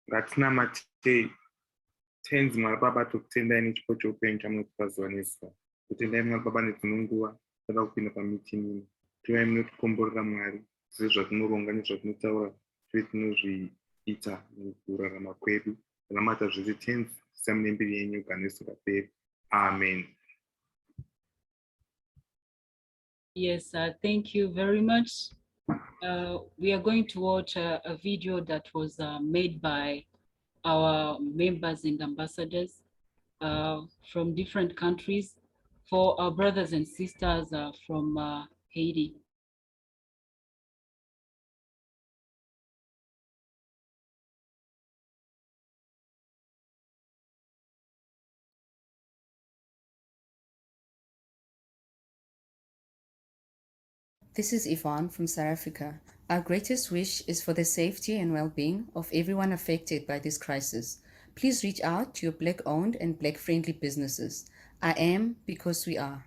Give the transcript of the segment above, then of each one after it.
ngatinamate tenzi Mwari Baba tokutendai nechipo cheupenyu chamunoti pazuva nezuva. Kutendai Mwari Baba nedzimwe nguva toda kupinda pamitini. Tivai munotikomborera Mwari zvese zvatinoronga nezvatinotaura tive tinozviita mukurarama kwedu. Ndinamata zvese tenzi tisamune mberi yenyu kana isingaperi. Amen. Yes, thank you very much. We are going to watch a video that was made by our members and ambassadors from different countries for our brothers and sisters from Haiti. This is Yvonne from South Africa. Our greatest wish is for the safety and well-being of everyone affected by this crisis. Please reach out to your Black-owned and Black-friendly businesses. I am because we are.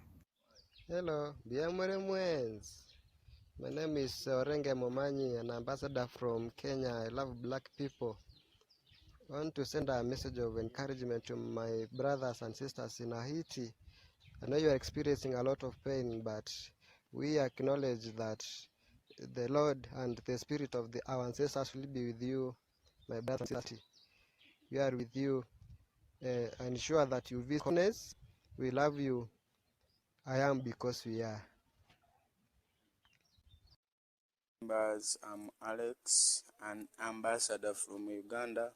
Hello, my name is Orenge Momanyi, an ambassador from Kenya. I love Black people. I want to send a message of encouragement to my brothers and sisters in Haiti. I know you are experiencing a lot of pain, but we acknowledge that the Lord and the Spirit of our ancestors will be with you, my brothers and sisters. We are with you. Ensure that you visit. We love you. I am because we are. Members, I'm Alex, an ambassador from Uganda.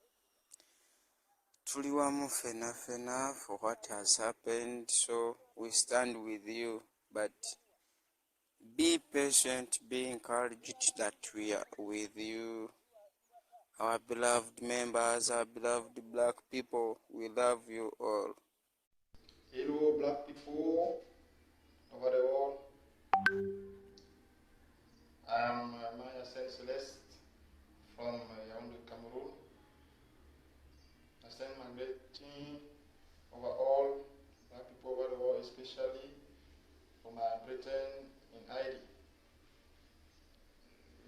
Tuliwamu fena for what has happened, so we stand with you, but be patient, be encouraged that we are with you. Our beloved members, our beloved Black people, we love you all. Hello, Black people over the world. I'm Maya Saint Celeste from Yaoundé, Cameroon. I send my greeting over all Black people over the world, especially for my brethren in Haiti.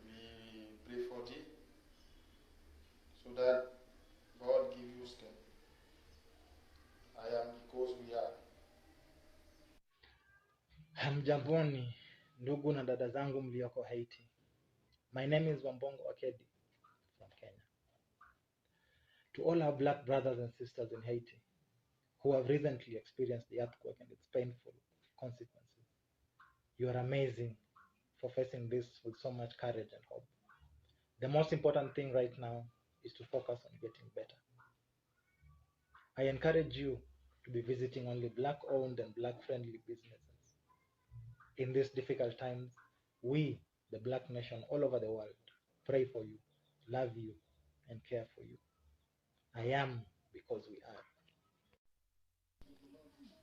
We pray for thee so that God give you strength. I am because we are. Hamjamboni ndugu na dada zangu mlioko Haiti. My name is Wambongo Akedi from Kenya. To all our Black brothers and sisters in Haiti who have recently experienced the earthquake and its painful consequences, you are amazing for facing this with so much courage and hope. The most important thing right now is to focus on getting better. I encourage you to be visiting only Black-owned and Black-friendly businesses. In these difficult times, we, the Black nation all over the world, pray for you, love you, and care for you. I am because we are.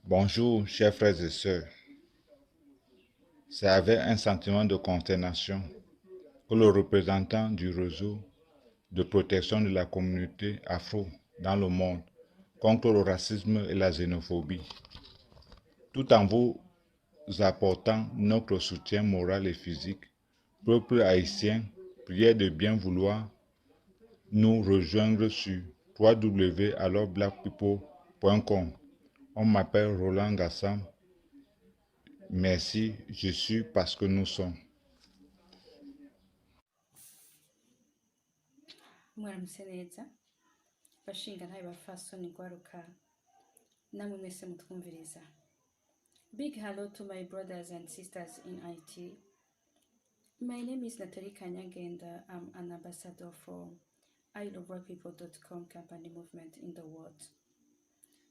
Bonjour, chers frères et sœurs. C'est avec un sentiment de consternation que le représentant du réseau de protection de la communauté afro dans le monde contre le racisme et la xénophobie, tout en vous apportant notre soutien moral et physique, peuple haïtien, priez de bien vouloir nous rejoindre sur www.allorblackpeople.com. On m'appelle Roland Gassam. Merci, je suis parce que nous sommes. Mwaramutse neza bashinga ntabe bafasoni kwaruka namwe mwese mutwumviriza. Big hello to my brothers and sisters in IT. My name is Nathalie Kanyagenda. I'm an ambassador for ILoveWhitePeople.com company movement in the world.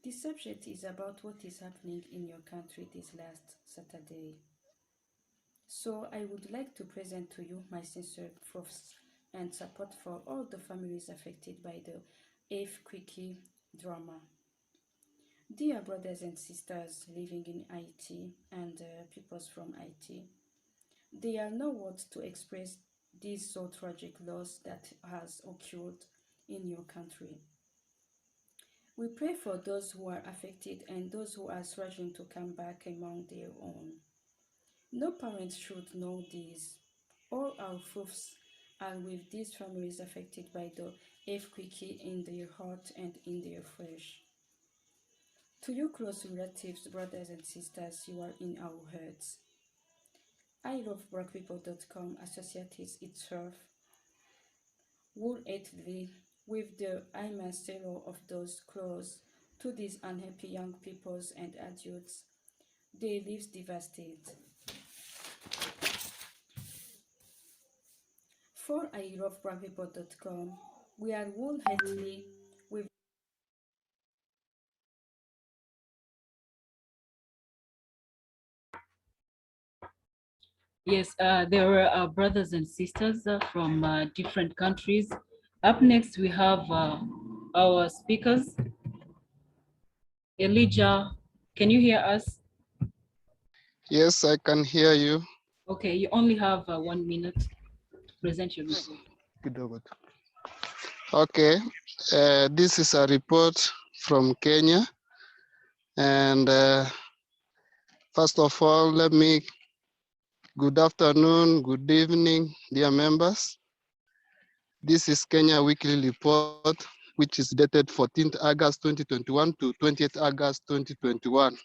The subject is about what is happening in your country this last Saturday. So I would like to present to you my sincere thoughts and support for all the families affected by the earthquake drama. Dear brothers and sisters living in IT and peoples from IT, there are no words to express this so tragic loss that has occurred in your country. We pray for those who are affected and those who are struggling to come back among their own. No parents should know this. All our thoughts are with these families affected by the earthquake in their heart and in their flesh. To you close relatives, brothers and sisters, you are in our hearts. iloveblackpeople.com associates itself wholeheartedly with the immaterial of those close to these unhappy young peoples and adults. Their lives devastated. For iloveblackpeople.com, we are wholeheartedly with Yes, there were brothers and sisters from different countries. Up next, we have our speakers. Elijah, can you hear us? Yes, I can hear you. Okay, you only have 1 minute to present your report. Okay, this is a report from Kenya. And first of all, good afternoon, good evening, dear members. This is Kenya Weekly Report, which is dated 14th August 2021 to 20th August 2021.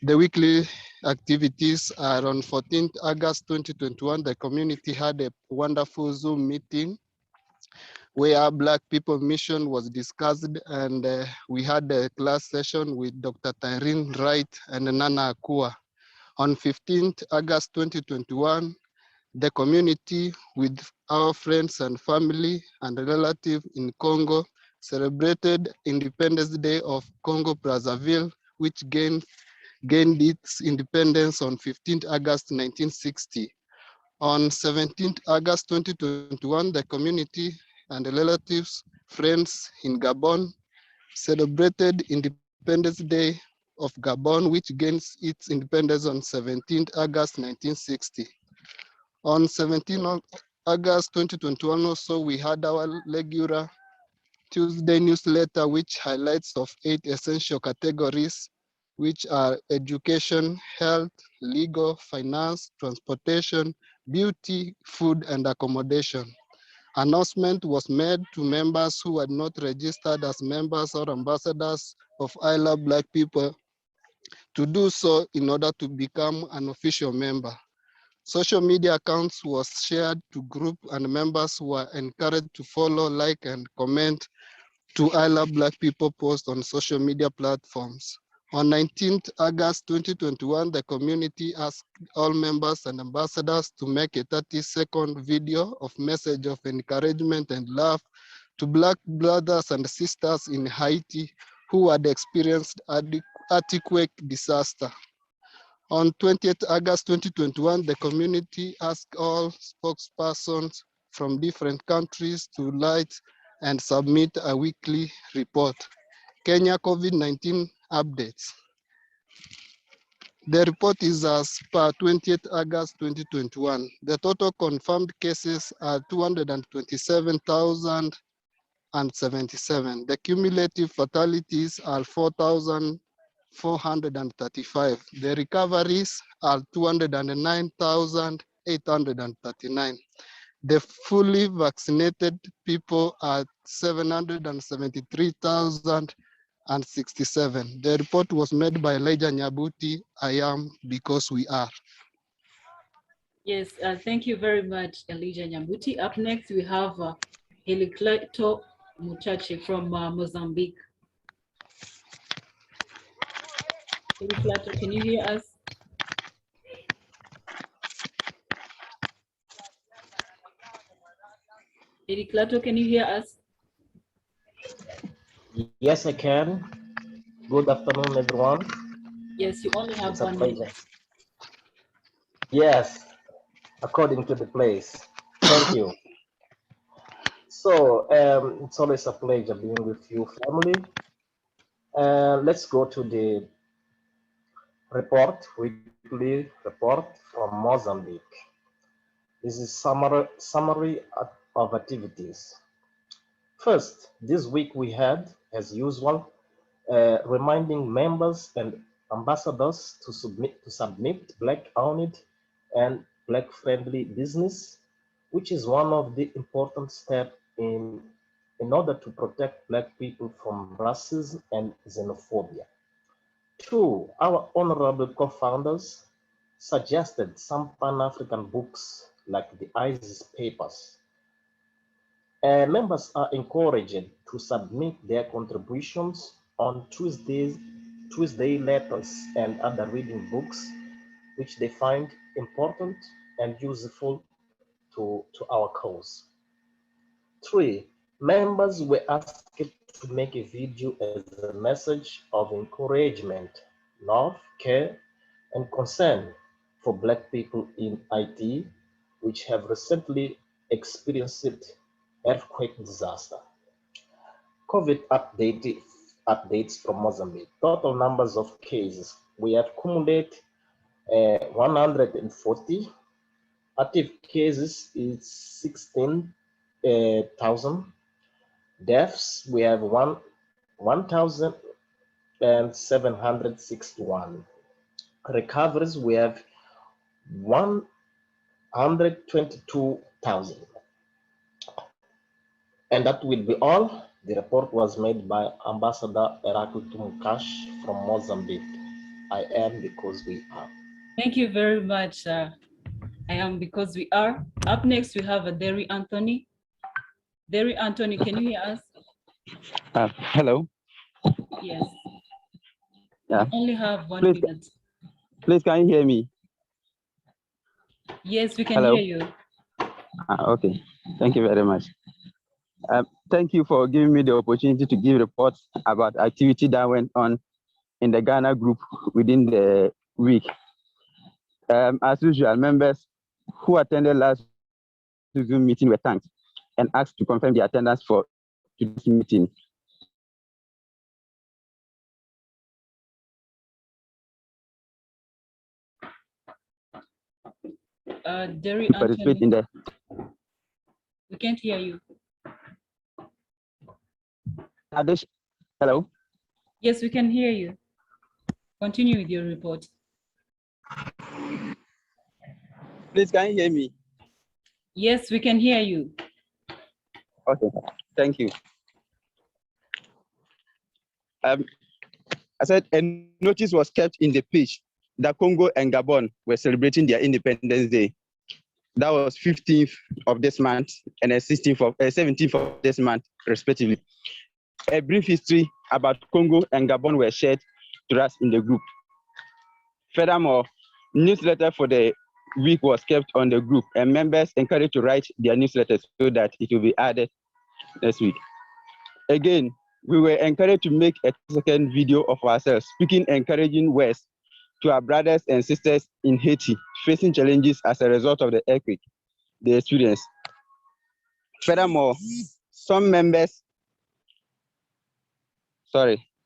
The weekly activities are on 14th August 2021. The community had a wonderful Zoom meeting where Black People Mission was discussed, and we had a class session with Dr. Tyreen Wright and Nana Akua. On 15th August 2021, the community with our friends and family and relatives in Congo celebrated Independence Day of Congo Brazzaville, which gained its independence on 15th August 1960. On 17th August 2021, the community and the relatives, friends in Gabon celebrated Independence Day of Gabon, which gains its independence on 17th August 1960. On 17th August 2021 also, we had our regular Tuesday newsletter, which highlights of 8 essential categories, which are education, health, legal, finance, transportation, beauty, food, and accommodation. Announcement was made to members who had not registered as members or ambassadors of I Love Black People to do so in order to become an official member. Social media accounts was shared to group, and members were encouraged to follow, like, and comment to I Love Black People post on social media platforms. On 19th August 2021, the community asked all members and ambassadors to make a 30-second video of message of encouragement and love to Black brothers and sisters in Haiti who had experienced earthquake disaster. On 20th August 2021, the community asked all spokespersons from different countries to write and submit a weekly report. Kenya COVID-19 updates. The report is as per 20th August 2021. The total confirmed cases are 227,077. The cumulative fatalities are 4,435. The recoveries are 209,839. The fully vaccinated people are 773,067. The report was made by Elijah Nyabuti. I am because we are. Yes, thank you very much, Elijah Nyambuti. Up next, we have Helicleto Muchache from Mozambique. Helicleto, can you hear us? Helicleto, can you hear us? Yes, I can. Good afternoon, everyone. Yes, you only have It's a 1 pleasure. minute. Yes, according to the place. Thank you. So it's always a pleasure being with you, family. Let's go to the weekly report from Mozambique. This is summary of activities. First, this week we had, as usual, reminding members and ambassadors to submit Black-owned and Black-friendly business which is one of the important steps in order to protect Black people from racism and xenophobia. Two, our honorable co-founders suggested some Pan-African books like the ISIS papers. Members are encouraged to submit their contributions on Tuesday letters and other reading books which they find important and useful to our cause. Three, members were asked to make a video as a message of encouragement, love, care, and concern for Black people in IT, which have recently experienced earthquake disaster. COVID updates from Mozambique. Total numbers of cases. We have cumulated 140. Active cases is 16,000. Deaths, we have 1,761. Recoveries, we have 122,000. And that will be all. The report was made by Ambassador Eraku Tumukash from Mozambique. I am because we are. Thank you very much. I am because we are. Up next, we have Derry Anthony. Derry Anthony, can you hear us? Hello. Yes. Yeah. We only have 1 Please, minute. Please, can you hear me? Yes, we can Hello. hear you. Okay. Thank you very much. Thank you for giving me the opportunity to give reports about activity that went on in the Ghana group within the week. As usual, members who attended last Zoom meeting were thanked and asked to confirm the attendance for today's meeting. Derry Participate Anthony, in the we can't hear you. Hello. Yes, we can hear you. Continue with your report. Please, can you hear me? Yes, we can hear you. Okay, thank you. I said a notice was kept in the page that Congo and Gabon were celebrating their Independence Day. That was 15th of this month and 17th of this month, respectively. A brief history about Congo and Gabon were shared to us in the group. Furthermore, newsletter for the week was kept on the group, and members encouraged to write their newsletters so that it will be added next week. Again, we were encouraged to make a second video of ourselves, speaking encouraging words to our brothers and sisters in Haiti, facing challenges as a result of the earthquake they experienced. Furthermore, some members,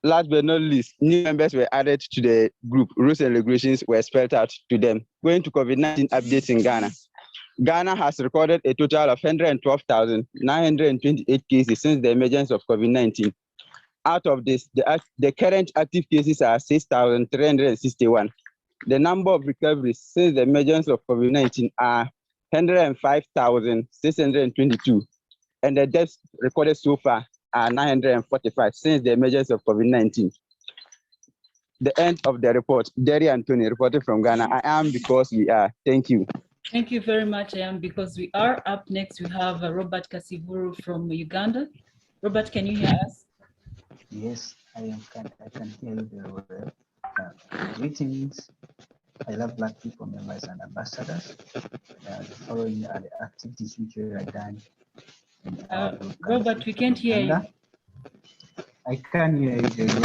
last but not least, new members were added to the group. Rules and regulations were spelled out to them. Going to COVID-19 updates in Ghana. Ghana has recorded a total of 112,928 cases since the emergence of COVID-19. Out of this, the current active cases are 6,361. The number of recoveries since the emergence of COVID-19 are 105,622. And the deaths recorded so far are 945 since the emergence of COVID-19. The end of the report. Derry Anthony reporting from Ghana. I am because we are. Thank you. Thank you very much. I am because we are. Up next, we have Robert Kasiburu from Uganda. Robert, can you hear us? Yes, I can hear you very well. Greetings. I love Black people, members and ambassadors. The following are the activities which we are done. Robert, we can't hear you. I can hear you very well.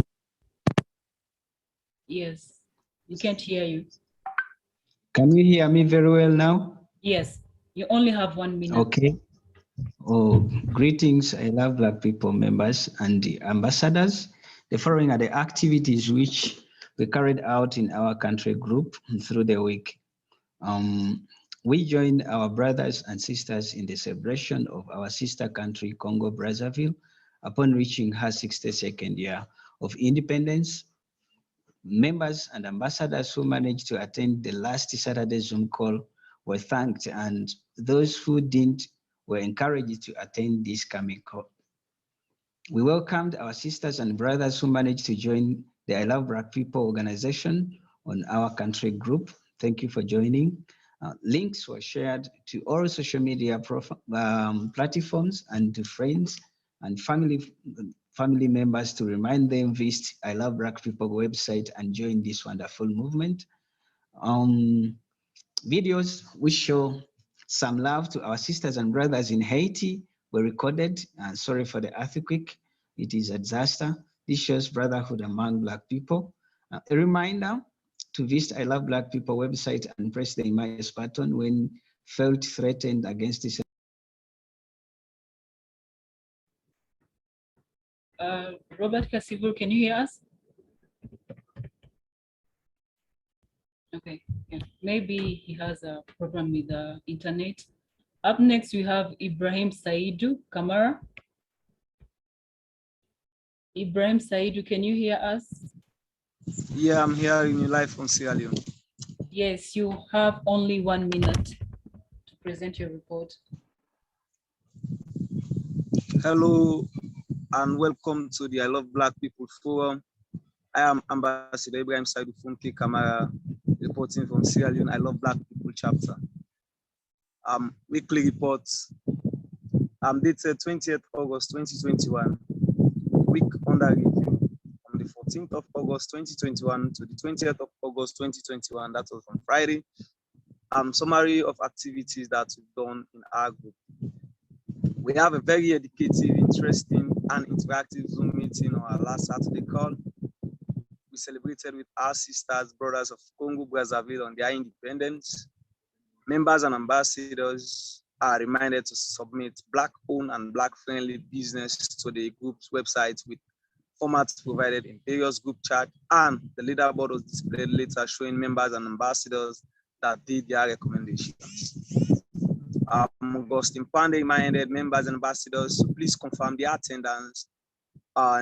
Yes, we can't hear you. Can you hear me very well now? Yes, you only have 1 minute. Okay. Oh, greetings. I love Black people, members and the ambassadors. The following are the activities which we carried out in our country group through the week. We joined our brothers and sisters in the celebration of our sister country, Congo Brazzaville, upon reaching her 62nd year of independence. Members and ambassadors who managed to attend the last Saturday Zoom call were thanked, and those who didn't were encouraged to attend this coming call. We welcomed our sisters and brothers who managed to join the I Love Black People organization on our country group. Thank you for joining. Links were shared to all social media platforms and to friends and family members to remind them visit I Love Black People website and join this wonderful movement. Videos which show some love to our sisters and brothers in Haiti were recorded. Sorry for the earthquake. It is a disaster. This shows brotherhood among Black people. A reminder to visit I Love Black People website and press the Image button when felt threatened against this. Robert Kasiburu, can you hear us? Okay, yeah. Maybe he has a problem with the internet. Up next, we have Ibrahim Saidu Kamara. Ibrahim Saidu, can you hear us? Yeah, I'm hearing you live from Sierra Leone. Yes, you have only 1 minute to present your report. Hello and welcome to the I Love Black People Forum. I am Ambassador Ibrahim Saidu Funke Kamara, reporting from Sierra Leone I Love Black People chapter. Weekly reports. Dated 20th August 2021. Week under review from the 14th of August 2021 to the 20th of August 2021. That was on Friday. Summary of activities that we've done in our group. We have a very educative, interesting, and interactive Zoom meeting on our last Saturday call. We celebrated with our sisters, brothers of Congo Brazzaville on their independence. Members and ambassadors are reminded to submit Black-owned and Black-friendly business to the group's website with formats provided in various group chat, and the leaderboard was displayed later showing members and ambassadors that did their recommendations. Augustine Pandey reminded members and ambassadors to please confirm their attendance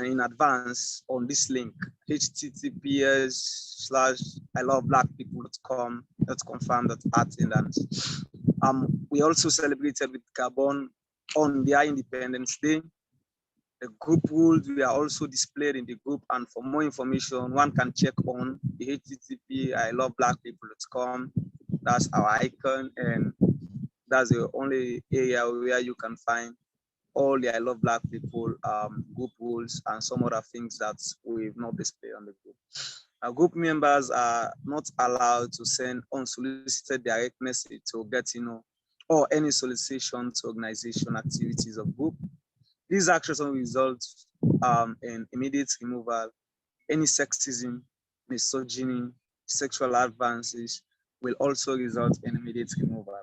in advance on this link, https://iloveblackpeople.com. Let's confirm that attendance. We also celebrated with Gabon on their Independence Day. The group rules were also displayed in the group, and for more information, one can check on the http://iloveblackpeople.com. That's our icon, and that's the only area where you can find all the I Love Black People group rules and some other things that we've not displayed on the group. Our group members are not allowed to send unsolicited direct message to get to know or any solicitation to organization activities of group. These actions will result in immediate removal. Any sexism, misogyny, sexual advances will also result in immediate removal.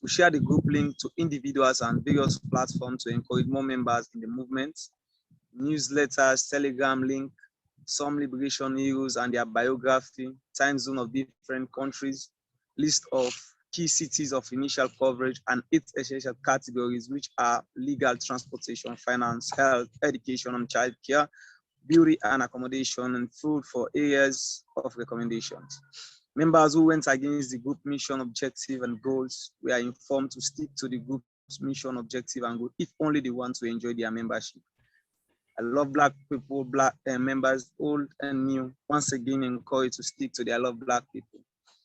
We share the group link to individuals and various platforms to encourage more members in the movement. Newsletters, Telegram link, some liberation heroes and their biography, time zone of different countries, list of key cities of initial coverage, and 8 essential categories, which are legal, transportation, finance, health, education, and childcare, beauty and accommodation, and food for areas of recommendations. Members who went against the group mission, objective, and goals were informed to stick to the group's mission, objective, and goal if only they want to enjoy their membership. I Love Black People, Black members, old and new, once again encouraged to stick to their I Love Black People.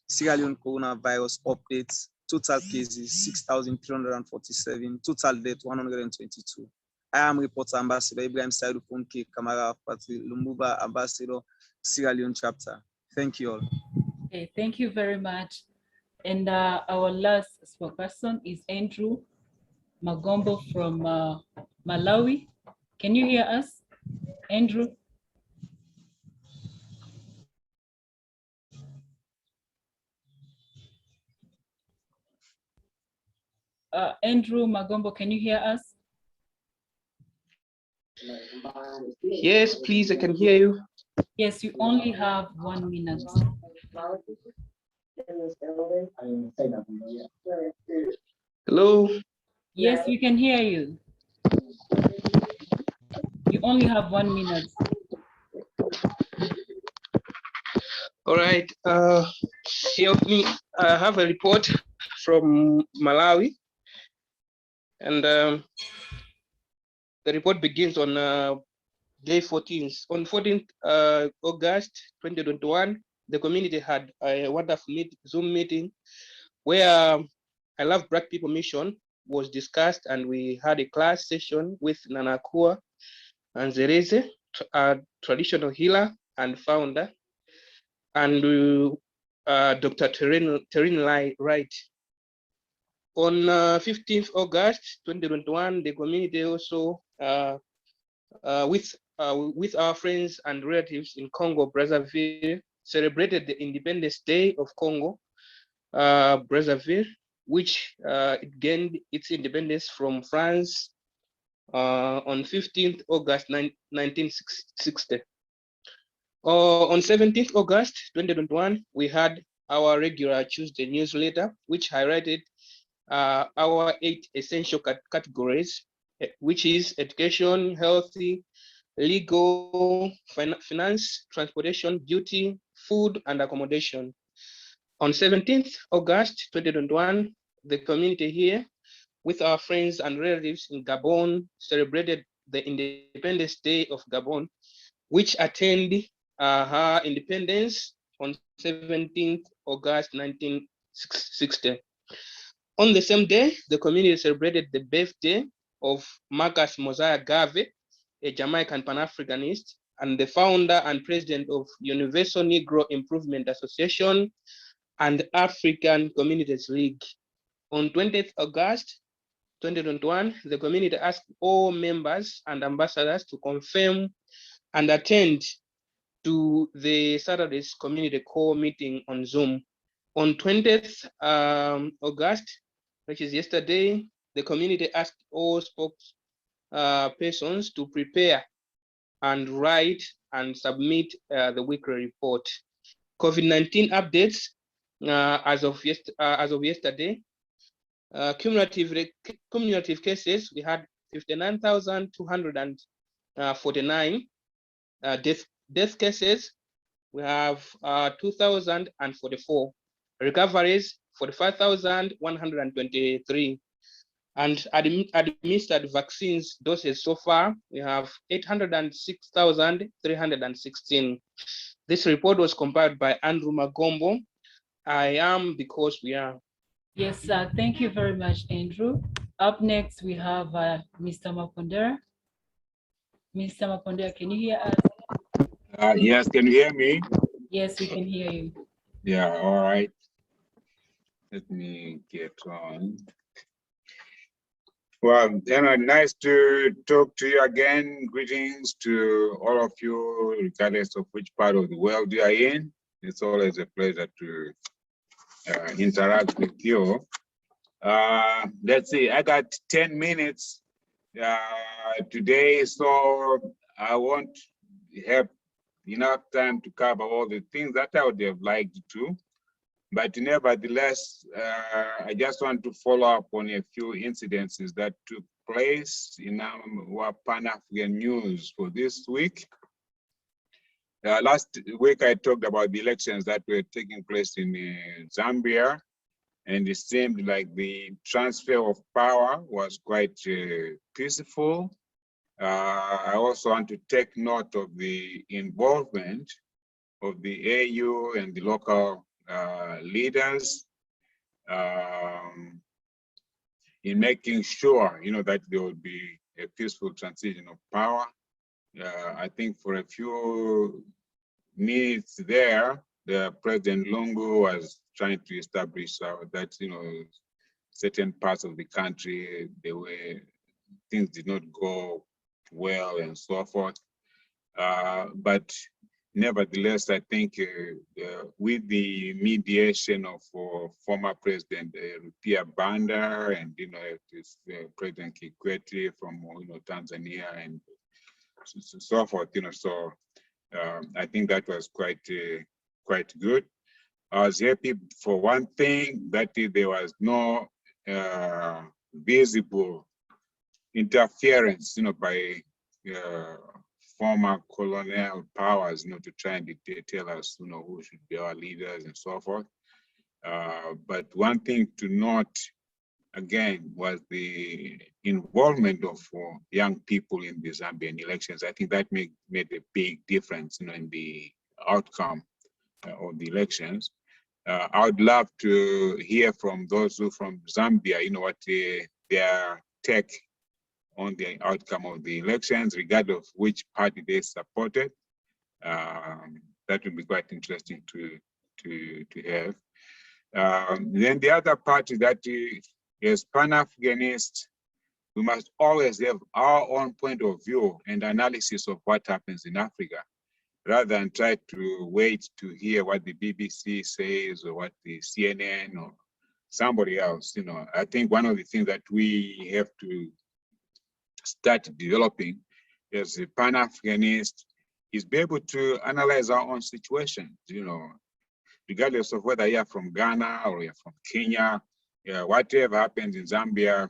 Sierra Leone coronavirus updates, total cases 6,347, total death 122. I am reporter Ambassador Ibrahim Saidu Funke Kamara Party Lumumba, Ambassador Sierra Leone chapter. Thank you all. Okay, thank you very much. And our last spokesperson is Andrew Magombo from Malawi. Can you hear us, Andrew? Andrew Magombo, can you hear us? Yes, please, I can hear you. Yes, you only have 1 minute. Hello? Yes, we can hear you. You only have 1 minute. All right, here with me, I have a report from Malawi. And the report begins on day 14th. On 14th August 2021, the community had a wonderful Zoom meeting where I Love Black People mission was discussed, and we had a class session with Nanakua and Zereze, a traditional healer and founder, and Dr. Terine Wright. On 15th August 2021, the community also, with our friends and relatives in Congo, Brazzaville, celebrated the Independence Day of Congo, Brazzaville, which it gained its independence from France on 15th August 1960. On 17th August 2021, we had our regular Tuesday newsletter, which highlighted our 8 essential categories, which is education, healthy, legal, finance, transportation, beauty, food, and accommodation. On 17th August 2021, the community here, with our friends and relatives in Gabon, celebrated the Independence Day of Gabon, which attained her independence on 17th August 1960. On the same day, the community celebrated the birthday of Marcus Mosiah Garvey, a Jamaican Pan-Africanist and the founder and president of Universal Negro Improvement Association and African Communities League. On 20th August 2021, the community asked all members and ambassadors to confirm and attend to the Saturday's community call meeting on Zoom. On 20th August, which is yesterday, the community asked all spokespersons to prepare and write and submit the weekly report. COVID-19 updates as of yesterday. Cumulative cases, we had 59,249. Death cases, we have 2,044. Recoveries, 45,123. And administered vaccines doses so far, we have 806,316. This report was compiled by Andrew Magombo. I am because we are. Yes, thank you very much, Andrew. Up next, we have Mr. Mapondera. Mr. Mapondera, can you hear us? Yes, can you hear me? Yes, we can hear you. Yeah, all right. Let me get on. Well, nice to talk to you again. Greetings to all of you, regardless of which part of the world you are in. It's always a pleasure to interact with you. Let's see, I got 10 minutes today, so I won't have enough time to cover all the things that I would have liked to. But nevertheless, I just want to follow up on a few incidences that took place in our Pan-African news for this week. Last week, I talked about the elections that were taking place in Zambia, and it seemed like the transfer of power was quite peaceful. I also want to take note of the involvement of the AU and the local leaders in making sure, that there will be a peaceful transition of power. I think for a few minutes there, the President Lungu was trying to establish that, certain parts of the country, things did not go well and so forth. But nevertheless, I think with the mediation of former President Rupia Banda and President Kikwete from Tanzania and so forth, so I think that was quite good. I was happy for one thing that there was no visible interference, by former colonial powers, to try and tell us, who should be our leaders and so forth. But one thing to note again was the involvement of young people in the Zambian elections. I think that made a big difference, in the outcome of the elections. I would love to hear from those who from Zambia, what their take on the outcome of the elections, regardless of which party they supported. That would be quite interesting to have. Then the other party that is Pan-Africanist, we must always have our own point of view and analysis of what happens in Africa, rather than try to wait to hear what the BBC says or what the CNN or somebody else. I think one of the things that we have to start developing as a Pan-Africanist is be able to analyze our own situation, regardless of whether you're from Ghana or you're from Kenya, whatever happens in Zambia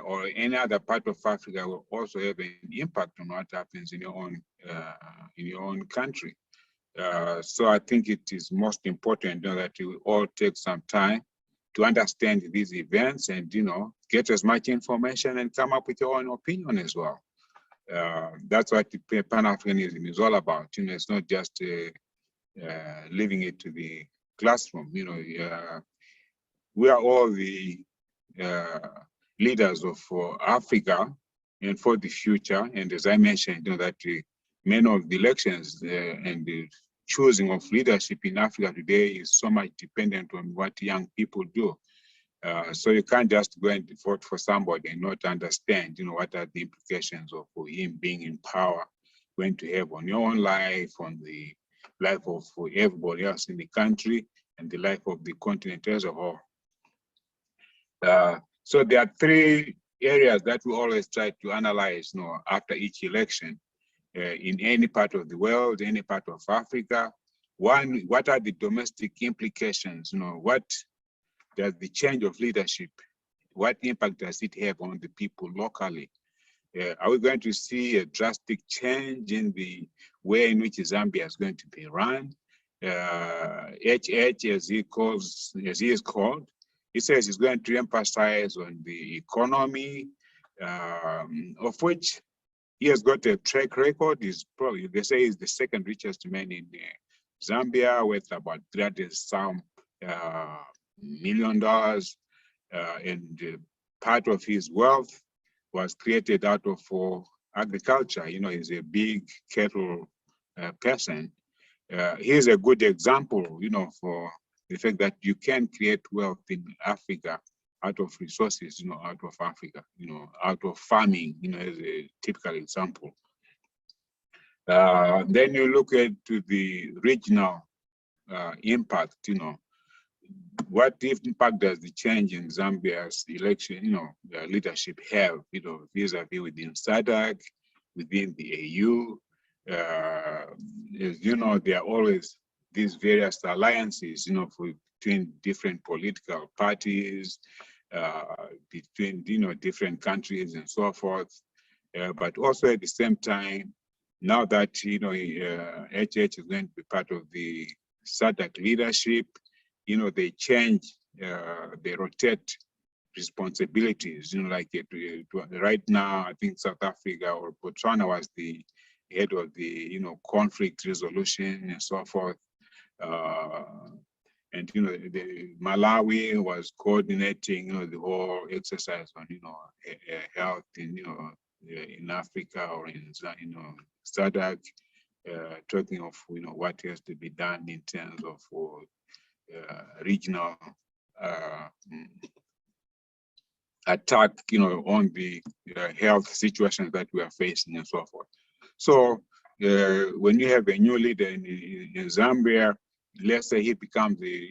or any other part of Africa will also have an impact on what happens in your own country. So I think it is most important that you all take some time to understand these events and get as much information and come up with your own opinion as well. That's what Pan-Africanism is all about. It's not just leaving it to the classroom. We are all the leaders of Africa and for the future. And as I mentioned, that many of the elections and the choosing of leadership in Africa today is so much dependent on what young people do. So you can't just go and vote for somebody and not understand, what are the implications of him being in power going to have on your own life, on the life of everybody else in the country, and the life of the continent as a whole. So there are three areas that we always try to analyze, after each election. In any part of the world, any part of Africa. One, what are the domestic implications? What does the change of leadership, what impact does it have on the people locally? Are we going to see a drastic change in the way in which Zambia is going to be run? HH, as he is called, he says he's going to emphasize on the economy, of which he has got a track record. He's probably, they say he's the second richest man in Zambia with about $300 million. And part of his wealth was created out of agriculture. He's a big cattle person. Here's a good example, for the fact that you can create wealth in Africa out of resources, out of Africa, out of farming, as a typical example. Then you look at the regional impact, what impact does the change in Zambia's election, leadership have, vis-a-vis within SADC, within the AU. As you know, there are always these various alliances, between different political parties, between, different countries and so forth. But also at the same time, now that, HH is going to be part of the SADC leadership, they change, they rotate responsibilities, like right now, I think South Africa or Botswana was the head of the, conflict resolution and so forth. And the Malawi was coordinating, the whole exercise on, health in Africa or in, SADC, talking of, what has to be done in terms of regional attack, on the health situations that we are facing and so forth. So when you have a new leader in Zambia, let's say he becomes the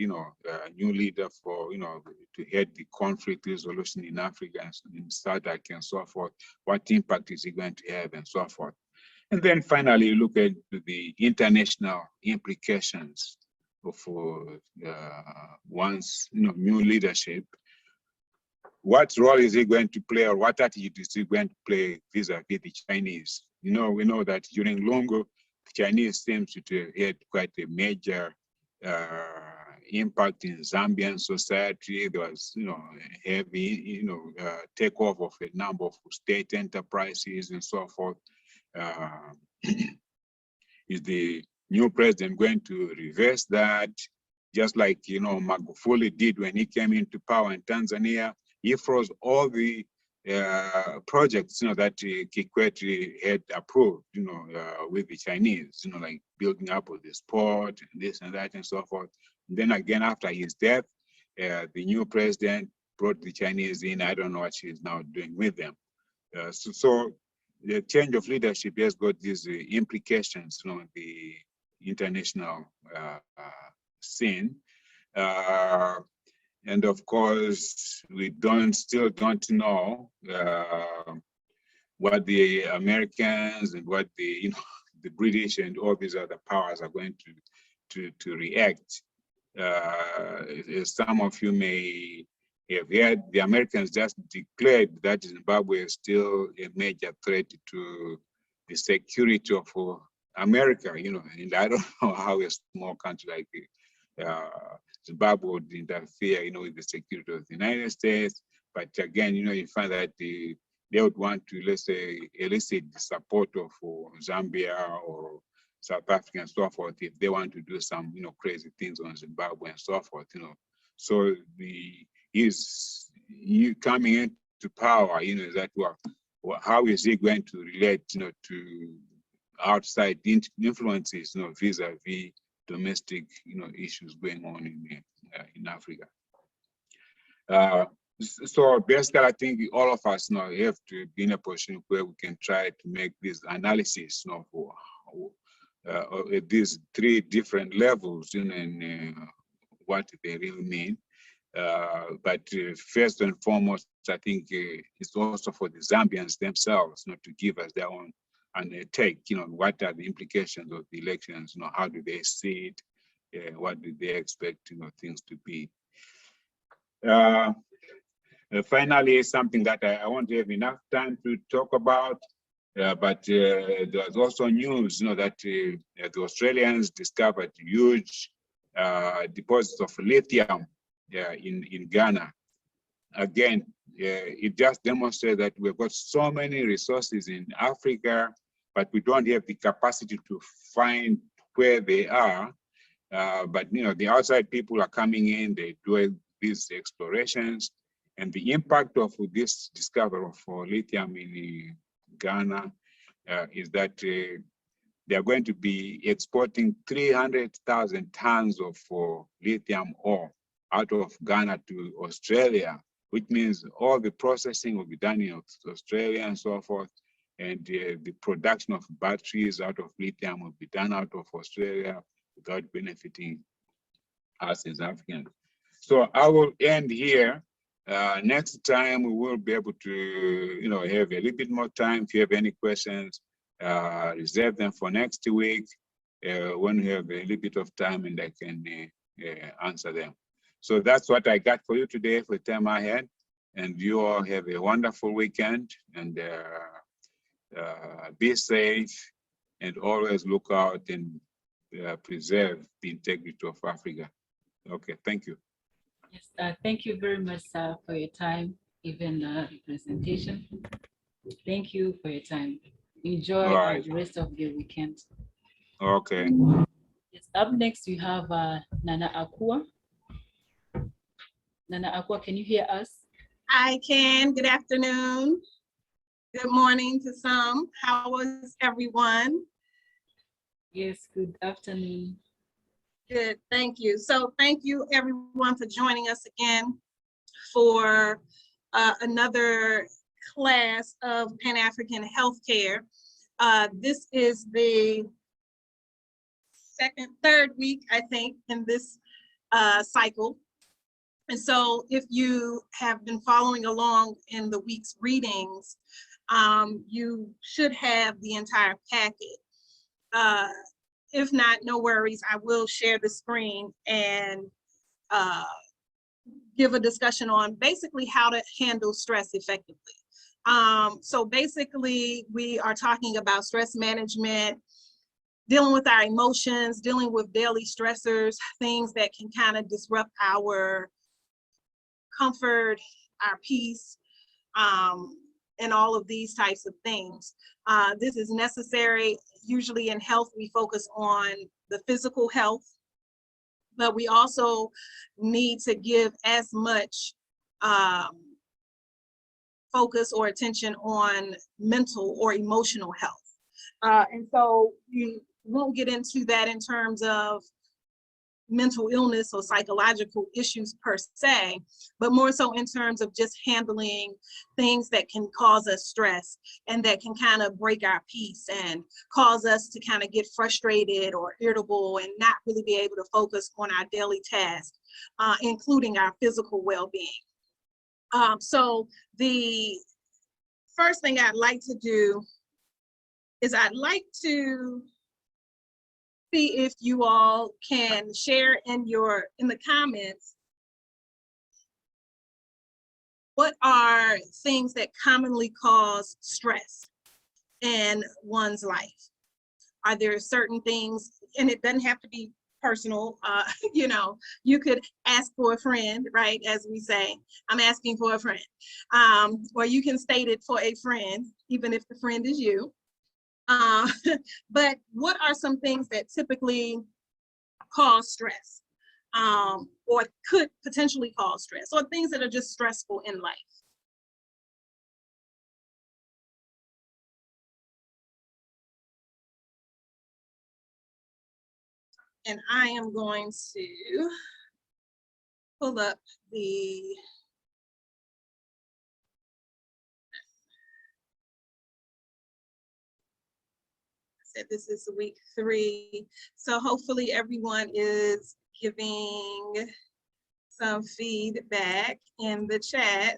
new leader for to head the conflict resolution in Africa and in SADC and so forth, what impact is he going to have and so forth. And then finally you look at the international implications of one's new leadership. What role is he going to play, or what attitude is he going to play vis-a-vis the Chinese? We know that during Lungu, the Chinese seems to have had quite a major impact in Zambian society. There was, heavy, takeoff of a number of state enterprises and so forth. Is the new president going to reverse that? Just like, Magufuli did when he came into power in Tanzania, he froze all the projects, that Kikwete had approved, with the Chinese, like building up of the sport and this and that and so forth. And then again, after his death, the new president brought the Chinese in. I don't know what she's now doing with them. So the change of leadership has got these implications, the international scene. And of course, we still don't know what the Americans and what the the British and all these other powers are going to react. As some of you may have heard, the Americans just declared that Zimbabwe is still a major threat to the security of America. And I don't know how a small country like Zimbabwe would interfere, with the security of the United States. But again, you find that they would want to, let's say, elicit the support of Zambia or South Africa and so forth if they want to do some, crazy things on Zimbabwe and so forth, So you coming into power, is that how is he going to relate, to outside influences, vis-a-vis domestic, issues going on in Africa. So basically, I think all of us now have to be in a position where we can try to make this analysis, for these three different levels, and what they really mean. But first and foremost, I think it's also for the Zambians themselves, to give us their own take, what are the implications of the elections, how do they see it, what do they expect, things to be. Finally, something that I won't have enough time to talk about, but there's also news, that the Australians discovered huge deposits of lithium in Ghana. Again, it just demonstrates that we've got so many resources in Africa, but we don't have the capacity to find where they are. But the outside people are coming in, they do these explorations, and the impact of this discovery of lithium in Ghana is that they are going to be exporting 300,000 tons of lithium ore out of Ghana to Australia, which means all the processing will be done in Australia and so forth, and the production of batteries out of lithium will be done out of Australia without benefiting us as Africans. So I will end here. Next time we will be able to, have a little bit more time. If you have any questions, reserve them for next week when we have a little bit of time and I can answer them. So that's what I got for you today for the time I had. And you all have a wonderful weekend, and be safe, and always look out and preserve the integrity of Africa. Okay, thank you. Yes, thank you very much, sir, for your time, even the presentation. Thank you for your time. Enjoy the rest of your weekend. Okay. Yes, up next we have Nana Akua. Nana Akua, can you hear us? I can. Good afternoon. Good morning to some. How is everyone? Yes, good afternoon. Good, thank you. So thank you everyone for joining us again for another class of Pan-African healthcare. This is the third week, I think, in this cycle. And so if you have been following along in the week's readings, you should have the entire packet. If not, no worries, I will share the screen and give a discussion on basically how to handle stress effectively. So basically, we are talking about stress management, dealing with our emotions, dealing with daily stressors, things that can kind of disrupt our comfort, our peace, and all of these types of things. This is necessary. Usually in health, we focus on the physical health, but we also need to give as much focus or attention on mental or emotional health. And so you won't get into that in terms of mental illness or psychological issues per se, but more so in terms of just handling things that can cause us stress and that can kind of break our peace and cause us to kind of get frustrated or irritable and not really be able to focus on our daily tasks, including our physical well-being. So the first thing I'd like to do is I'd like to see if you all can share in the comments what are things that commonly cause stress in one's life. Are there certain things, and it doesn't have to be personal, you know, you could ask for a friend, right? As we say, I'm asking for a friend. Or you can state it for a friend, even if the friend is you. But what are some things that typically cause stress, or could potentially cause stress, or things that are just stressful in life? And I am going to pull up the this is week 3, so hopefully everyone is giving some feedback in the chat.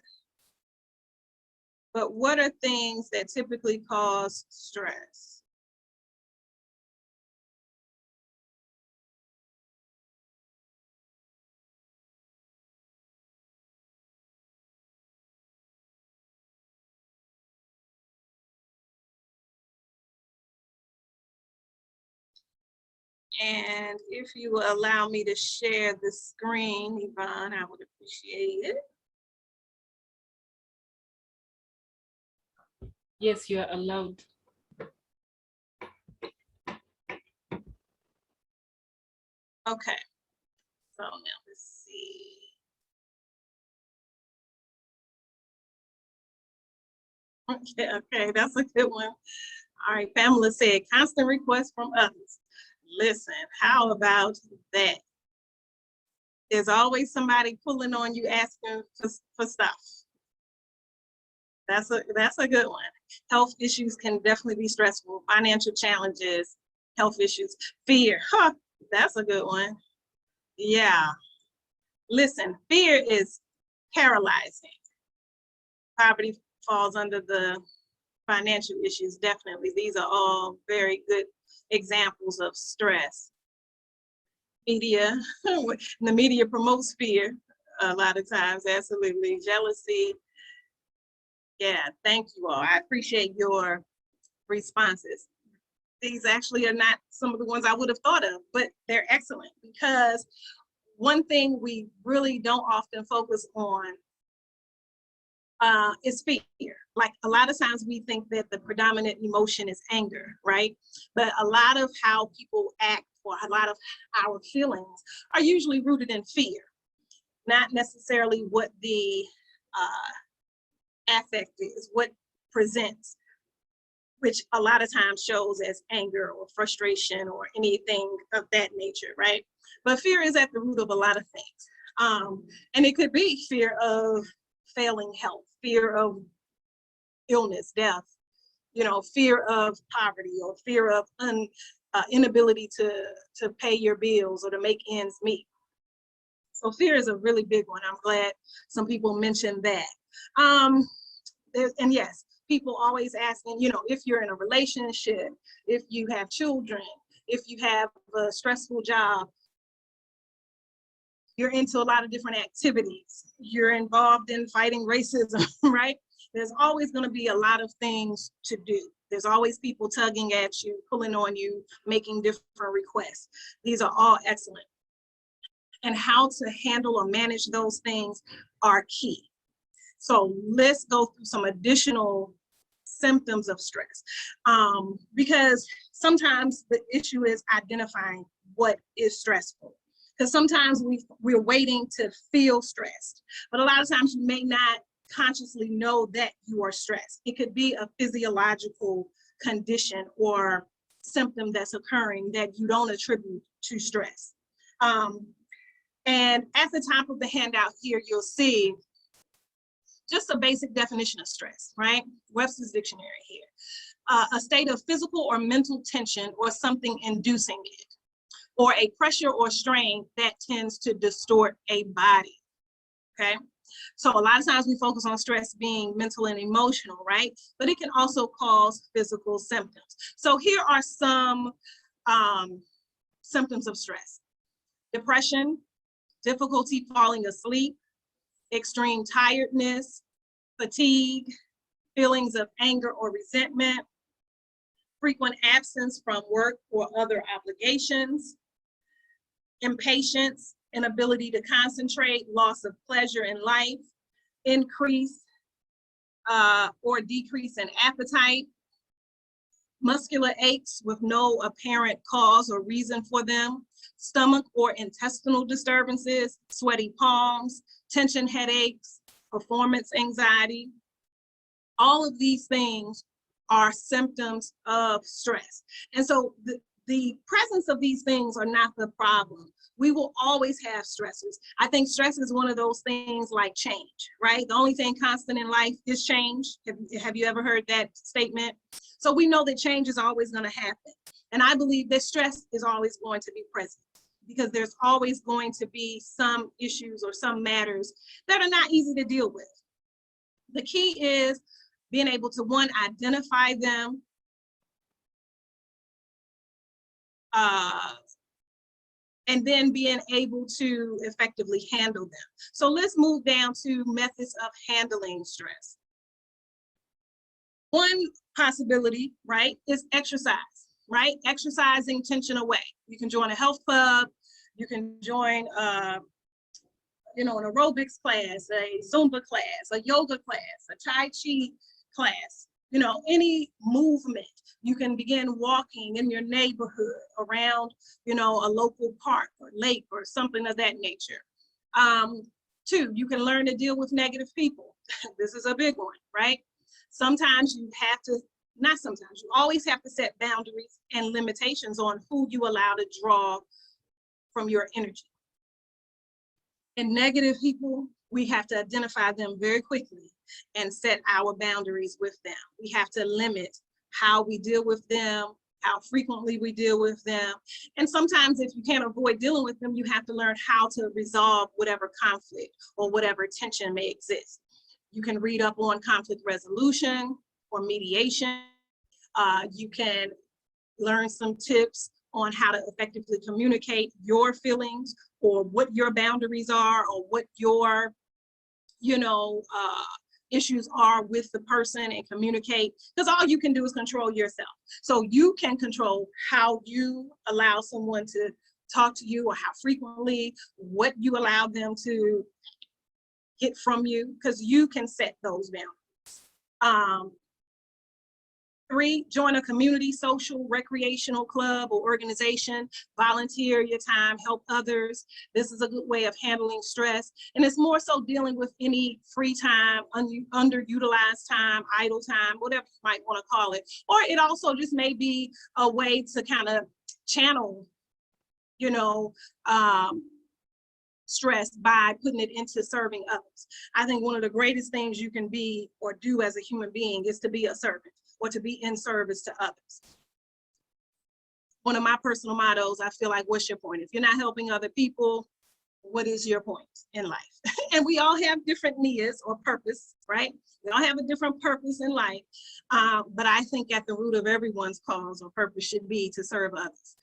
But what are things that typically cause stress? And if you will allow me to share the screen, Yvonne, I would appreciate it. Yes, you are allowed. Okay, so now let's see. Okay, that's a good one. All right, Pamela said, constant requests from others. Listen, how about that? There's always somebody pulling on you, asking for stuff. That's a good one. Health issues can definitely be stressful. Financial challenges, health issues, fear. Huh, that's a good one. Yeah. Listen, fear is paralyzing. Poverty falls under the financial issues, definitely. These are all very good examples of stress. Media, the media promotes fear a lot of times, absolutely. Jealousy. Yeah, thank you all. I appreciate your responses. These actually are not some of the ones I would have thought of, but they're excellent, because one thing we really don't often focus on is fear. Like, a lot of times we think that the predominant emotion is anger, right? But a lot of how people act, or a lot of our feelings, are usually rooted in fear, not necessarily what the affect is, what presents, which a lot of times shows as anger or frustration or anything of that nature, right? But fear is at the root of a lot of things. And it could be fear of failing health, fear of illness, death, you know, fear of poverty, or fear of inability to pay your bills or to make ends meet. So fear is a really big one. I'm glad some people mentioned that. And yes, people always asking, you know, if you're in a relationship, if you have children, if you have a stressful job, you're into a lot of different activities, you're involved in fighting racism, right? There's always going to be a lot of things to do. There's always people tugging at you, pulling on you, making different requests. These are all excellent. And how to handle or manage those things are key. So let's go through some additional symptoms of stress, because sometimes the issue is identifying what is stressful. Because sometimes we're waiting to feel stressed, but a lot of times you may not consciously know that you are stressed. It could be a physiological condition or symptom that's occurring that you don't attribute to stress. And at the top of the handout here, you'll see just a basic definition of stress, right? Webster's dictionary here. A state of physical or mental tension or something inducing it, or a pressure or strain that tends to distort a body, okay? So a lot of times we focus on stress being mental and emotional, right? But it can also cause physical symptoms. So here are some symptoms of stress: depression, difficulty falling asleep, extreme tiredness, fatigue, feelings of anger or resentment, frequent absence from work or other obligations, impatience, inability to concentrate, loss of pleasure in life, increase or decrease in appetite, muscular aches with no apparent cause or reason for them, stomach or intestinal disturbances, sweaty palms, tension headaches, performance anxiety. All of these things are symptoms of stress. And so the presence of these things are not the problem. We will always have stressors. I think stress is one of those things like change, right? The only thing constant in life is change. Have you ever heard that statement? So we know that change is always going to happen. And I believe that stress is always going to be present, because there's always going to be some issues or some matters that are not easy to deal with. The key is being able to, one, identify them, and then being able to effectively handle them. So let's move down to methods of handling stress. One possibility, right, is exercise, right? Exercising tension away. You can join a health club, you can join an aerobics class, a Zumba class, a yoga class, a Tai Chi class, any movement. You can begin walking in your neighborhood around, a local park or lake or something of that nature. Two, you can learn to deal with negative people. This is a big one, right? Sometimes you have to, not sometimes, you always have to set boundaries and limitations on who you allow to draw from your energy. And negative people, we have to identify them very quickly and set our boundaries with them. We have to limit how we deal with them, how frequently we deal with them. And sometimes if you can't avoid dealing with them, you have to learn how to resolve whatever conflict or whatever tension may exist. You can read up on conflict resolution or mediation. You can learn some tips on how to effectively communicate your feelings or what your boundaries are or what your, issues are with the person, and communicate, because all you can do is control yourself. So you can control how you allow someone to talk to you or how frequently, what you allow them to get from you, because you can set those boundaries. Three, join a community, social, recreational club or organization, volunteer your time, help others. This is a good way of handling stress. And it's more so dealing with any free time, underutilized time, idle time, whatever you might want to call it. Or it also just may be a way to kind of channel, stress by putting it into serving others. I think one of the greatest things you can be or do as a human being is to be a servant, or to be in service to others. One of my personal mottos, I feel like, what's your point? If you're not helping other people, what is your point in life? And we all have different needs or purpose, right? We all have a different purpose in life. But I think at the root of everyone's cause or purpose should be to serve others.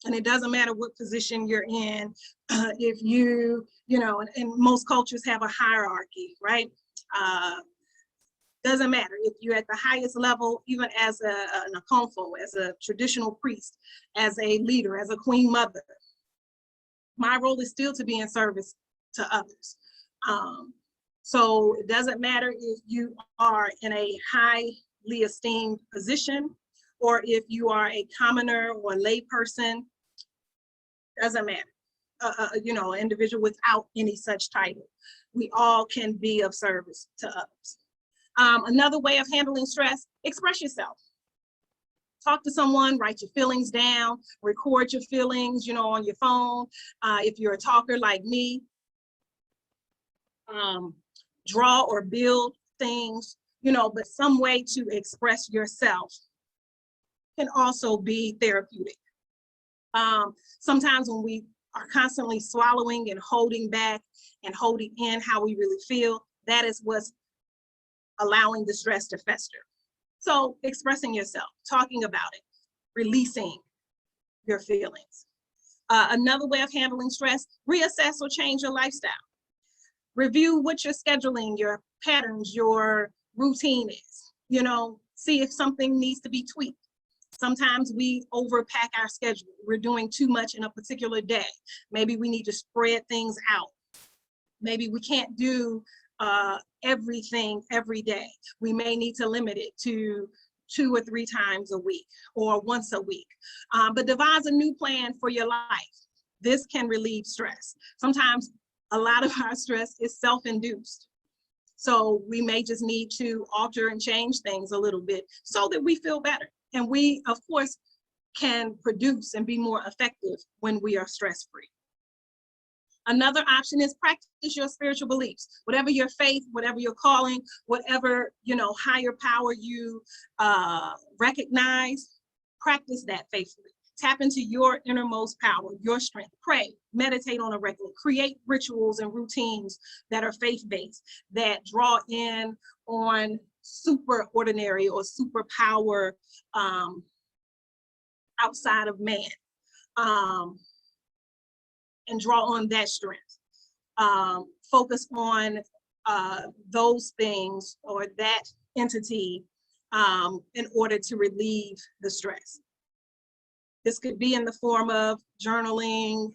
And it doesn't matter what position you're in. If you, and most cultures have a hierarchy, right? Doesn't matter if you're at the highest level, even as an akonfo, as a traditional priest, as a leader, as a queen mother. My role is still to be in service to others. So it doesn't matter if you are in a highly esteemed position or if you are a commoner or a lay person, doesn't matter. You know, an individual without any such title. We all can be of service to others. Another way of handling stress, express yourself. Talk to someone, write your feelings down, record your feelings, you know, on your phone. If you're a talker like me, draw or build things, you know, but some way to express yourself can also be therapeutic. Sometimes when we are constantly swallowing and holding back and holding in how we really feel, that is what's allowing the stress to fester. So expressing yourself, talking about it, releasing your feelings. Another way of handling stress, reassess or change your lifestyle. Review what your scheduling, your patterns, your routine is. You know, see if something needs to be tweaked. Sometimes we overpack our schedule. We're doing too much in a particular day. Maybe we need to spread things out. Maybe we can't do everything every day. We may need to limit it to 2 or 3 times a week or once a week. But devise a new plan for your life. This can relieve stress. Sometimes a lot of our stress is self-induced. So we may just need to alter and change things a little bit so that we feel better. And we, of course, can produce and be more effective when we are stress-free. Another option is practice your spiritual beliefs. Whatever your faith, whatever your calling, whatever, you know, higher power you recognize, practice that faithfully. Tap into your innermost power, your strength. Pray, meditate on a regular, create rituals and routines that are faith-based, that draw in on super ordinary or super power outside of man, and draw on that strength. Focus on those things or that entity in order to relieve the stress. This could be in the form of journaling,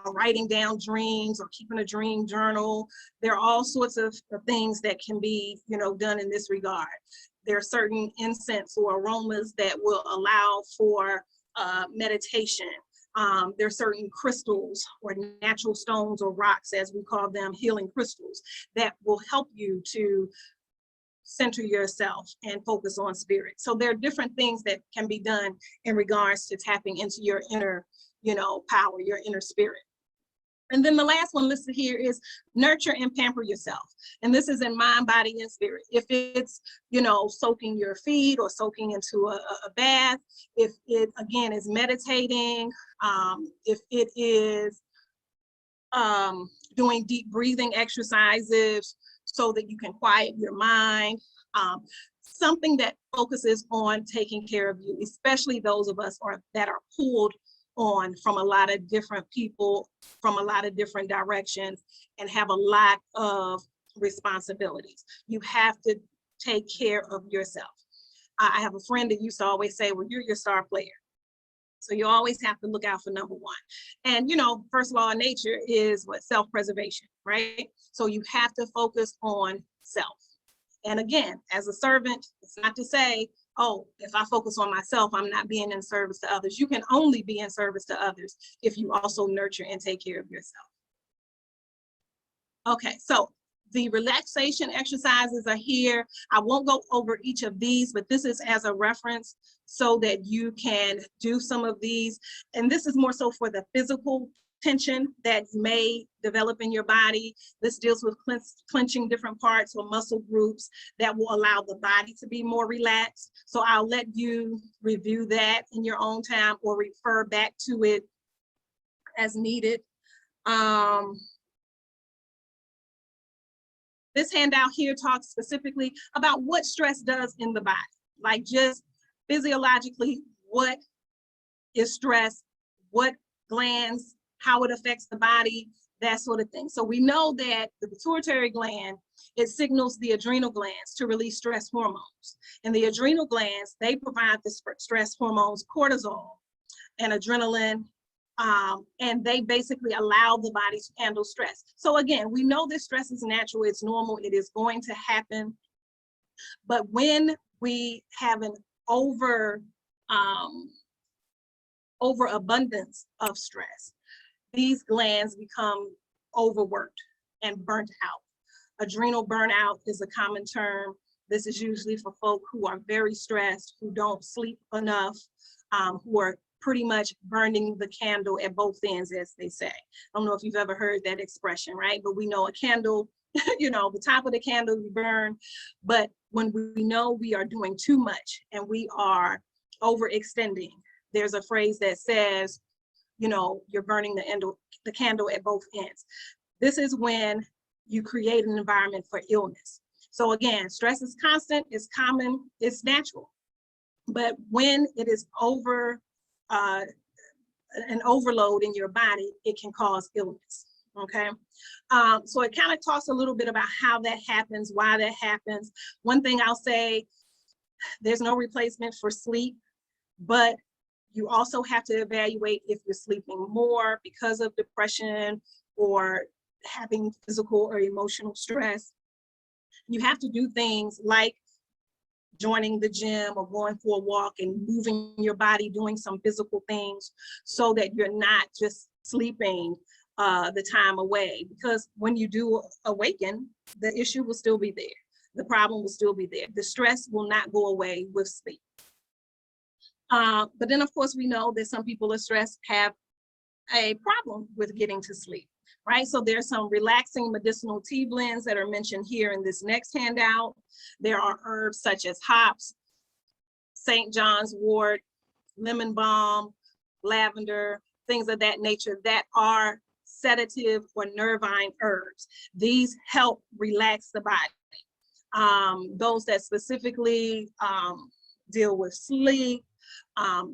writing down dreams, or keeping a dream journal. There are all sorts of things that can be, you know, done in this regard. There are certain incense or aromas that will allow for meditation. There are certain crystals or natural stones or rocks, as we call them, healing crystals, that will help you to center yourself and focus on spirit. So there are different things that can be done in regards to tapping into your inner, you know, power, your inner spirit. And then the last one listed here is nurture and pamper yourself. And this is in mind, body, and spirit. If it's, you know, soaking your feet or soaking into a bath, if it, again, is meditating, if it is doing deep breathing exercises so that you can quiet your mind, something that focuses on taking care of you, especially those of us that are pulled on from a lot of different people, from a lot of different directions, and have a lot of responsibilities. You have to take care of yourself. I have a friend that used to always say, well, you're your star player. So you always have to look out for number one. And, you know, first law of nature is what? Self-preservation, right? So you have to focus on self. And again, as a servant, it's not to say, oh, if I focus on myself, I'm not being in service to others. You can only be in service to others if you also nurture and take care of yourself. Okay, so the relaxation exercises are here. I won't go over each of these, but this is as a reference so that you can do some of these. And this is more so for the physical tension that may develop in your body. This deals with clenching different parts or muscle groups that will allow the body to be more relaxed. So I'll let you review that in your own time or refer back to it as needed. This handout here talks specifically about what stress does in the body, like just physiologically, what is stress, what glands, how it affects the body that sort of thing. So we know that the pituitary gland, it signals the adrenal glands to release stress hormones. And the adrenal glands, they provide the stress hormones, cortisol and adrenaline, and they basically allow the body to handle stress. So again, we know that stress is natural, it's normal, it is going to happen. But when we have an overabundance of stress, these glands become overworked and burnt out. Adrenal burnout is a common term. This is usually for folk who are very stressed, who don't sleep enough, who are pretty much burning the candle at both ends, as they say. I don't know if you've ever heard that expression, right? But we know a candle, you know, the top of the candle we burn. But when we know we are doing too much and we are overextending, there's a phrase that says, you know, you're burning the candle at both ends. This is when you create an environment for illness. So again, stress is constant, it's common, it's natural. But when it is an overload in your body, it can cause illness, okay? So it kind of talks a little bit about how that happens, why that happens. One thing I'll say, there's no replacement for sleep, but you also have to evaluate if you're sleeping more because of depression or having physical or emotional stress. You have to do things like joining the gym or going for a walk and moving your body, doing some physical things so that you're not just sleeping the time away. Because when you do awaken, the issue will still be there. The problem will still be there. The stress will not go away with sleep. But then of course we know that some people are stressed have a problem with getting to sleep, right? So there's some relaxing medicinal tea blends that are mentioned here in this next handout. There are herbs such as hops, St. John's wort, lemon balm, lavender, things of that nature that are sedative or nervine herbs. These help relax the body. Those that specifically deal with sleep,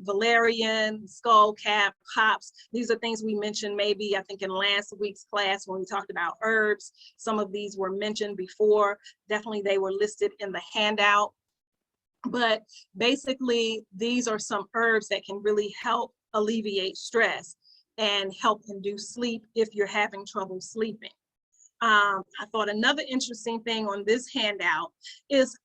valerian, skull cap, hops. These are things we mentioned maybe, I think in last week's class when we talked about herbs. Some of these were mentioned before. Definitely they were listed in the handout. But basically, these are some herbs that can really help alleviate stress and help induce sleep if you're having trouble sleeping. I thought another interesting thing on this handout is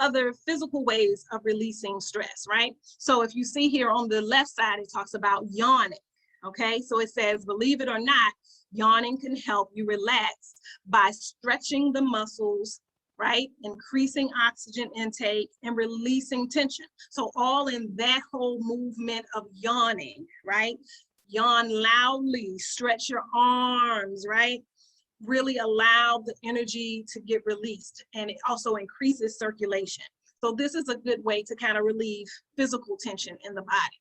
other physical ways of releasing stress, right? So if you see here on the left side, it talks about yawning, okay? So it says, believe it or not, yawning can help you relax by stretching the muscles, right? Increasing oxygen intake and releasing tension. So all in that whole movement of yawning, right? Yawn loudly, stretch your arms, right? Really allow the energy to get released, and it also increases circulation. So this is a good way to kind of relieve physical tension in the body.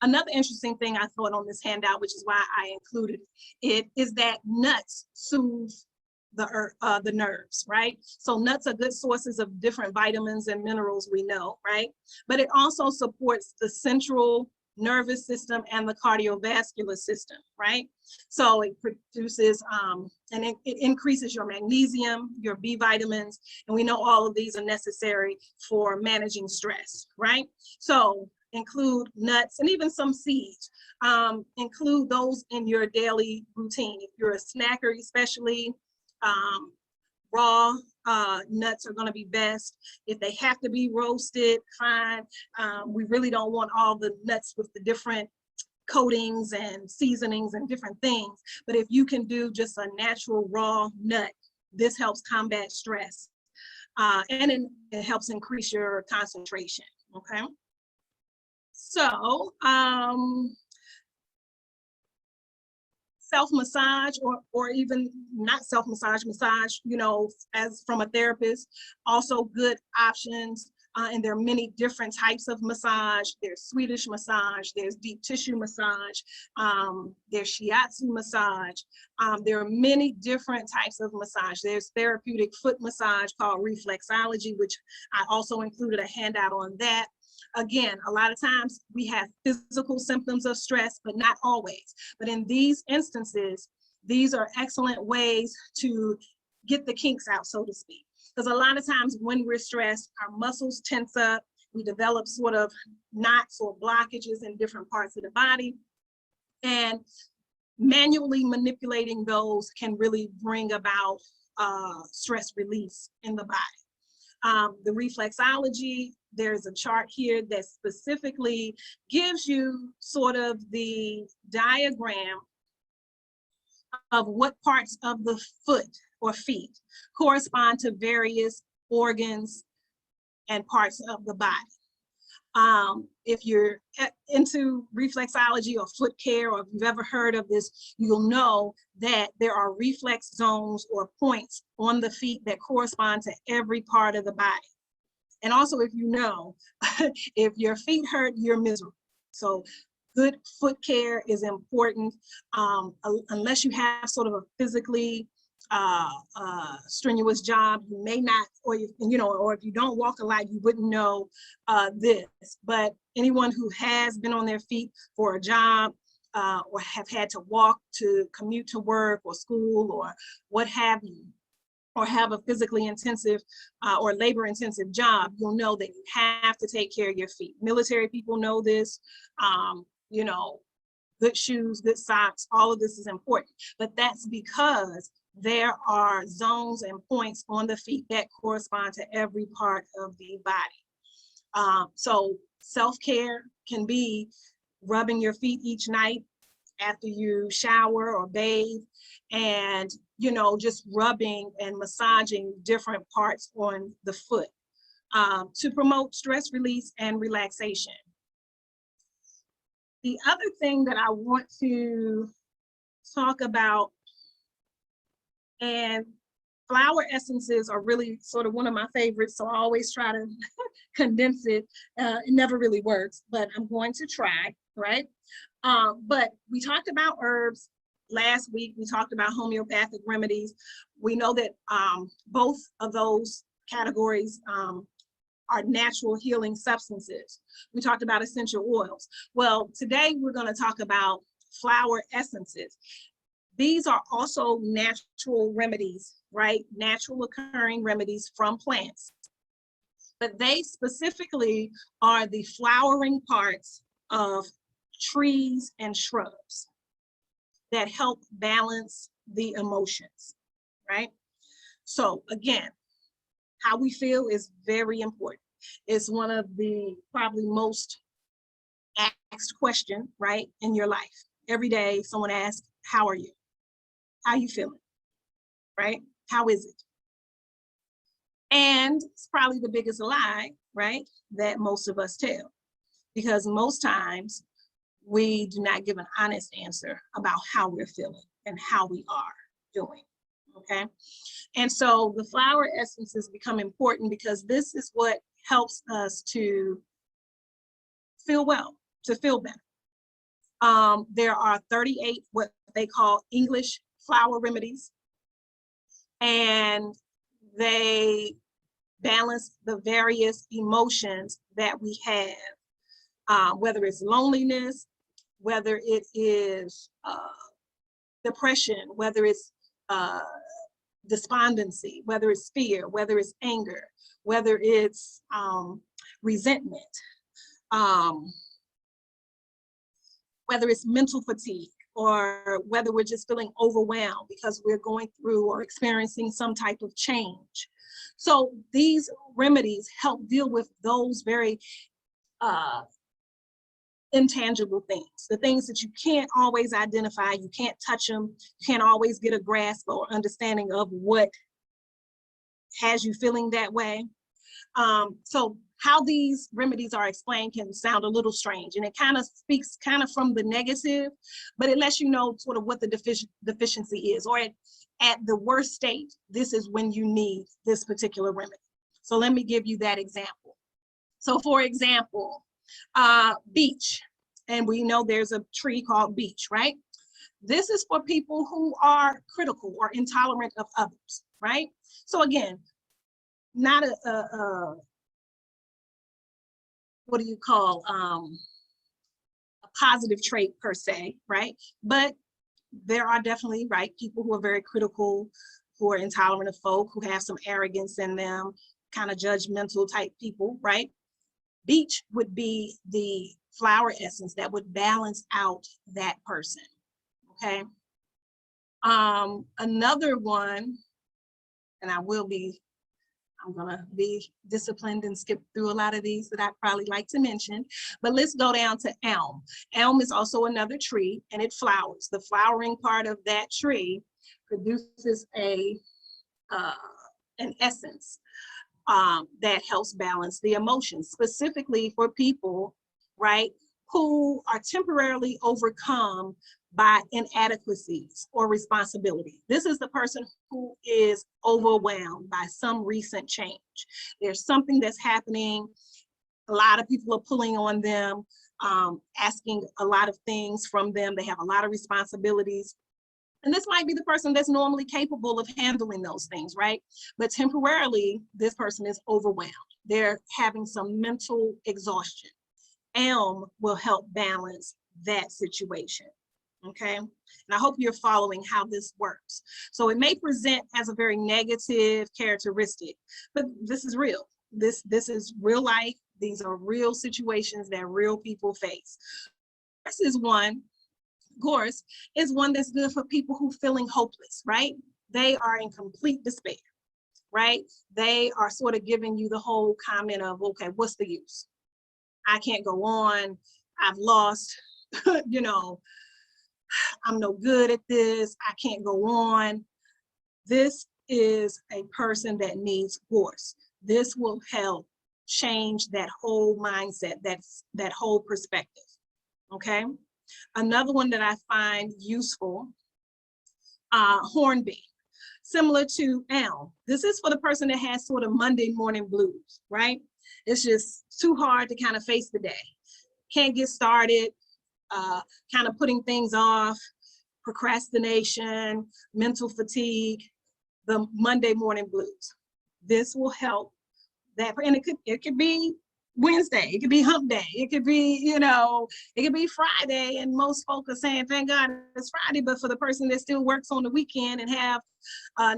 Another interesting thing I thought on this handout, which is why I included it, is that nuts soothe the nerves, right? So nuts are good sources of different vitamins and minerals, we know, right? But it also supports the central nervous system and the cardiovascular system, right? So it produces and it increases your magnesium, your B vitamins, and we know all of these are necessary for managing stress, right? So include nuts and even some seeds. Include those in your daily routine. If you're a snacker, especially, raw nuts are going to be best. If they have to be roasted, fine. We really don't want all the nuts with the different coatings and seasonings and different things. But if you can do just a natural raw nut, this helps combat stress. And it helps increase your concentration, okay? So, self-massage or even not self-massage, massage, you know, as from a therapist, also good options. And there are many different types of massage. There's Swedish massage, there's deep tissue massage, there's shiatsu massage. There are many different types of massage. There's therapeutic foot massage called Reflexology, which I also included a handout on that. Again, a lot of times we have physical symptoms of stress, but not always. But in these instances, these are excellent ways to get the kinks out, so to speak. Because a lot of times when we're stressed, our muscles tense up, we develop sort of knots or blockages in different parts of the body. And manually manipulating those can really bring about stress release in the body. The reflexology, there's a chart here that specifically gives you sort of the diagram of what parts of the foot or feet correspond to various organs and parts of the body. If you're into reflexology or foot care, or if you've ever heard of this, you'll know that there are reflex zones or points on the feet that correspond to every part of the body. And also, if you know, if your feet hurt, you're miserable. So good foot care is important. Unless you have sort of a physically strenuous job, you may not, or or if you don't walk a lot, you wouldn't know this. But anyone who has been on their feet for a job or have had to walk to commute to work or school or what have you, or have a physically intensive or labor intensive job, you'll know that you have to take care of your feet. Military people know this. Good shoes, good socks, all of this is important. But that's because there are zones and points on the feet that correspond to every part of the body. So self-care can be rubbing your feet each night after you shower or bathe, and just rubbing and massaging different parts on the foot to promote stress release and relaxation. The other thing that I want to talk about, and flower essences are really sort of one of my favorites, so I always try to condense it. It never really works, but I'm going to try, right? But we talked about herbs last week. We talked about homeopathic remedies. We know that both of those categories are natural healing substances. We talked about essential oils. Well, today we're going to talk about flower essences. These are also natural remedies, right? Natural occurring remedies from plants. But they specifically are the flowering parts of trees and shrubs that help balance the emotions, right? So again, how we feel is very important. It's one of the probably most asked question, right, in your life. Every day someone asks, how are you? How you feeling, right? How is it? And it's probably the biggest lie, right, that most of us tell, because most times we do not give an honest answer about how we're feeling and how we are doing, okay? And so the flower essences become important because this is what helps us to feel well, to feel better. There are 38 what they call English flower remedies, and they balance the various emotions that we have, whether it's loneliness, whether it is depression, whether it's despondency, whether it's fear, whether it's anger, whether it's resentment, whether it's mental fatigue, or whether we're just feeling overwhelmed because we're going through or experiencing some type of change. So these remedies help deal with those very intangible things, the things that you can't always identify, you can't touch them, you can't always get a grasp or understanding of what has you feeling that way. So how these remedies are explained can sound a little strange, and it kind of speaks kind of from the negative, but it lets you know sort of what the deficiency is, or at the worst state, this is when you need this particular remedy. So let me give you that example. So for example, beech, and we know there's a tree called beech, right? This is for people who are critical or intolerant of others, right? So again, not what do you call, a positive trait per se, right? But there are definitely, right, people who are very critical, who are intolerant of folk, who have some arrogance in them, kind of judgmental type people, right? Beech would be the flower essence that would balance out that person, okay? Another one, and I'm gonna be disciplined and skip through a lot of these that I'd probably like to mention, but let's go down to elm. Elm is also another tree and it flowers. The flowering part of that tree produces an essence that helps balance the emotions, specifically for people, right, who are temporarily overcome by inadequacies or responsibility. This is the person who is overwhelmed by some recent change. There's something that's happening. A lot of people are pulling on them, asking a lot of things from them. They have a lot of responsibilities. And this might be the person that's normally capable of handling those things, right? But temporarily, this person is overwhelmed. They're having some mental exhaustion. Elm will help balance that situation, okay? And I hope you're following how this works. So it may present as a very negative characteristic, but this is real. This is real life. These are real situations that real people face. This is one, of course, is one that's good for people who are feeling hopeless, right? They are in complete despair, right? They are sort of giving you the whole comment of, okay, what's the use? I can't go on. I've lost, you know, I'm no good at this. I can't go on. This is a person that needs force. This will help change that whole mindset, that whole perspective, okay? Another one that I find useful, hornbeam, similar to elm. This is for the person that has sort of Monday morning blues, right? It's just too hard to kind of face the day. Can't get started, kind of putting things off, procrastination, mental fatigue, the Monday morning blues. This will help that, and it could be Wednesday, it could be hump day, it could be, you know, it could be Friday, and most folk are saying, thank God it's Friday, but for the person that still works on the weekend and have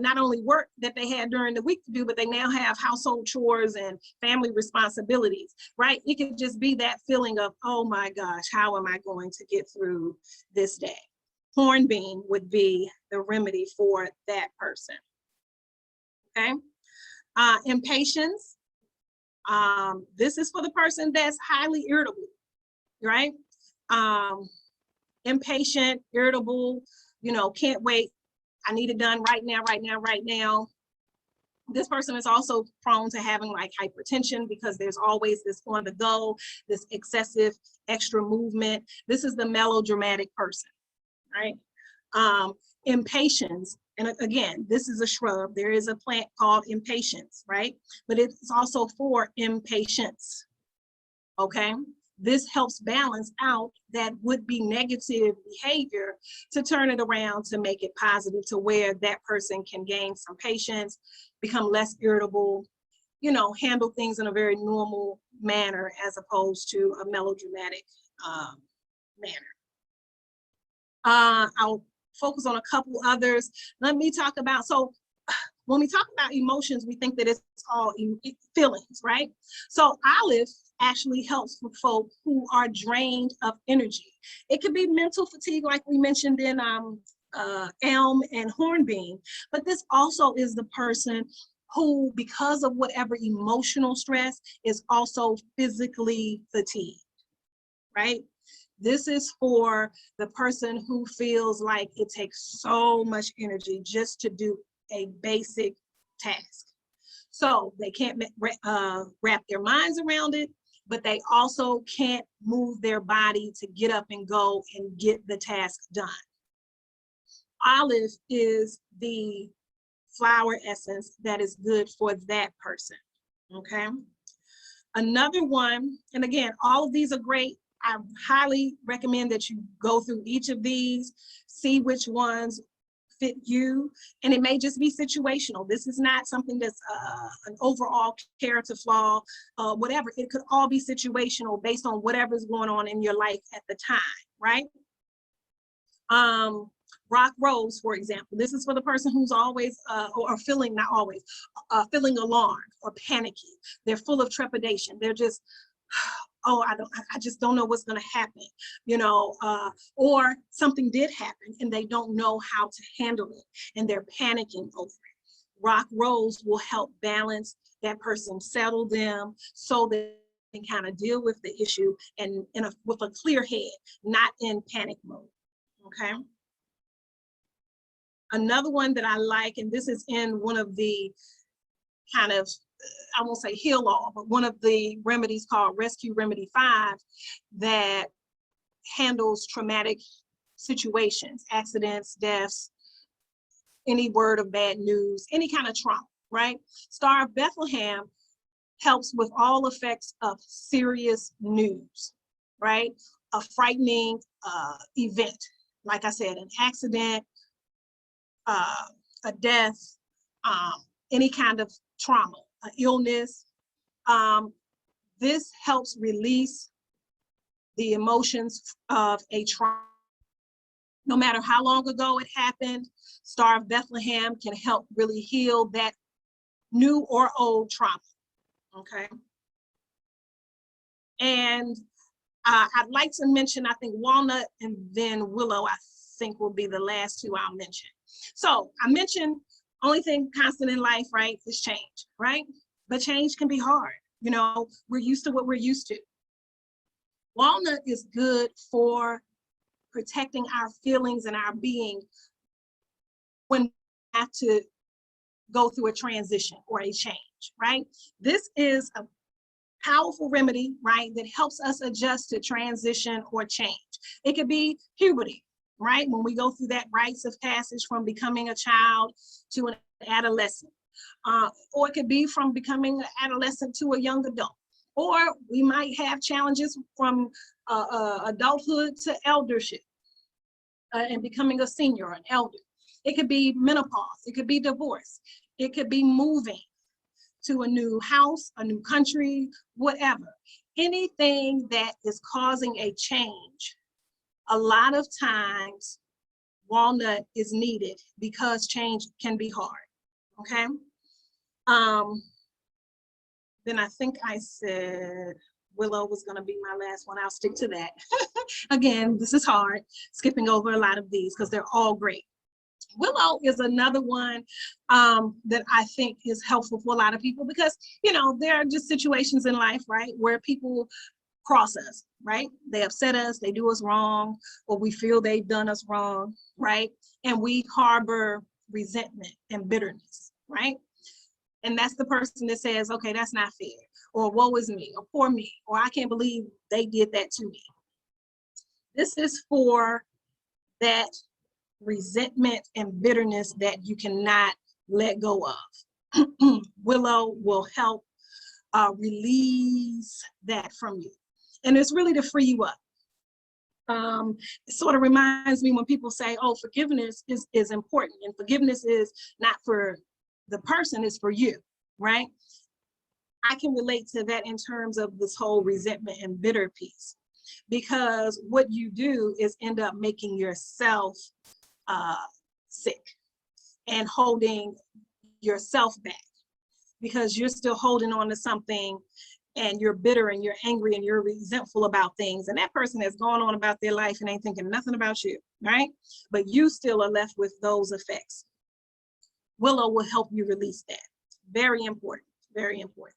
not only work that they had during the week to do, but they now have household chores and family responsibilities, right? It could just be that feeling of, oh my gosh, how am I going to get through this day? Hornbeam would be the remedy for that person, okay? Impatience. This is for the person that's highly irritable, right? Impatient, irritable, you know, can't wait. I need it done right now, right now, right now. This person is also prone to having like hypertension because there's always this on the go, this excessive extra movement. This is the melodramatic person, right? Impatience. And again, this is a shrub. There is a plant called impatience, right? But it's also for impatience, okay? This helps balance out that would-be negative behavior to turn it around to make it positive, to where that person can gain some patience, become less irritable, you know, handle things in a very normal manner as opposed to a melodramatic manner. I'll focus on a couple others. Let me talk about, so when we talk about emotions, we think that it's all feelings, right? So olive actually helps with folk who are drained of energy. It could be mental fatigue, like we mentioned in elm and hornbeam, but this also is the person who, because of whatever emotional stress, is also physically fatigued, right? This is for the person who feels like it takes so much energy just to do a basic task. So they can't wrap their minds around it, but they also can't move their body to get up and go and get the task done. Olive is the flower essence that is good for that person, okay? Another one, and again, all of these are great. I highly recommend that you go through each of these, see which ones fit you, and it may just be situational. This is not something that's an overall character flaw, whatever. It could all be situational based on whatever's going on in your life at the time, right? Rock Rose, for example, this is for the person who's always or feeling, not always, feeling alarmed or panicky. They're full of trepidation. They're just, oh, I just don't know what's going to happen, you know, or something did happen and they don't know how to handle it and they're panicking over it. Rock Rose will help balance that person, settle them so that they can kind of deal with the issue and with a clear head, not in panic mode. Okay. Another one that I like, and this is in one of the kind of, I won't say heal all, but one of the remedies called Rescue Remedy 5 that handles traumatic situations, accidents, deaths, any word of bad news, any kind of trauma, right? Star of Bethlehem helps with all effects of serious news, right? A frightening event, like I said, an accident, a death, any kind of trauma, an illness. This helps release the emotions of a trauma. No matter how long ago it happened, Star of Bethlehem can help really heal that new or old trauma, okay? And I'd like to mention, I think walnut and then willow, I think will be the last two I'll mention. So I mentioned only thing constant in life, right, is change, right? But change can be hard. You know, we're used to what we're used to. Walnut is good for protecting our feelings and our being when we have to go through a transition or a change, right? This is a powerful remedy, right, that helps us adjust to transition or change. It could be puberty, right? When we go through that rites of passage from becoming a child to an adolescent, or it could be from becoming an adolescent to a young adult, or we might have challenges from adulthood to eldership and becoming a senior or an elder. It could be menopause, it could be divorce, it could be moving to a new house, a new country, whatever. Anything that is causing a change, a lot of times walnut is needed because change can be hard, okay? Then I think I said willow was gonna be my last one. I'll stick to that. Again, this is hard, skipping over a lot of these because they're all great. Willow is another one that I think is helpful for a lot of people because, you know, there are just situations in life, right, where people cross us, right? They upset us, they do us wrong, or we feel they've done us wrong, right? And we harbor resentment and bitterness, right? And that's the person that says, okay, that's not fair, or woe is me, or poor me, or I can't believe they did that to me. This is for that resentment and bitterness that you cannot let go of. Willow will help release that from you. And it's really to free you up. It sort of reminds me when people say, oh, forgiveness is important, and forgiveness is not for the person, it's for you, right? I can relate to that in terms of this whole resentment and bitter piece, because what you do is end up making yourself sick and holding yourself back because you're still holding on to something and you're bitter and you're angry and you're resentful about things, and that person has gone on about their life and ain't thinking nothing about you, right? But you still are left with those effects. Willow will help you release that. Very important, very important.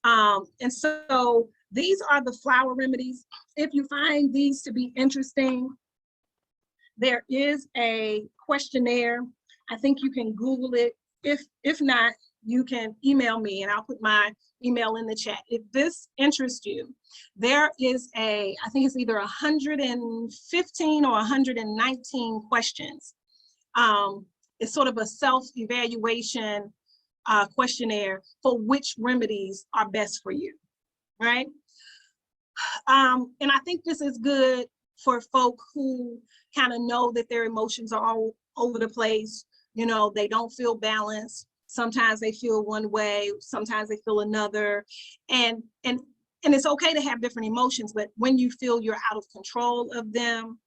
And so these are the flower remedies. If you find these to be interesting, there is a questionnaire. I think you can Google it. If not, you can email me and I'll put my email in the chat. If this interests you, there is I think it's either 115 or 119 questions. It's sort of a self-evaluation questionnaire for which remedies are best for you, right? And I think this is good for folk who kind of know that their emotions are all over the place. You know, they don't feel balanced. Sometimes they feel one way, sometimes they feel another. And it's okay to have different emotions, but when you feel you're out of control of them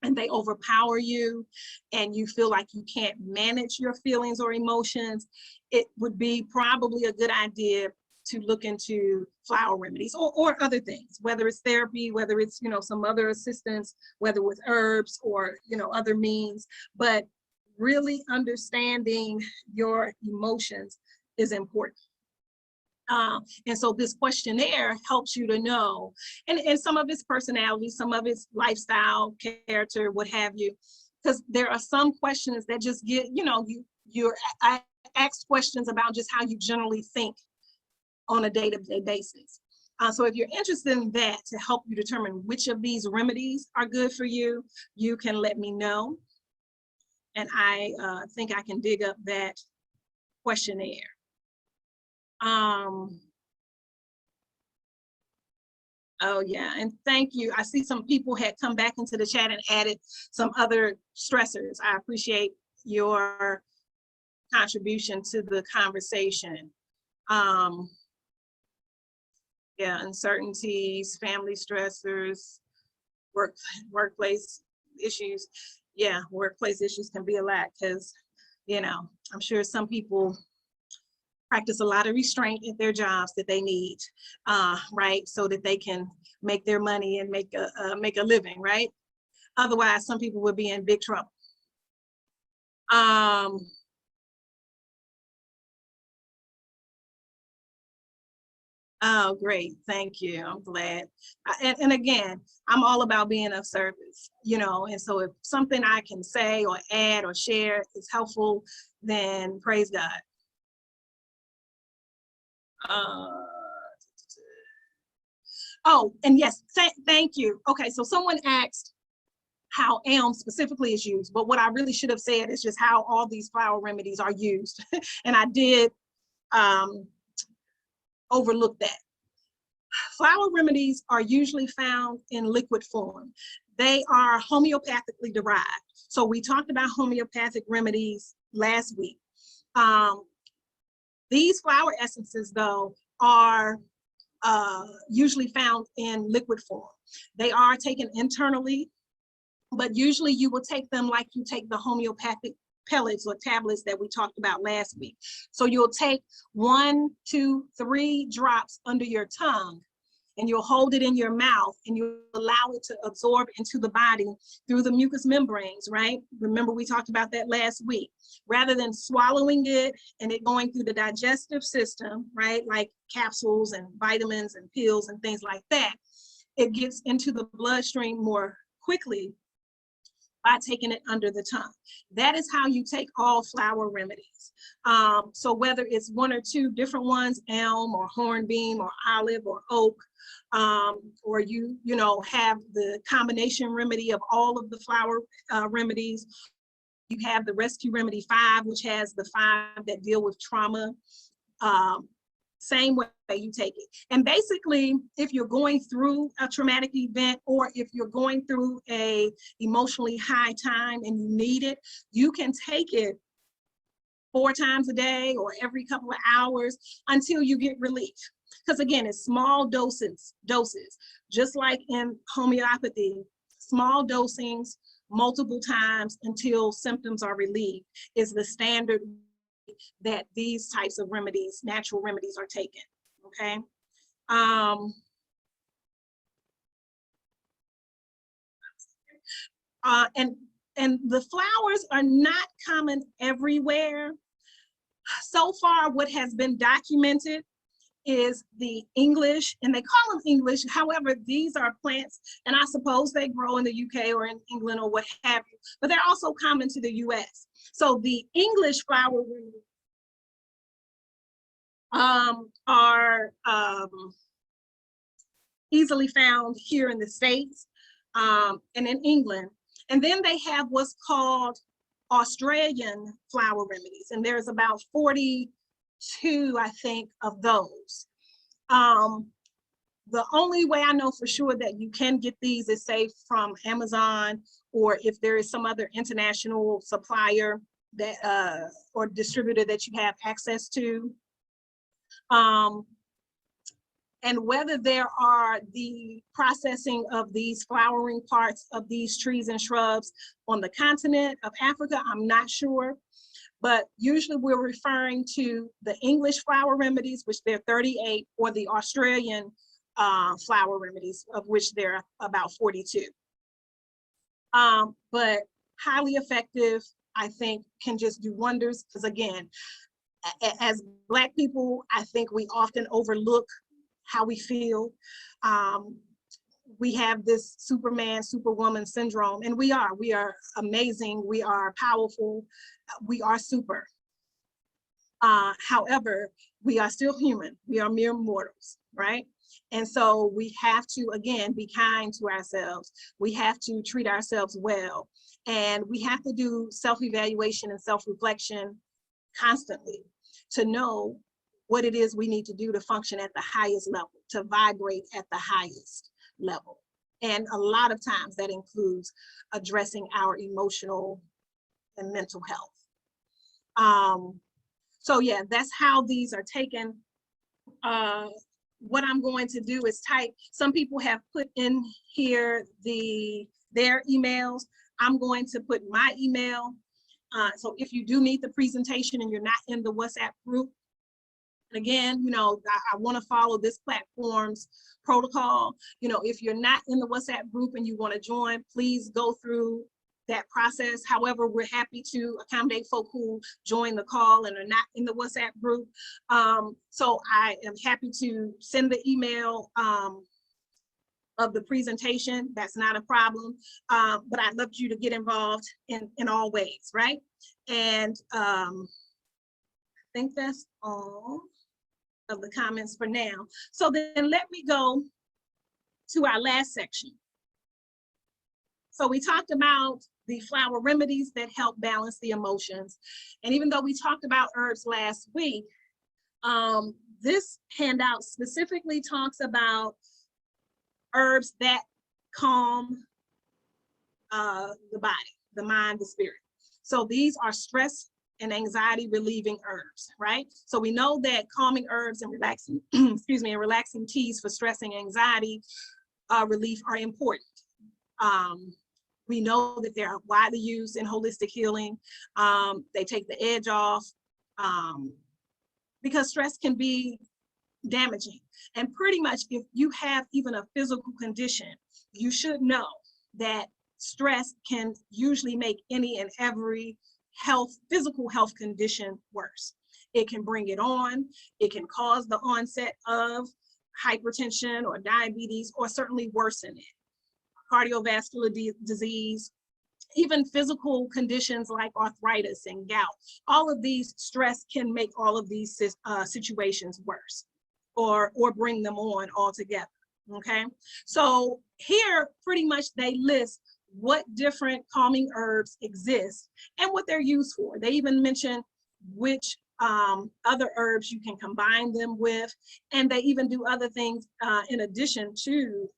and they overpower you and you feel like you can't manage your feelings or emotions, it would be probably a good idea to look into flower remedies or other things, whether it's therapy, whether it's, you know, some other assistance, whether with herbs or, you know, other means. But really understanding your emotions is important. And so this questionnaire helps you to know, and some of it's personality, some of it's lifestyle, character, what have you, because there are some questions that just get, you know, I ask questions about just how you generally think on a day-to-day basis. So if you're interested in that to help you determine which of these remedies are good for you, you can let me know. And I think I can dig up that questionnaire. Oh yeah, and thank you. I see some people had come back into the chat and added some other stressors. I appreciate your contribution to the conversation. Yeah, uncertainties, family stressors, workplace issues. Yeah, workplace issues can be a lot because, you know, I'm sure some people practice a lot of restraint at their jobs that they need, right? So that they can make their money and make a living, right? Otherwise, some people would be in big trouble. Oh, great, thank you, I'm glad. And again, I'm all about being of service, you know, and so if something I can say or add or share is helpful, then praise God. Oh, and yes, thank you. Okay, so someone asked how elm specifically is used, but what I really should have said is just how all these flower remedies are used. And I did overlook that. Flower remedies are usually found in liquid form. They are homeopathically derived. So we talked about homeopathic remedies last week. These flower essences, though, are usually found in liquid form. They are taken internally, but usually you will take them like you take the homeopathic pellets or tablets that we talked about last week. So you'll take 1, 2, 3 drops under your tongue, and you'll hold it in your mouth and you allow it to absorb into the body through the mucous membranes, right? Remember we talked about that last week. Rather than swallowing it and it going through the digestive system, right? Like capsules and vitamins and pills and things like that, it gets into the bloodstream more quickly by taking it under the tongue. That is how you take all flower remedies. So whether it's 1 or 2 different ones, elm or hornbeam or olive or oak, or you know, have the combination remedy of all of the flower remedies. You have the Rescue Remedy 5, which has the 5 that deal with trauma. Same way you take it. And basically, if you're going through a traumatic event or if you're going through a emotionally high time and you need it, you can take it 4 times a day or every couple of hours until you get relief. Because again, it's small doses, just like in homeopathy, small dosings, multiple times until symptoms are relieved is the standard that these types of remedies, natural remedies, are taken, okay? And the flowers are not common everywhere. So far, what has been documented is the English, and they call them English. However, these are plants, and I suppose they grow in the UK or in England or what have you, but they're also common to the US. So the English flower remedies are easily found here in the States and in England. And then they have what's called Australian flower remedies, and there's about 42, I think, of those. The only way I know for sure that you can get these is say from Amazon, or if there is some other international supplier that or distributor that you have access to. And whether there are the processing of these flowering parts of these trees and shrubs on the continent of Africa, I'm not sure. But usually we're referring to the English flower remedies, which there are 38, or the Australian flower remedies, of which there are about 42. But highly effective, I think, can just do wonders. Because again, as Black people, I think we often overlook how we feel. We have this Superman, Superwoman syndrome, and we are amazing, we are powerful, we are super. However, we are still human, we are mere mortals, right? And so we have to, again, be kind to ourselves. We have to treat ourselves well. And we have to do self-evaluation and self-reflection constantly to know what it is we need to do to function at the highest level, to vibrate at the highest level. And a lot of times that includes addressing our emotional and mental health. So yeah, that's how these are taken. What I'm going to do is type, some people have put in here their emails. I'm going to put my email. So if you do need the presentation and you're not in the WhatsApp group, again, you know, I want to follow this platform's protocol. You know, if you're not in the WhatsApp group and you want to join, please go through that process. However, we're happy to accommodate folk who join the call and are not in the WhatsApp group. So I am happy to send the email of the presentation. That's not a problem. But I'd love you to get involved in all ways, right? And I think that's all of the comments for now. So then let me go to our last section. So we talked about the flower remedies that help balance the emotions. And even though we talked about herbs last week, this handout specifically talks about herbs that calm the body, the mind, the spirit. So these are stress and anxiety relieving herbs, right? So we know that calming herbs and relaxing, excuse me, and relaxing teas for stress and anxiety relief are important. We know that they're widely used in holistic healing. They take the edge off because stress can be damaging. And pretty much if you have even a physical condition, you should know that stress can usually make any and every physical health condition worse. It can bring it on. It can cause the onset of hypertension or diabetes, or certainly worsen it. Cardiovascular disease, even physical conditions like arthritis and gout. All of these stress can make all of these situations worse, or bring them on altogether, okay? So here, pretty much they list what different calming herbs exist and what they're used for. They even mention which other herbs you can combine them with, and they even do other things in addition to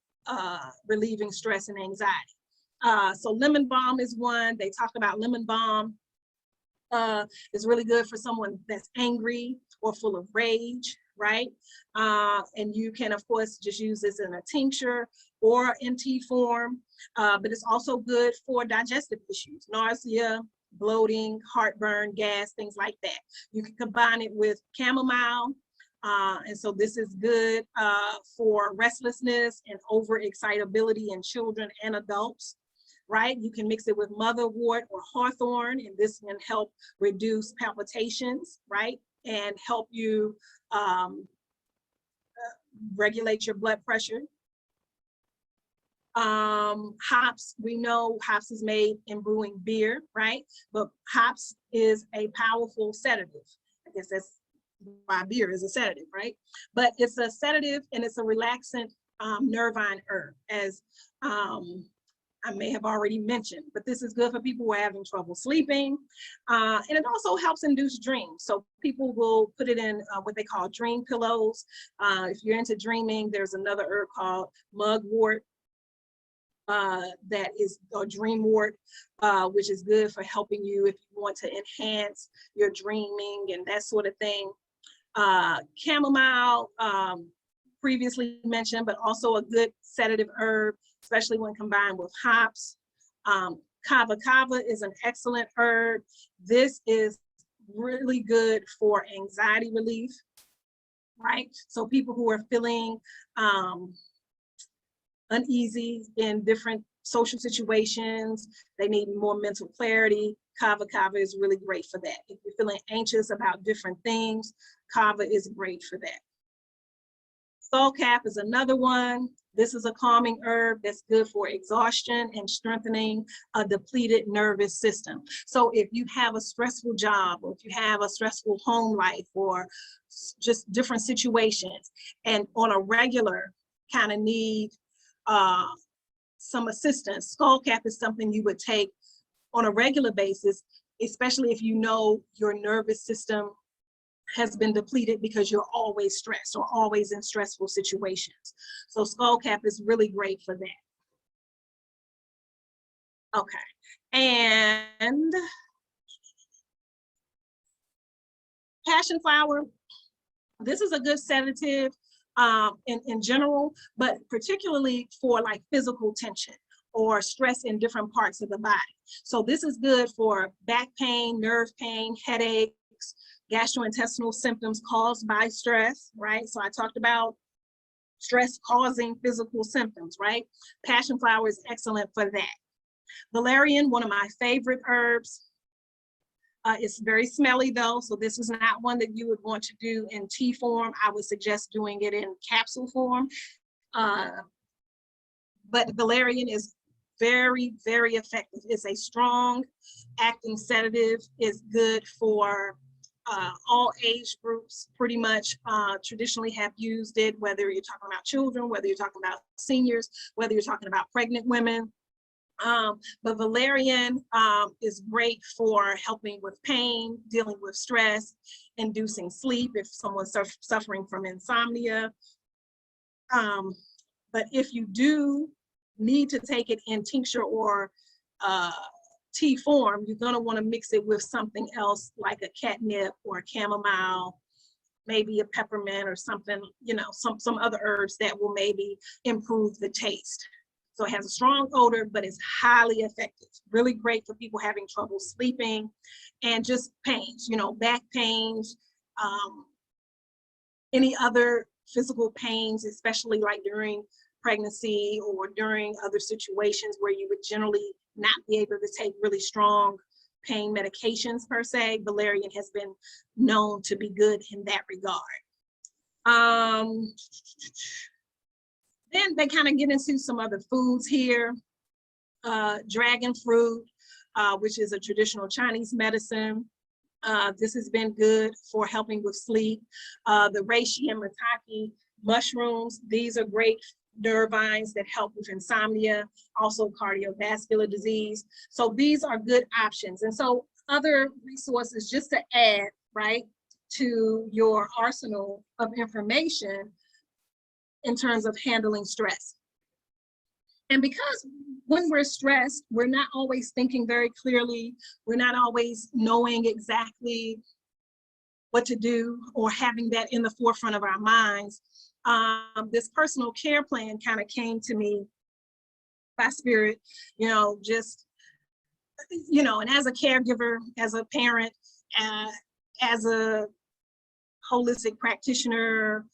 relieving stress and anxiety. So lemon balm is one. They talk about lemon balm is really good for someone that's angry or full of rage, right? And you can, of course, just use this in a tincture or in tea form, but it's also good for digestive issues, nausea, bloating, heartburn, gas, things like that. You can combine it with chamomile. And so this is good for restlessness and overexcitability in children and adults, right? You can mix it with motherwort or hawthorn, and this can help reduce palpitations, right? And help you regulate your blood pressure. Hops, we know hops is made in brewing beer, right? But hops is a powerful sedative. I guess that's why beer is a sedative, right? But it's a sedative and it's a relaxant nervine herb, as I I may have already mentioned, but this is good for people who are having trouble sleeping. And it also helps induce dreams. So people will put it in what they call dream pillows. If you're into dreaming, there's another herb called mugwort that is a dreamwort, which is good for helping you if you want to enhance your dreaming and that sort of thing. Chamomile, previously mentioned, but also a good sedative herb, especially when combined with hops. Kava kava is an excellent herb. This is really good for anxiety relief, right? So people who are feeling uneasy in different social situations, they need more mental clarity. Kava kava is really great for that. If you're feeling anxious about different things, kava is great for that. Skullcap is another one. This is a calming herb that's good for exhaustion and strengthening a depleted nervous system. So if you have a stressful job, or if you have a stressful home life, or just different situations, and on a regular kind of need some assistance, Skullcap is something you would take on a regular basis, especially if you know your nervous system has been depleted because you're always stressed or always in stressful situations. So Skullcap is really great for that. Okay, and passion flower, this is a good sedative in general, but particularly for like physical tension or stress in different parts of the body. So this is good for back pain, nerve pain, headaches, gastrointestinal symptoms caused by stress, right? So I talked about stress causing physical symptoms, right? Passion flower is excellent for that. Valerian, one of my favorite herbs. It's very smelly though, so this is not one that you would want to do in tea form. I would suggest doing it in capsule form. But valerian is very, very effective. It's a strong acting sedative. It's good for all age groups, pretty much traditionally have used it, whether you're talking about children, whether you're talking about seniors, whether you're talking about pregnant women. But valerian is great for helping with pain, dealing with stress, inducing sleep if someone's suffering from insomnia. But if you do need to take it in tincture or tea form, you're going to want to mix it with something else like a catnip or a chamomile, maybe a peppermint or something, you know, some other herbs that will maybe improve the taste. So it has a strong odor, but it's highly effective. Really great for people having trouble sleeping and just pains, you know, back pains, any other physical pains, especially like during pregnancy or during other situations where you would generally not be able to take really strong pain medications per se. Valerian has been known to be good in that regard. Then they kind of get into some other foods here. Dragon fruit, which is a traditional Chinese medicine. This has been good for helping with sleep. The reishi and maitake mushrooms, these are great nervines that help with insomnia, also cardiovascular disease. So these are good options. And so other resources just to add, right, to your arsenal of information in terms of handling stress. And because when we're stressed, we're not always thinking very clearly, we're not always knowing exactly what to do or having that in the forefront of our minds, this personal care plan kind of came to me by spirit, you know, just, you know, and as a caregiver, as a parent, as a holistic practitioner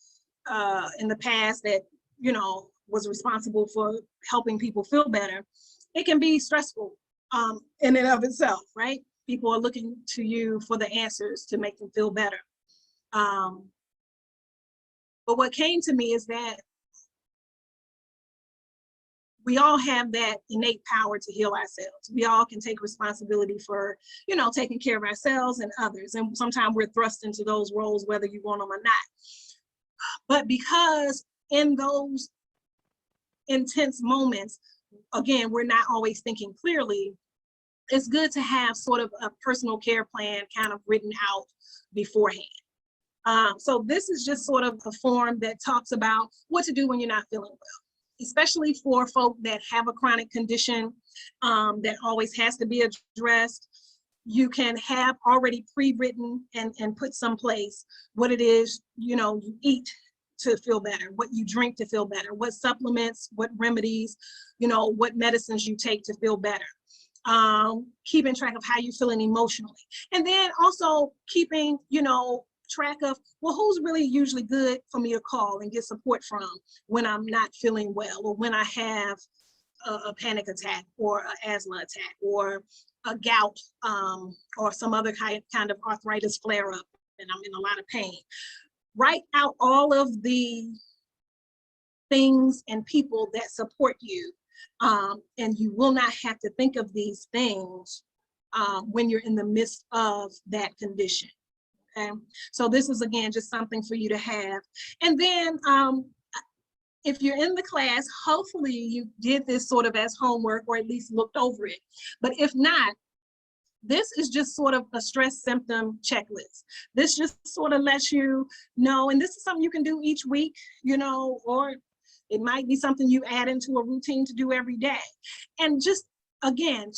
in the past that, you know, was responsible for helping people feel better, it can be stressful in and of itself, right? People are looking to you for the answers to make them feel better. But what came to me is that we all have that innate power to heal ourselves. We all can take responsibility for, you know, taking care of ourselves and others. And sometimes we're thrust into those roles, whether you want them or not. But because in those intense moments, again, we're not always thinking clearly, it's good to have sort of a personal care plan kind of written out beforehand. So this is just sort of a form that talks about what to do when you're not feeling well, especially for folk that have a chronic condition that always has to be addressed. You can have already pre-written and put someplace what it is, you know, you eat to feel better, what you drink to feel better, what supplements, what remedies, you know, what medicines you take to feel better. Keeping track of how you're feeling emotionally. And then also keeping, you know, track of, well, who's really usually good for me to call and get support from when I'm not feeling well, or when I have a panic attack or an asthma attack or a gout or some other kind of arthritis flare up and I'm in a lot of pain. Write out all of the things and people that support you. And you will not have to think of these things when you're in the midst of that condition. Okay, so this is again just something for you to have. And then if you're in the class, hopefully you did this sort of as homework or at least looked over it. But if not, this is just sort of a stress symptom checklist. This just sort of lets you know, and this is something you can do each week, you know, or it might be something you add into a routine to do every day. And just, again,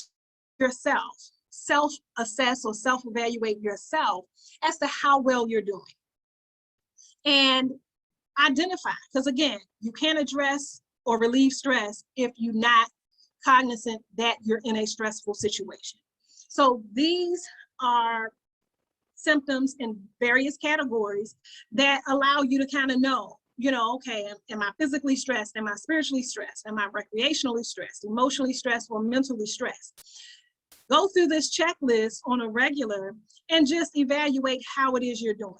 yourself, self-assess or self-evaluate yourself as to how well you're doing. And identify, because again, you can't address or relieve stress if you're not cognizant that you're in a stressful situation. So these are symptoms in various categories that allow you to kind of know, you know, okay, am I physically stressed? Am I spiritually stressed? Am I recreationally stressed, emotionally stressed, or mentally stressed? Go through this checklist on a regular and just evaluate how it is you're doing.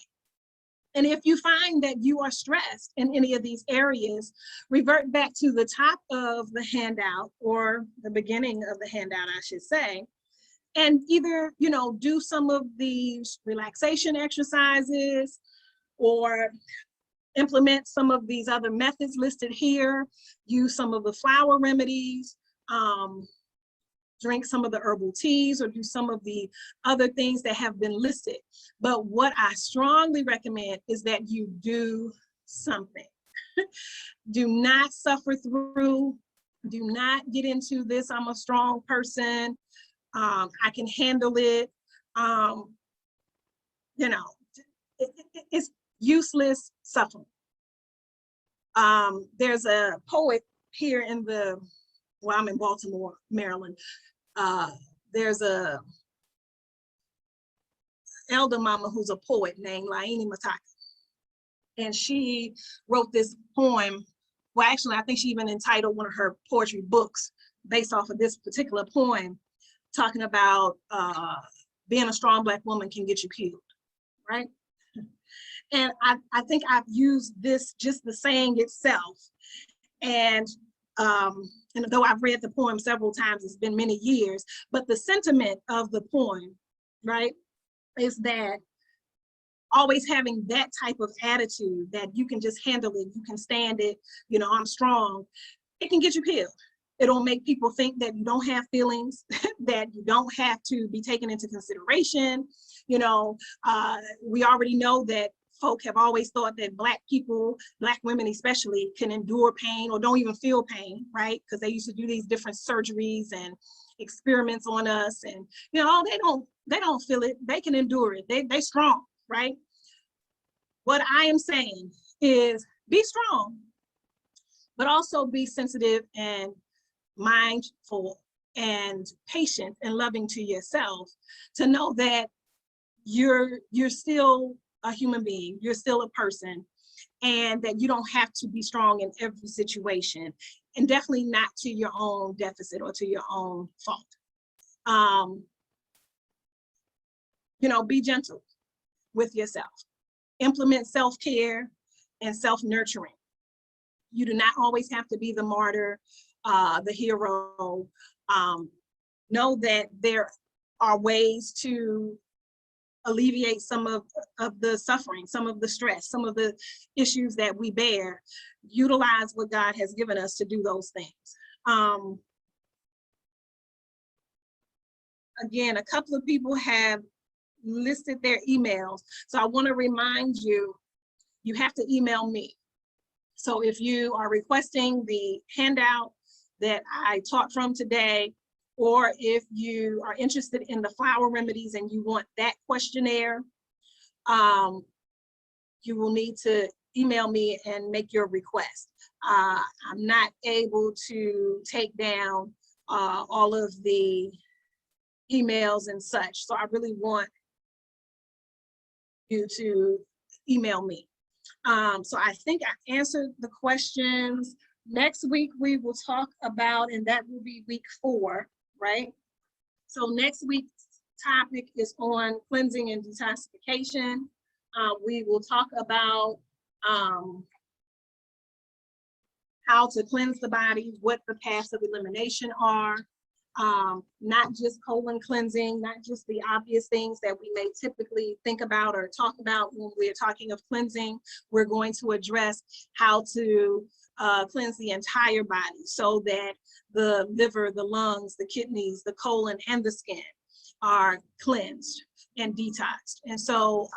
And if you find that you are stressed in any of these areas, revert back to the top of the handout, or the beginning of the handout, I should say, and either, you know, do some of these relaxation exercises or implement some of these other methods listed here, use some of the flower remedies, drink some of the herbal teas, or do some of the other things that have been listed. But what I strongly recommend is that you do something. Do not suffer through, do not get into this, I'm a strong person, I can handle it. You know, it's useless suffering. There's a poet here in the, well, I'm in Baltimore, Maryland. There's a elder mama who's a poet named Laini Mataka. And she wrote this poem. Well, actually, I think she even entitled one of her poetry books based off of this particular poem, talking about being a strong Black woman can get you killed, right? And I think I've used this, just the saying itself. And though I've read the poem several times, it's been many years, but the sentiment of the poem, right, is that always having that type of attitude that you can just handle it, you can stand it, you know, I'm strong, it can get you killed. It'll make people think that you don't have feelings, that you don't have to be taken into consideration. You know, we already know that folk have always thought that Black people, Black women especially, can endure pain or don't even feel pain, right? Because they used to do these different surgeries and experiments on us, and you know, they don't feel it, they can endure it, they strong, right? What I am saying is be strong, but also be sensitive and mindful and patient and loving to yourself, to know that you're still a human being, you're still a person, and that you don't have to be strong in every situation, and definitely not to your own deficit or to your own fault. You know, be gentle with yourself. Implement self-care and self-nurturing. You do not always have to be the martyr, the hero. Know that there are ways to alleviate some of the suffering, some of the stress, some of the issues that we bear. Utilize what God has given us to do those things. Again, a couple of people have listed their emails. So I want to remind you, you have to email me. So if you are requesting the handout that I taught from today, or if you are interested in the flower remedies and you want that questionnaire, you will need to email me and make your request. I'm not able to take down all of the emails and such, so I really want you to email me. So I think I answered the questions. Next week we will talk about, and that will be week 4, right? So next week's topic is on cleansing and detoxification. We will talk about how to cleanse the body, what the paths of elimination are, not just colon cleansing, not just the obvious things that we may typically think about or talk about when we're talking of cleansing. We're going to address how to cleanse the entire body so that the liver, the lungs, the kidneys, the colon, and the skin are cleansed and detoxed. And so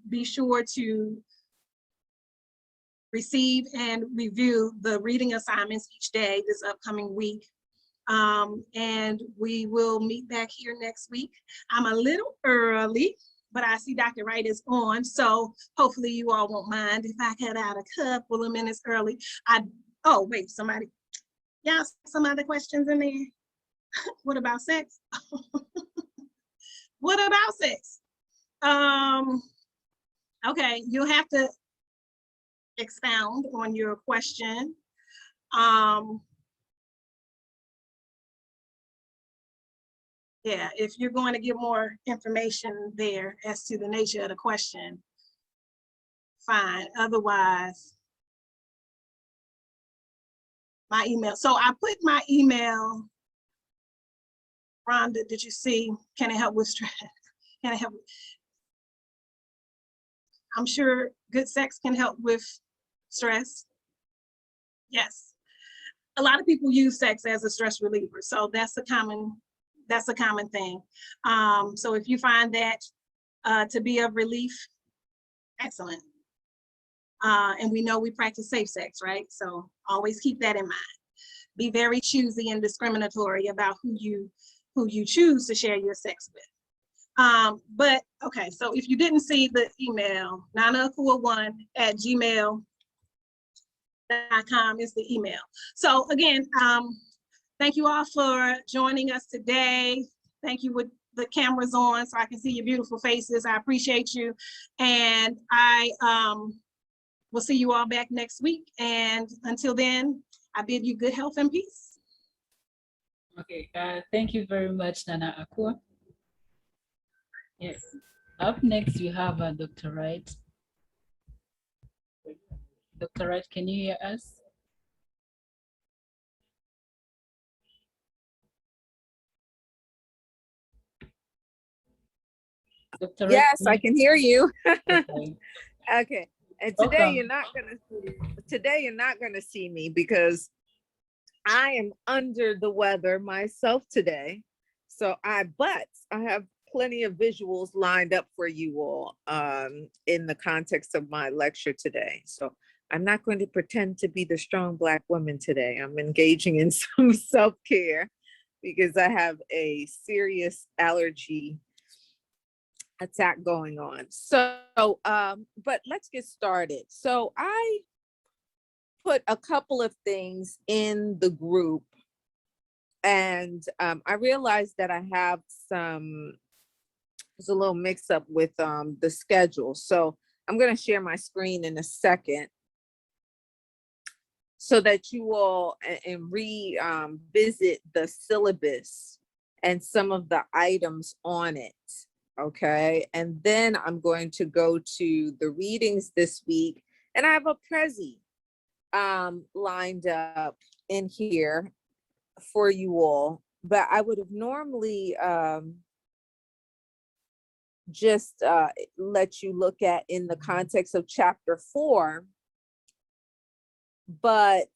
be sure to receive and review the reading assignments each day this upcoming week. And we will meet back here next week. I'm a little early, but I see Dr. Wright is on, so hopefully you all won't mind if I cut out a couple of minutes early. Oh, wait, somebody, yeah, some other questions in there? What about sex? What about sex? Okay, you'll have to expound on your question. Yeah, if you're going to give more information there as to the nature of the question, fine. Otherwise, my email. So I put my email. Rhonda, did you see? Can it help with stress? Can it help? I'm sure good sex can help with stress. Yes. A lot of people use sex as a stress reliever, so that's a common thing. So if you find that to be of relief, excellent. And we know we practice safe sex, right? So always keep that in mind. Be very choosy and discriminatory about who you choose to share your sex with. But okay, so if you didn't see the email, nanaakua1@gmail.com is the email. So again, thank you all for joining us today. Thank you with the cameras on so I can see your beautiful faces. I appreciate you. And I will see you all back next week. And until then, I bid you good health and peace. Okay, thank you very much, Nana Akua. Yes. Up next, we have Dr. Wright. Dr. Wright, can you hear us? Dr. Yes, Wright, I can hear you. Okay. Okay. And today you're not gonna see me because I am under the weather myself today. So but I have plenty of visuals lined up for you all in the context of my lecture today. So I'm not going to pretend to be the strong Black woman today. I'm engaging in some self-care because I have a serious allergy attack going on. So, but let's get started. So I put a couple of things in the group and I realized that I have there's a little mix up with the schedule. So I'm going to share my screen in a second so that you all and revisit the syllabus and some of the items on it. Okay, and then I'm going to go to the readings this week, and I have a Prezi lined up in here for you all, but I would have normally just let you look at in the context of chapter 4, but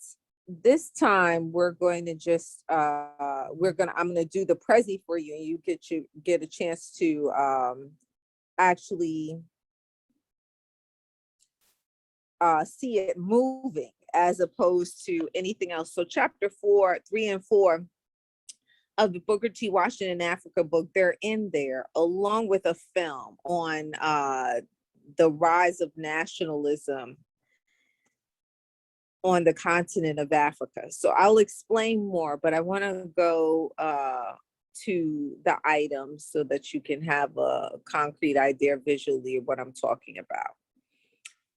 this time we're going to just I'm gonna do the Prezi for you, and you get a chance to actually see it moving as opposed to anything else. So chapter 4, 3 and 4 of the Booker T. Washington Africa book, they're in there along with a film on the rise of nationalism on the continent of Africa. So I'll explain more, but I want to go to the items so that you can have a concrete idea visually of what I'm talking about.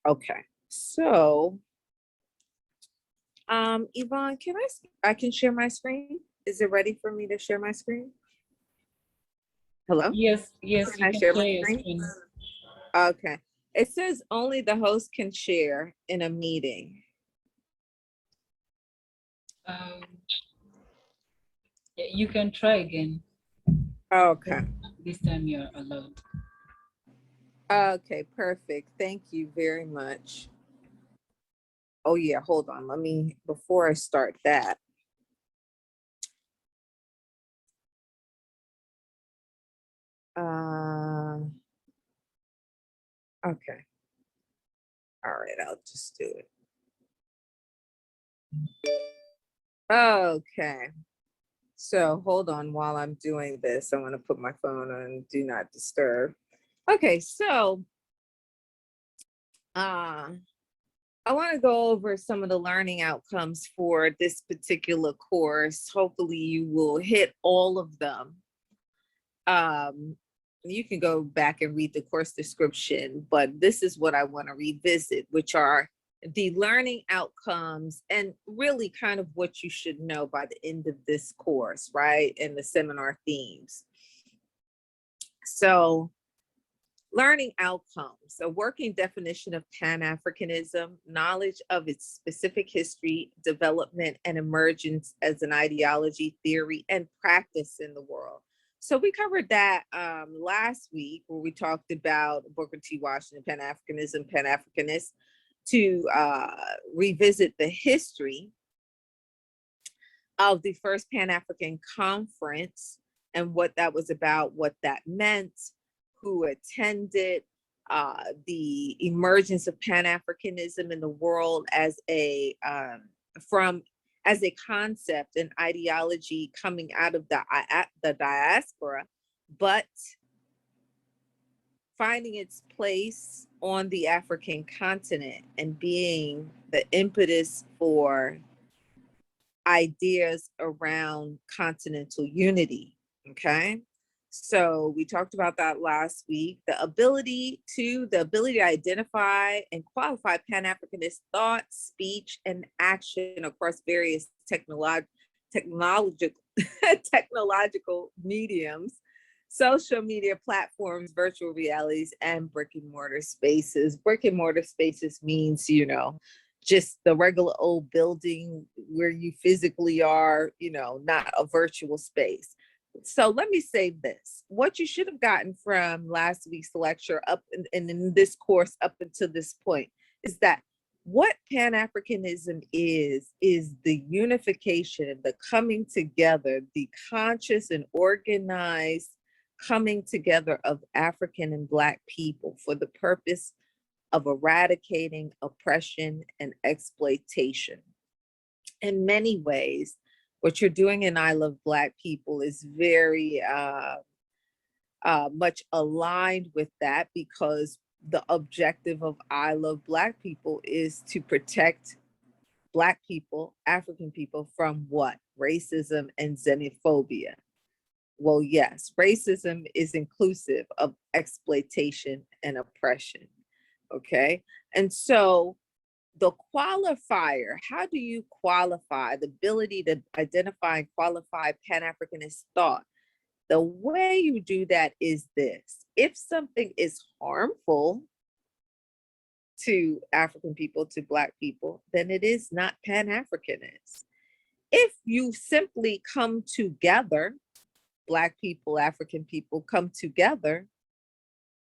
Okay, so Yvonne, I can share my screen? Is it ready for me to share my screen? Hello? Yes, Can I you can share share my your screen? screen. Okay. It says only the host can share in a meeting. Yeah, you can try again. Okay. This time you're allowed. Okay, perfect. Thank you very much. Oh yeah, hold on. Let me, before I start that. Okay. All right, I'll just do it. Okay. So hold on while I'm doing this. I want to put my phone on do not disturb. Okay, so I want to go over some of the learning outcomes for this particular course. Hopefully you will hit all of them. You can go back and read the course description, but this is what I want to revisit, which are the learning outcomes and really kind of what you should know by the end of this course, right? And the seminar themes. So learning outcomes, a working definition of Pan-Africanism, knowledge of its specific history, development, and emergence as an ideology, theory, and practice in the world. So we covered that last week where we talked about Booker T. Washington, Pan-Africanism, Pan-Africanist, to revisit the history of the first Pan-African Conference and what that was about, what that meant, who attended, the emergence of Pan-Africanism in the world as a concept and ideology coming out of the diaspora, but finding its place on the African continent and being the impetus for ideas around continental unity. Okay. So we talked about that last week. The ability to identify and qualify Pan-Africanist thought, speech, and action across various technological mediums, social media platforms, virtual realities, and brick and mortar spaces. Brick and mortar spaces means, just the regular old building where you physically are, not a virtual space. So let me say this, what you should have gotten from last week's lecture and in this course up until this point is that what Pan-Africanism is the unification, the coming together, the conscious and organized coming together of African and Black people for the purpose of eradicating oppression and exploitation. In many ways, what you're doing in I Love Black People is very much aligned with that, because the objective of I Love Black People is to protect Black people, African people, from what? Racism and xenophobia. Well, yes, racism is inclusive of exploitation and oppression, okay? And so the qualifier, how do you qualify the ability to identify and qualify Pan-Africanist thought? The way you do that is this: if something is harmful to African people, to Black people, then it is not Pan-Africanist. If you simply come together, Black people, African people come together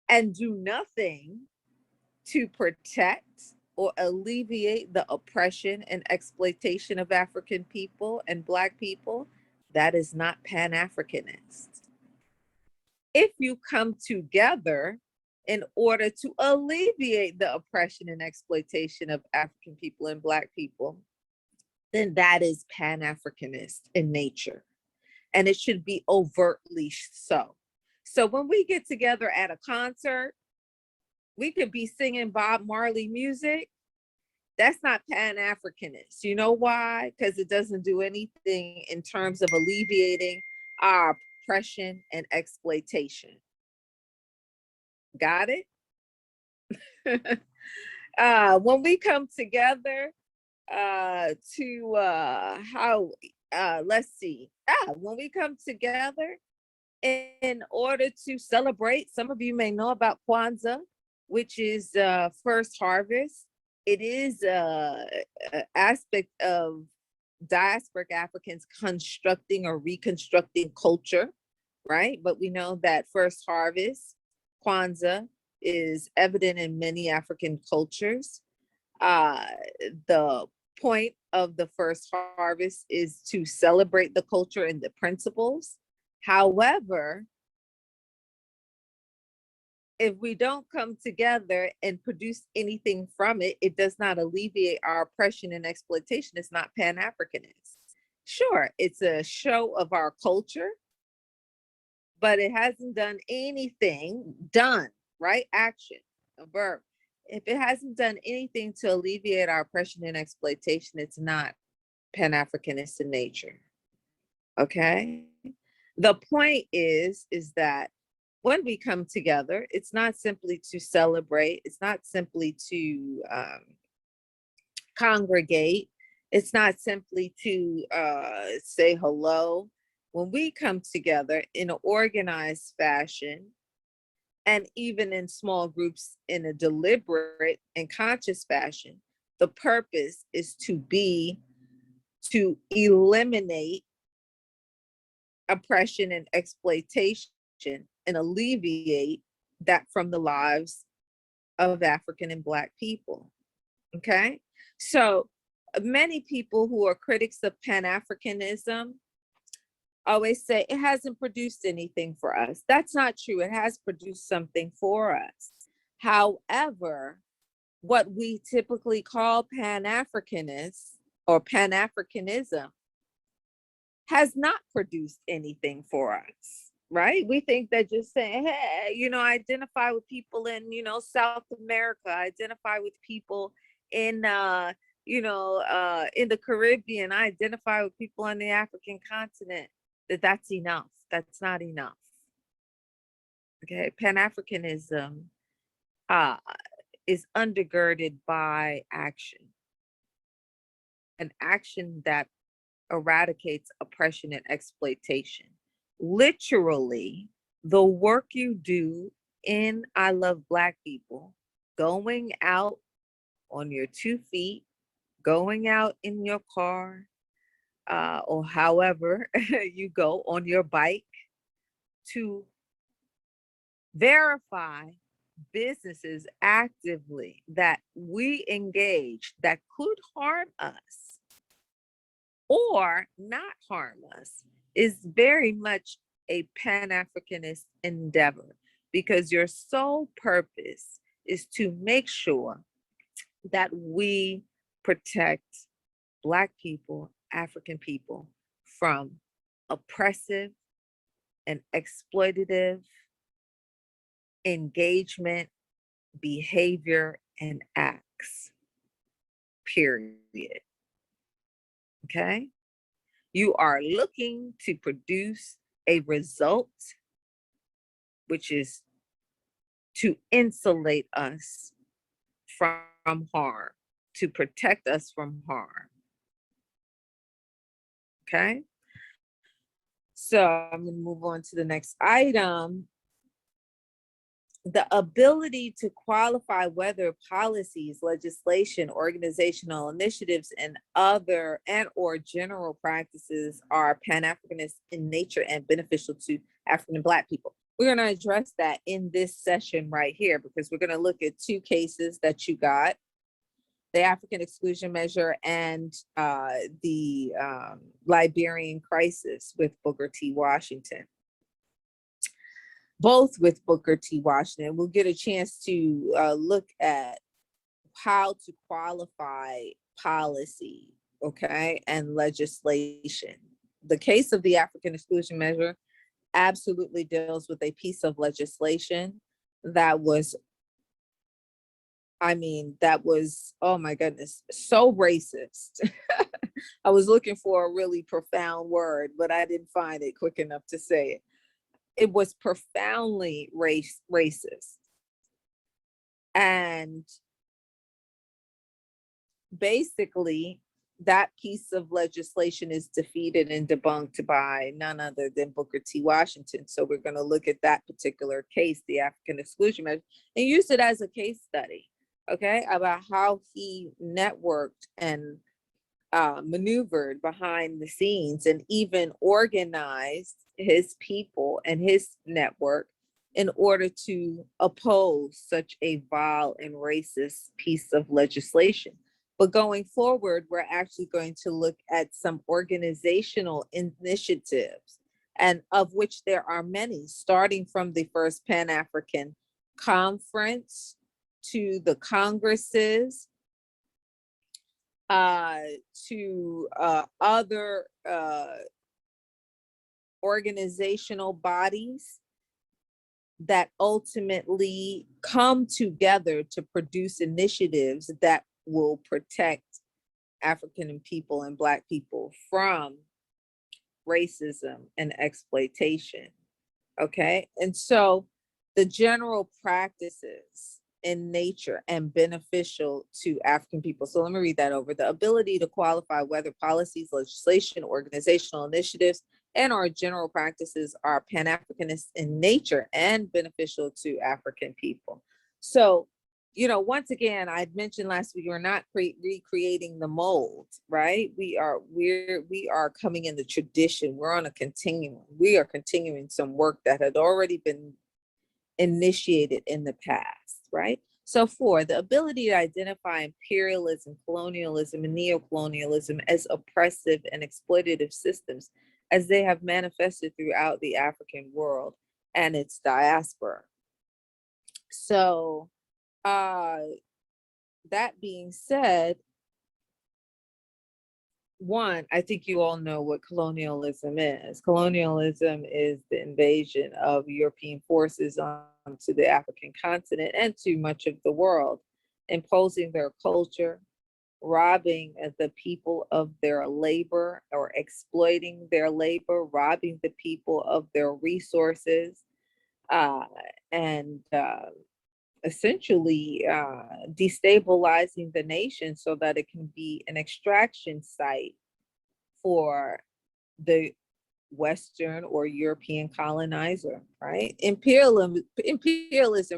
and do nothing to protect or alleviate the oppression and exploitation of African people and Black people, that is not Pan-Africanist. If you come together in order to alleviate the oppression and exploitation of African people and Black people, then that is Pan-Africanist in nature. And it should be overtly so. So when we get together at a concert, we could be singing Bob Marley music. That's not Pan-Africanist. You know why? Because it doesn't do anything in terms of alleviating our oppression and exploitation. Got it? When we come together when we come together in order to celebrate, some of you may know about Kwanzaa, which is first harvest. It is an aspect of diasporic Africans constructing or reconstructing culture, right? But we know that first harvest, Kwanzaa, is evident in many African cultures. The point of the first harvest is to celebrate the culture and the principles. However, if we don't come together and produce anything from it, it does not alleviate our oppression and exploitation. It's not Pan-Africanist. Sure, it's a show of our culture, but it hasn't done anything, right? Action, a verb. If it hasn't done anything to alleviate our oppression and exploitation, it's not Pan-Africanist in nature, okay? The point is that when we come together, it's not simply to celebrate, it's not simply to congregate, it's not simply to say hello. When we come together in an organized fashion, and even in small groups in a deliberate and conscious fashion, the purpose is to eliminate oppression and exploitation and alleviate that from the lives of African and Black people, okay? So many people who are critics of Pan-Africanism always say it hasn't produced anything for us. That's not true. It has produced something for us. However, what we typically call Pan-Africanists or Pan-Africanism has not produced anything for us, right? We think that just saying, hey, identify with people in, South America, identify with people in, in the Caribbean, I identify with people on the African continent, that's enough. That's not enough. Okay, Pan-Africanism is undergirded by action, an action that eradicates oppression and exploitation. Literally, the work you do in I Love Black People, going out on your 2 feet, going out in your car, or however you go on your bike, to verify businesses actively that we engage that could harm us or not harm us is very much a Pan-Africanist endeavor, because your sole purpose is to make sure that we protect Black people, African people, from oppressive and exploitative engagement, behavior, and acts, period. Okay? You are looking to produce a result, which is to insulate us from harm, to protect us from harm. Okay? So I'm going to move on to the next item. The ability to qualify whether policies, legislation, organizational initiatives, and other or general practices are Pan-Africanist in nature and beneficial to African and Black people. We're going to address that in this session right here, because we're going to look at 2 cases that you got. the African exclusion measure and the Liberian crisis with Booker T. Washington. Both with Booker T. Washington. We'll get a chance to look at how to qualify policy, okay, and legislation. The case of the African exclusion measure absolutely deals with a piece of legislation that was, oh my goodness, so racist. I was looking for a really profound word, but I didn't find it quick enough to say it. It was profoundly racist. And basically, that piece of legislation is defeated and debunked by none other than Booker T. Washington. So we're going to look at that particular case, the African exclusion measure, and use it as a case study, okay, about how he networked and maneuvered behind the scenes and even organized his people and his network in order to oppose such a vile and racist piece of legislation. But going forward, we're actually going to look at some organizational initiatives, and of which there are many, starting from the first Pan-African Conference to the Congresses, to other organizational bodies that ultimately come together to produce initiatives that will protect African people and Black people from racism and exploitation. Okay, and so the general practices in nature and beneficial to African people. So let me read that over. The ability to qualify whether policies, legislation, organizational initiatives, and our general practices are Pan-Africanist in nature and beneficial to African people. So, once again, I mentioned last week, we're not recreating the mold, right? We are coming in the tradition. We're on a continuum. We are continuing some work that had already been initiated in the past, right? So 4, the ability to identify imperialism, colonialism, and neo-colonialism as oppressive and exploitative systems as they have manifested throughout the African world and its diaspora. So that being said, 1, I think you all know what colonialism is. Colonialism is the invasion of European forces onto the African continent and to much of the world, imposing their culture, robbing the people of their labor or exploiting their labor, robbing the people of their resources, and essentially destabilizing the nation so that it can be an extraction site for the Western or European colonizer, right? Imperialism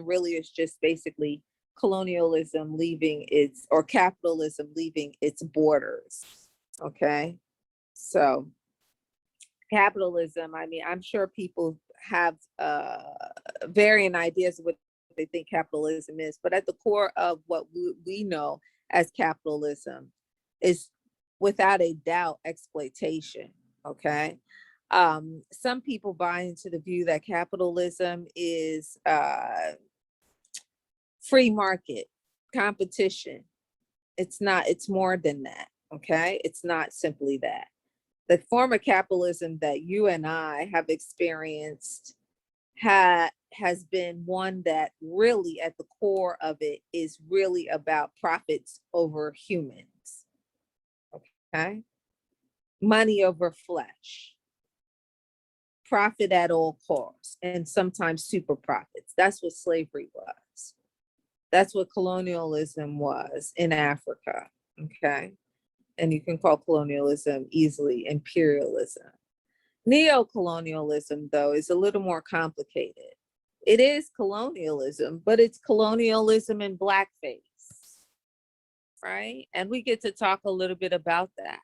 really is just basically colonialism leaving its, or capitalism leaving its borders, okay? So capitalism, I'm sure people have varying ideas of what they think capitalism is, but at the core of what we know as capitalism is without a doubt exploitation, okay? Some people buy into the view that capitalism is free market competition. It's not, it's more than that, okay? It's not simply that. The form of capitalism that you and I have experienced has been one that really at the core of it is really about profits over humans, okay? Money over flesh, profit at all costs, and sometimes super profits. That's what slavery was. That's what colonialism was in Africa, okay? And you can call colonialism easily imperialism. Neo-colonialism, though, is a little more complicated. It is colonialism, but it's colonialism in blackface, right? And we get to talk a little bit about that.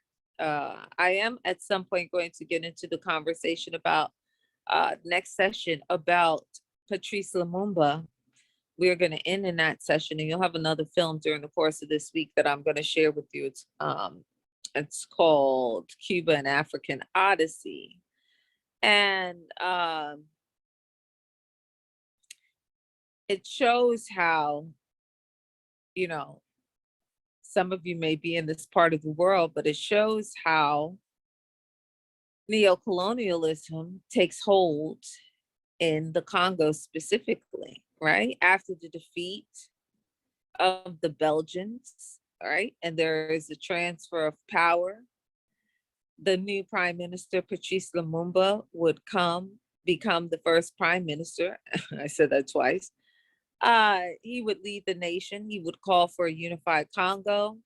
I am at some point going to get into the conversation about next session about Patrice Lumumba we're going to end in that session, and you'll have another film during the course of this week that I'm going to share with you. It's called Cuba and African Odyssey. And it shows how, you know, some of you may be in this part of the world, but it shows how neo-colonialism takes hold in the Congo specifically, right? After the defeat of the Belgians, right? And there is a transfer of power. The new Prime Minister, Patrice Lumumba, would become the first Prime Minister. I said that twice. He would lead the nation. He would call for a unified Congo.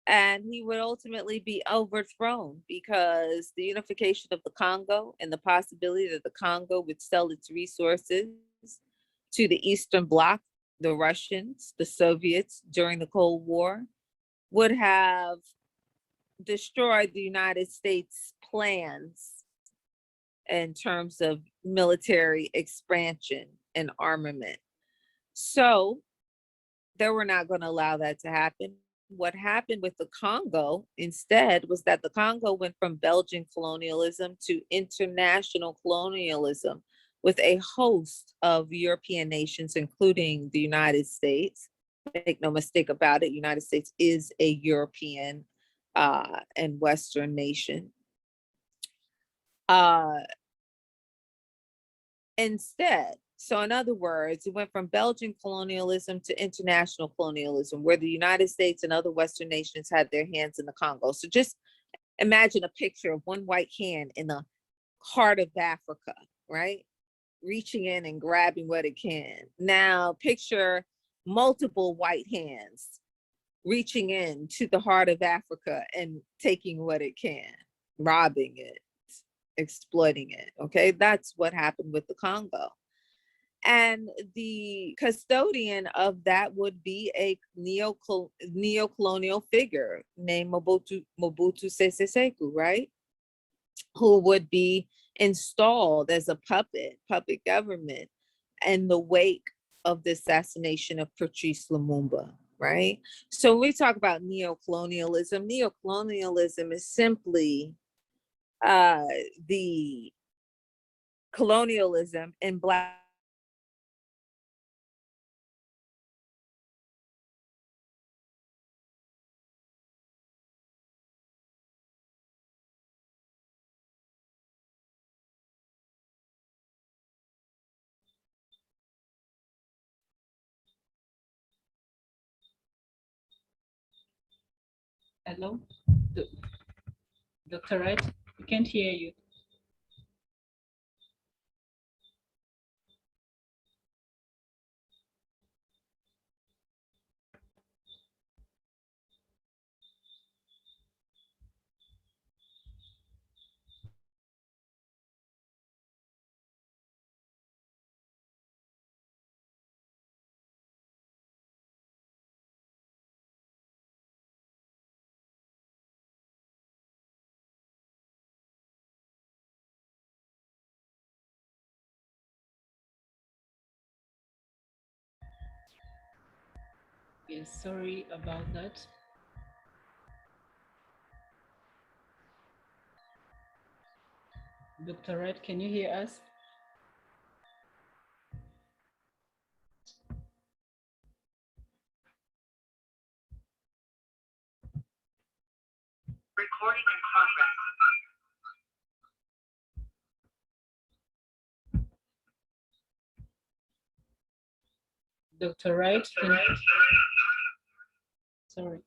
And he would ultimately be overthrown because the unification of the Congo and the possibility that the Congo would sell its resources to the Eastern Bloc, the Russians, the Soviets during the Cold War, would have destroyed the United States' plans in terms of military expansion and armament. So they were not going to allow that to happen. What happened with the Congo instead was that the Congo went from Belgian colonialism to international colonialism with a host of European nations, including the United States. Make no mistake about it, United States is a European and Western nation. Instead, so in other words, it went from Belgian colonialism to international colonialism, where the United States and other Western nations had their hands in the Congo. So just imagine a picture of one white hand in the heart of Africa, right? Reaching in and grabbing what it can. Now picture multiple white hands reaching in to the heart of Africa and taking what it can, robbing it, exploiting it, okay? That's what happened with the Congo. And the custodian of that would be a neo-colonial figure named Mobutu Sese Seko, right? Who would be installed as a puppet government in the wake of the assassination of Patrice Lumumba, right? So when we talk about neo-colonialism is simply the colonialism in Black. Hello, Dr. Wright, we can't hear you. Yes, sorry about that. Dr. Wright, can you hear us? Recording in progress. Dr. Wright, sorry.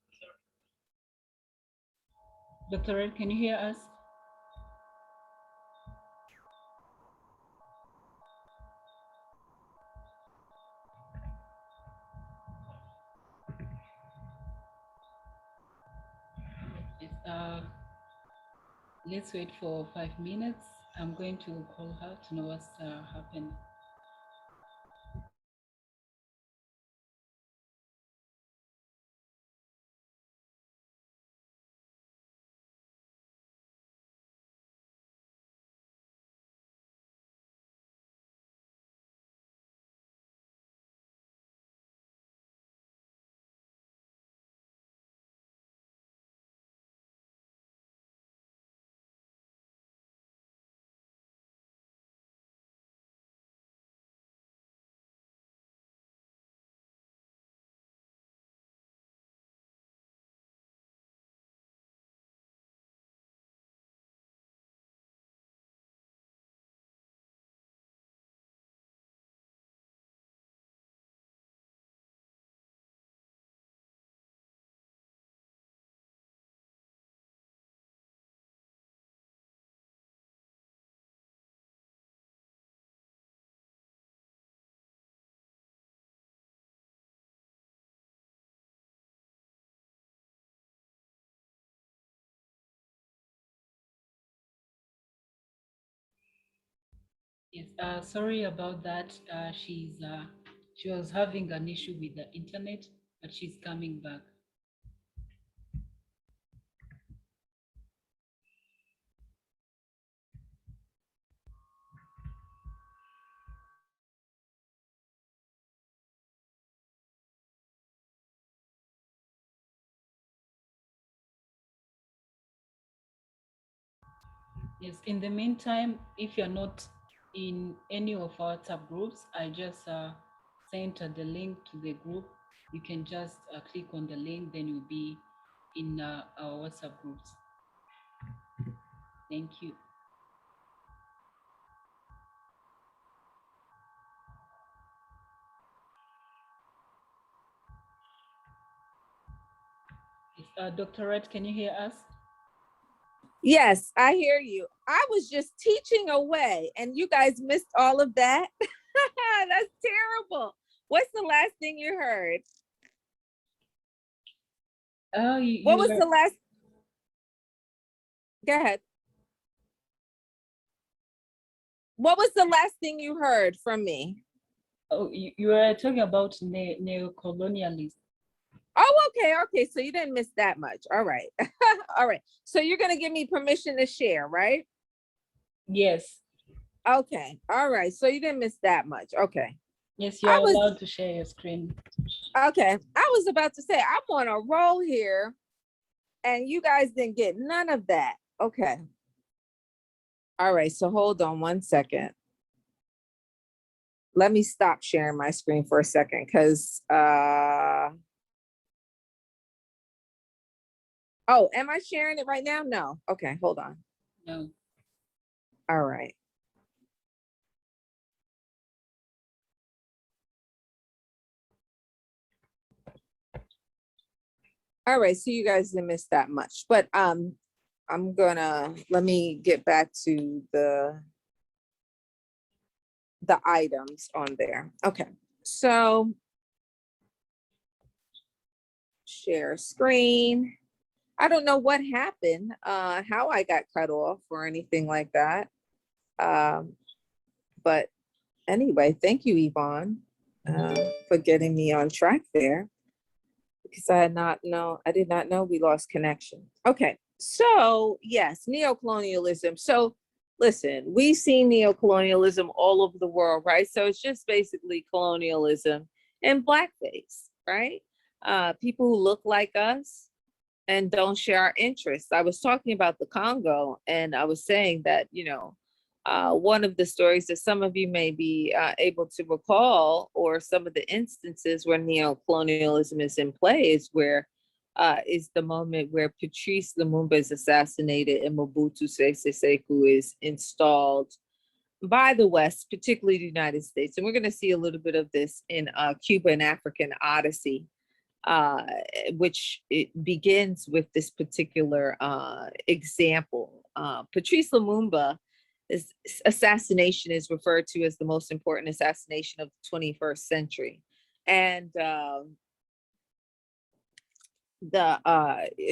Dr. Wright, can you hear us? Let's wait for 5 minutes. I'm going to call her to know what's happening. Yes, sorry about that. She was having an issue with the internet, but she's coming back. Yes, in the meantime, if you're not in any of our WhatsApp groups, I just sent the link to the group. You can just click on the link, then you'll be in our WhatsApp groups. Thank you. Dr. Red, can you hear us? Yes, I hear you. I was just teaching away and you guys missed all of that. That's terrible. What's the last thing you heard? Oh, what was the last? Go ahead. What was the last thing you heard from me? Oh, you were talking about neo-colonialism. Oh, okay. So you didn't miss that much. All right. All right. So you're going to give me permission to share, right? Yes. Okay. All right. So you didn't miss that much. Okay. Yes, you're allowed to share your screen. Okay. I was about to say, I'm on a roll here and you guys didn't get none of that. Okay. All right. So hold on one second. Let me stop sharing my screen for a second because oh, am I sharing it right now? No. Okay, hold on. No. All right. All right, so you guys didn't miss that much, but I'm gonna, let me get back to the items on there. Okay, so share screen. I don't know what happened, how I got cut off or anything like that. But anyway, thank you, Yvonne, for getting me on track there, because I did not know we lost connection. Okay, so yes, neo-colonialism. So listen, we see neo-colonialism all over the world, right? So it's just basically colonialism and blackface, right? People who look like us and don't share our interests. I was talking about the Congo, and I was saying that, one of the stories that some of you may be able to recall, or some of the instances where neo-colonialism is in play, is where is the moment where Patrice Lumumba is assassinated and Mobutu Sese Seko is installed by the West, particularly the United States. And we're going to see a little bit of this in Cuba and African Odyssey, which it begins with this particular example. Patrice Lumumba, his assassination is referred to as the most important assassination of the 21st century. And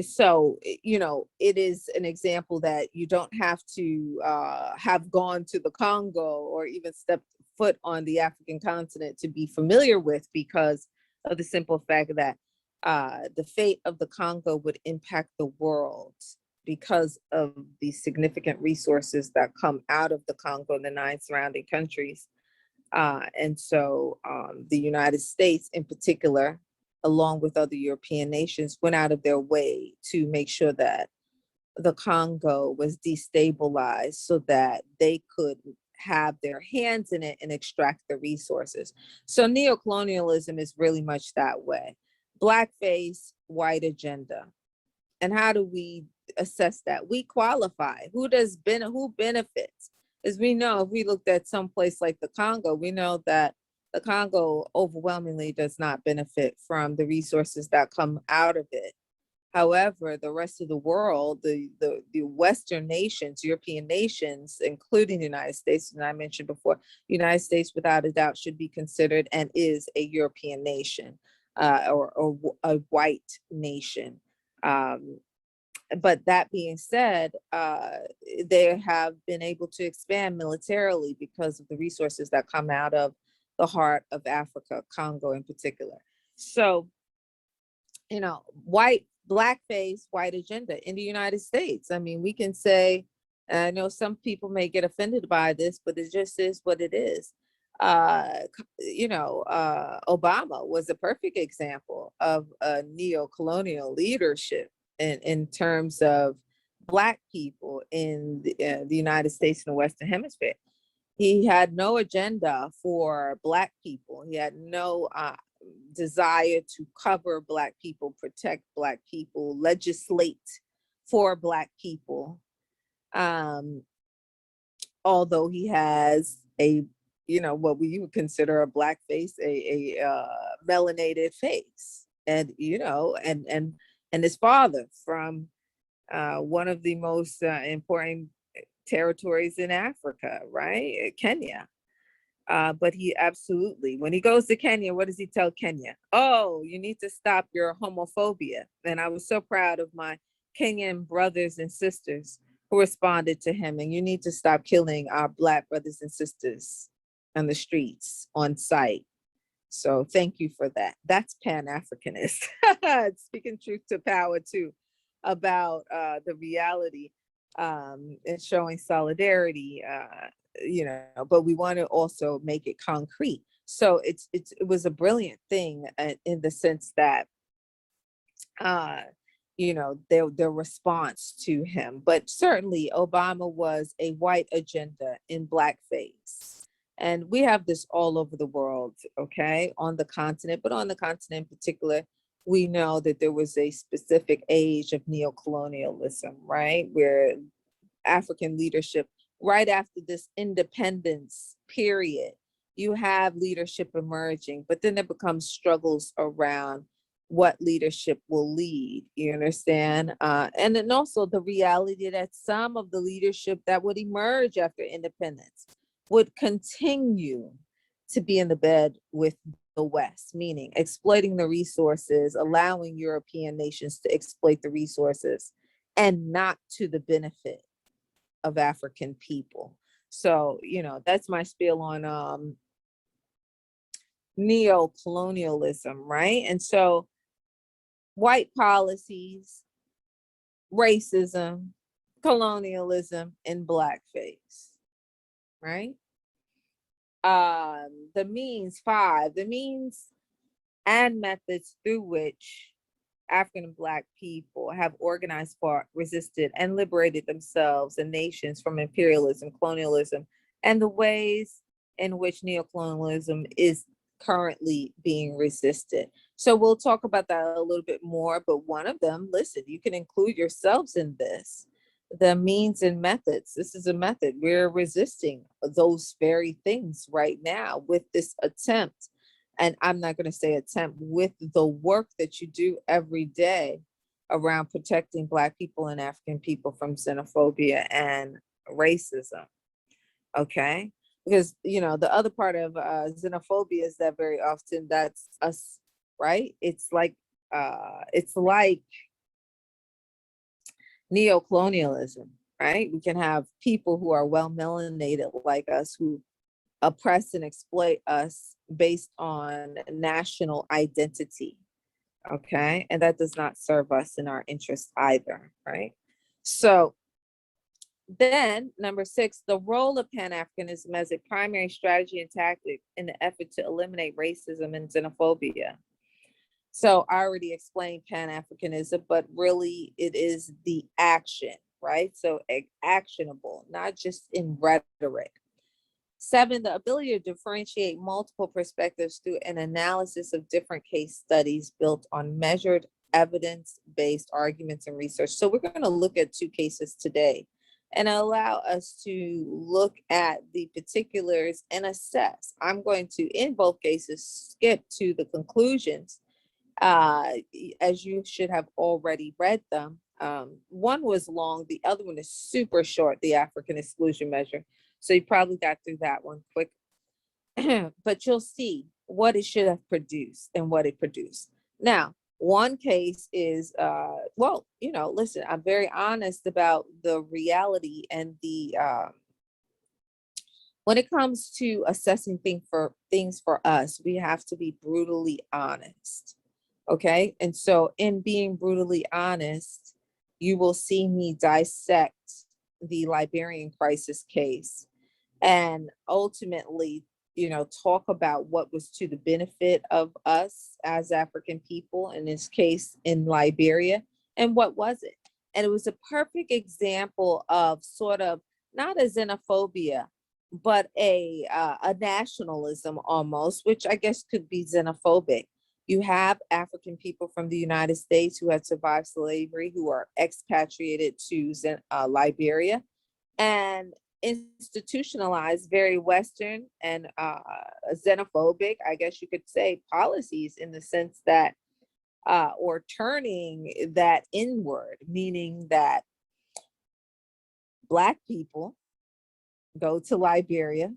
so, it is an example that you don't have to have gone to the Congo or even stepped foot on the African continent to be familiar with, because of the simple fact that the fate of the Congo would impact the world because of the significant resources that come out of the Congo and the 9 surrounding countries. And so the United States in particular, along with other European nations, went out of their way to make sure that the Congo was destabilized so that they could have their hands in it and extract the resources. So neo-colonialism is really much that way. Blackface, white agenda. And how do we assess that? We qualify. Who benefits? As we know, if we looked at some place like the Congo, we know that the Congo overwhelmingly does not benefit from the resources that come out of it. However, the rest of the world, the Western nations, European nations, including the United States, and I mentioned before, the United States without a doubt should be considered and is a European nation, or a white nation. But that being said, they have been able to expand militarily because of the resources that come out of the heart of Africa, Congo in particular. So, you know, blackface, white agenda in the United States. I mean, we can say, I know some people may get offended by this, but it just is what it is. Obama was a perfect example of a neo-colonial leadership in terms of Black people in the United States and the Western Hemisphere. He had no agenda for Black people. He had no desire to cover Black people, protect Black people, legislate for Black people. Although he has a, what we would consider a Black face, a melanated face, and his father from one of the most important territories in Africa, right? Kenya. But he absolutely, when he goes to Kenya, what does he tell Kenya? Oh, you need to stop your homophobia. And I was so proud of my Kenyan brothers and sisters who responded to him. And you need to stop killing our Black brothers and sisters on the streets, on site. So thank you for that. That's Pan-Africanist. Speaking truth to power too, about the reality and showing solidarity, but we want to also make it concrete. So it was a brilliant thing in the sense that, their response to him. But certainly Obama was a white agenda in blackface. And we have this all over the world, okay, on the continent, but on the continent in particular, we know that there was a specific age of neo-colonialism, right? Where African leadership, right after this independence period, you have leadership emerging, but then there becomes struggles around what leadership will lead, you understand? And then also the reality that some of the leadership that would emerge after independence would continue to be in the bed with the West, meaning exploiting the resources, allowing European nations to exploit the resources, and not to the benefit of African people. So, that's my spiel on neo-colonialism, right? And so white policies, racism, colonialism, and blackface, right? The means and methods through which African and Black people have organized, fought, resisted, and liberated themselves and nations from imperialism, colonialism, and the ways in which neocolonialism is currently being resisted. So we'll talk about that a little bit more, but one of them, listen, you can include yourselves in this. The means and methods. This is a method. We're resisting those very things right now with this attempt. And I'm not going to say attempt, with the work that you do every day around protecting Black people and African people from xenophobia and racism. Okay? Because, the other part of xenophobia is that very often that's us, right? It's like neo-colonialism, right? We can have people who are well melanated like us who oppress and exploit us based on national identity, okay? And that does not serve us in our interest either, right? So then, number 6, the role of Pan-Africanism as a primary strategy and tactic in the effort to eliminate racism and xenophobia. So I already explained Pan-Africanism, but really it is the action, right? So actionable, not just in rhetoric. 7, the ability to differentiate multiple perspectives through an analysis of different case studies built on measured evidence-based arguments and research. So we're going to look at 2 cases today and allow us to look at the particulars and assess. I'm going to, in both cases, skip to the conclusions, as you should have already read them. One was long, the other one is super short, the African exclusion measure. So you probably got through that one quick, but you'll see what it should have produced and what it produced. Now, One case is, well, you know, listen, I'm very honest about the reality and the, when it comes to assessing things for us, we have to be brutally honest. Okay. And so in being brutally honest, you will see me dissect the Liberian crisis case and ultimately, you know, talk about what was to the benefit of us as African people, in this case in Liberia, and what wasn't. And it was a perfect example of sort of not a xenophobia, but a nationalism almost, which I guess could be xenophobic. You have African people from the United States who had survived slavery, who are expatriated to Liberia, and institutionalized very Western and xenophobic, I guess you could say, policies, in the sense that, or turning that inward, meaning that Black people go to Liberia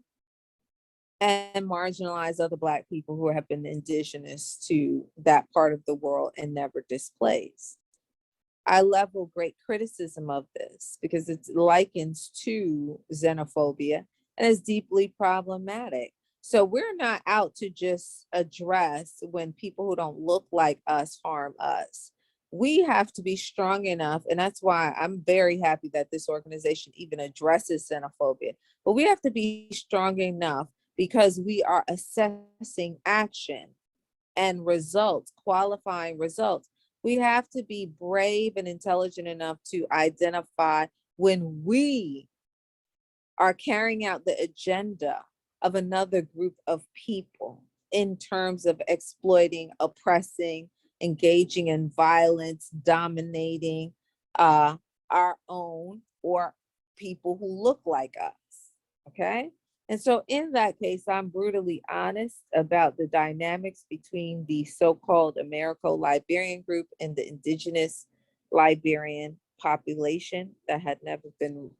and marginalize other Black people who have been indigenous to that part of the world and never displaced. I level great criticism of this because it likens to xenophobia and is deeply problematic. So we're not out to just address when people who don't look like us harm us. We have to be strong enough, and that's why I'm very happy that this organization even addresses xenophobia. But we have to be strong enough because we are assessing action and results, qualifying results. We have to be brave and intelligent enough to identify when we are carrying out the agenda of another group of people in terms of exploiting, oppressing, engaging in violence, dominating our own or people who look like us, okay? And so in that case, I'm brutally honest about the dynamics between the so-called Americo-Liberian group and the indigenous Liberian population that had never been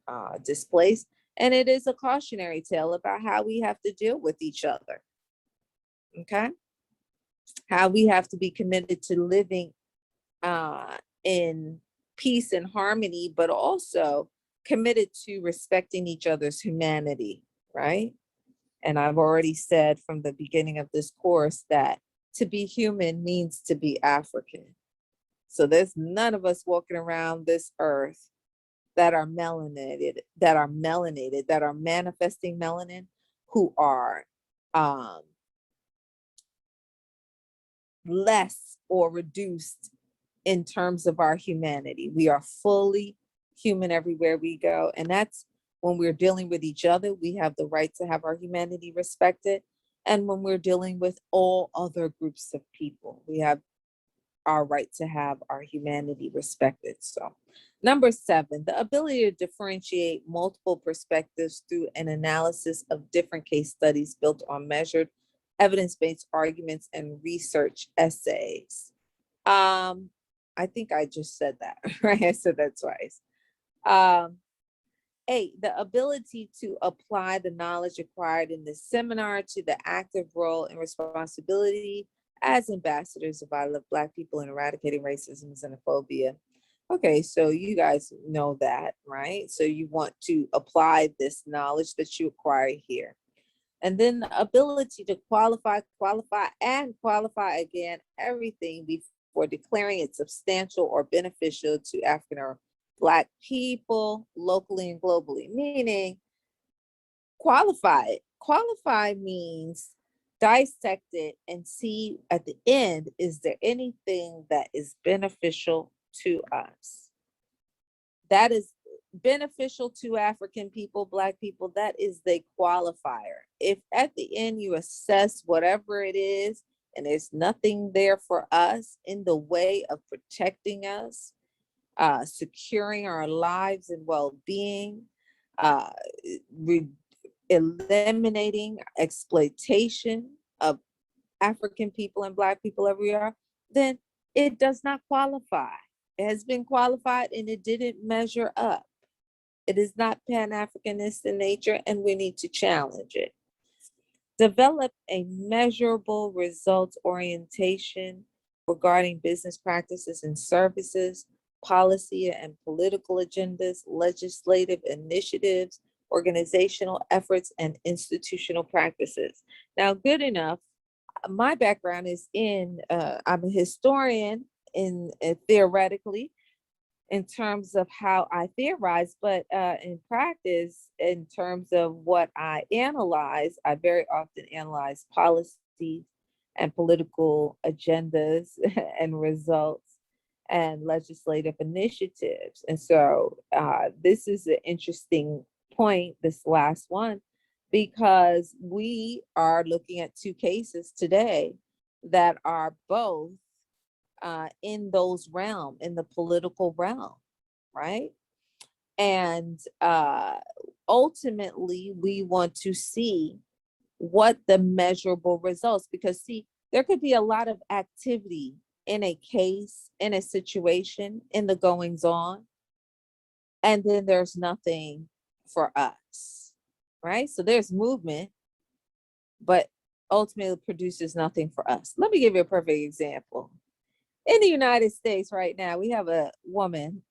displaced. And it is a cautionary tale about how we have to deal with each other, okay? How we have to be committed to living in peace and harmony, but also committed to respecting each other's humanity, right? And I've already said from the beginning of this course that to be human means to be African. So there's none of us walking around this earth that are melanated, that are manifesting melanin, who are less or reduced in terms of our humanity. We are fully human everywhere we go. And that's when we're dealing with each other, we have the right to have our humanity respected. And when we're dealing with all other groups of people, we have our right to have our humanity respected. So, number 7, the ability to differentiate multiple perspectives through an analysis of different case studies built on measured evidence-based arguments and research essays. I think I just said that, right? I said that twice. 8, the ability to apply the knowledge acquired in this seminar to the active role and responsibility as ambassadors of I Love Black People in eradicating racism and xenophobia. Okay, so you guys know that, right? So you want to apply this knowledge that you acquire here. And then the ability to qualify again everything before declaring it substantial or beneficial to African or Black people locally and globally, meaning qualify it. Qualify means dissect it and see at the end, is there anything that is beneficial to us? That is beneficial to African people, Black people, that is the qualifier. If at the end you assess whatever it is and there's nothing there for us in the way of protecting us, securing our lives and well-being, eliminating exploitation of African people and Black people everywhere, then it does not qualify. It has been qualified and it didn't measure up. It is not Pan-Africanist in nature and we need to challenge it. Develop a measurable results orientation regarding business practices and services, policy and political agendas, legislative initiatives, organizational efforts, and institutional practices. Now, good enough. My background is I'm a historian in theoretically in terms of how I theorize, but in practice, in terms of what I analyze, I very often analyze policies and political agendas and results and legislative initiatives. And so this is an interesting point, this last one, because we are looking at two cases today that are both in those realm, in the political realm, right? And ultimately, we want to see what the measurable results, because see, there could be a lot of activity in a case, in a situation, in the goings on, and then there's nothing for us, right? So there's movement, but ultimately produces nothing for us. Let me give you a perfect example. In the United States right now, we have a woman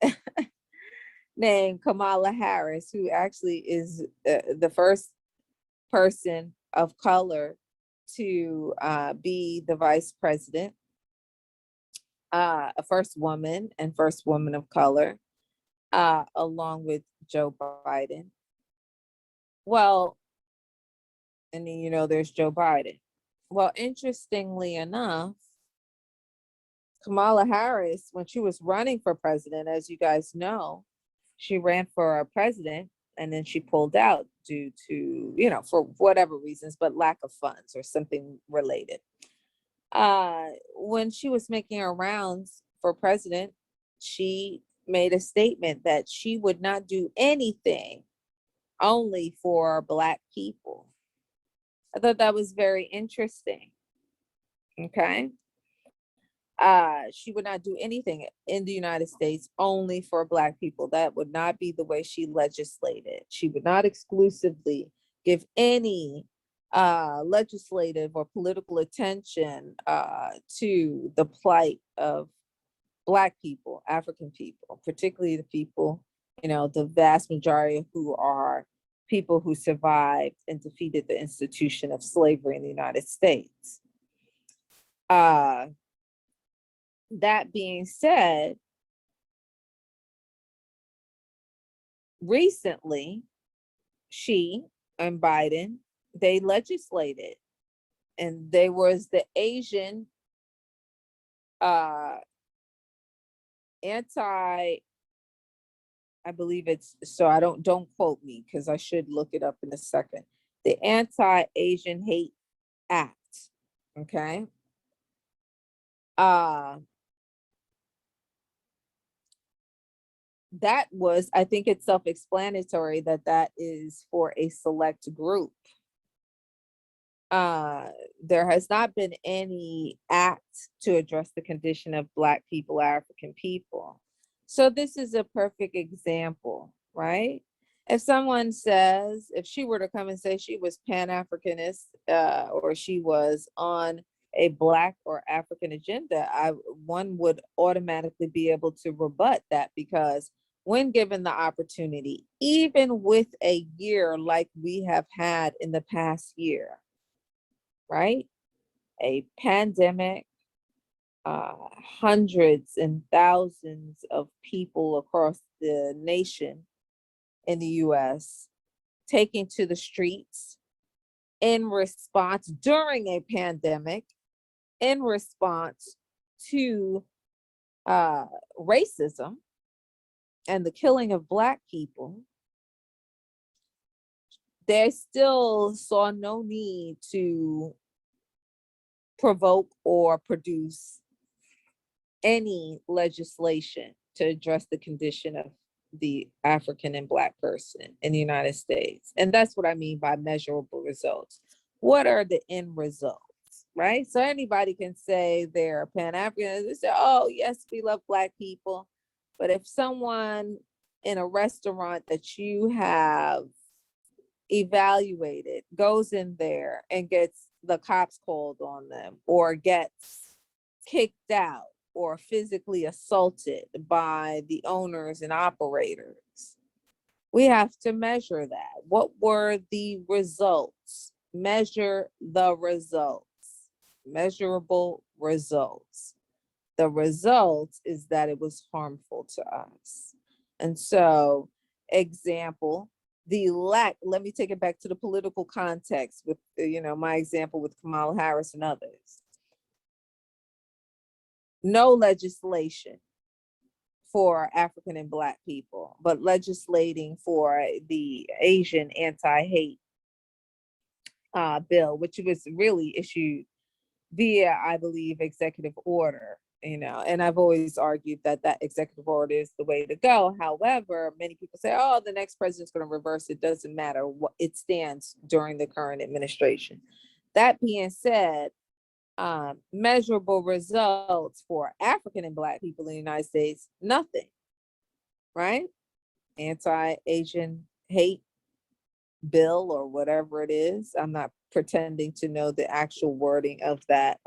named Kamala Harris, who actually is the first person of color to be the vice president, a first woman of color, along with Joe Biden. Well, and then, you know, there's Joe Biden. Well, interestingly enough, Kamala Harris, when she was running for president, as you guys know, she ran for a president and then she pulled out due to, you know, for whatever reasons, but lack of funds or something related. When she was making her rounds for president, she made a statement that she would not do anything only for Black people. I thought that was very interesting. Okay. She would not do anything in the United States only for Black people. That would not be the way she legislated. She would not exclusively give any legislative or political attention to the plight of Black people, African people, particularly the people, you know, the vast majority who are people who survived and defeated the institution of slavery in the United States. That being said, recently, she and Biden, they legislated, and there was the Asian I believe it's, so I don't quote me because I should look it up in a second. The Anti-Asian Hate Act, okay? That was, I think it's self-explanatory that that is for a select group. There has not been any act to address the condition of Black people, African people. So this is a perfect example, right? If someone says, if she were to come and say she was Pan-Africanist, or she was on a Black or African agenda, one would automatically be able to rebut that, because when given the opportunity, even with a year like we have had in the past year, right? A pandemic, hundreds and thousands of people across the nation in the US taking to the streets in response during a pandemic, in response to racism and the killing of Black people. They still saw no need to provoke or produce any legislation to address the condition of the African and Black person in the United States. And that's what I mean by measurable results. What are the end results, right? So anybody can say they're Pan-African, they say, oh, yes, we love Black people. But if someone in a restaurant that you have evaluated goes in there and gets the cops called on them, or gets kicked out or physically assaulted by the owners and operators. We have to measure that. What were the results? Measure the results, measurable results. The result is that it was harmful to us. And so, example, let me take it back to the political context with, my example with Kamala Harris and others. No legislation for African and Black people, but legislating for the Asian anti-hate bill, which was really issued via, I believe, executive order, and I've always argued that that executive order is the way to go. However, many people say, oh, the next president's going to reverse it. Doesn't matter what it stands during the current administration. That being said, measurable results for African and Black people in the United States, nothing, right? Anti-Asian hate bill or whatever it is. I'm not pretending to know the actual wording of that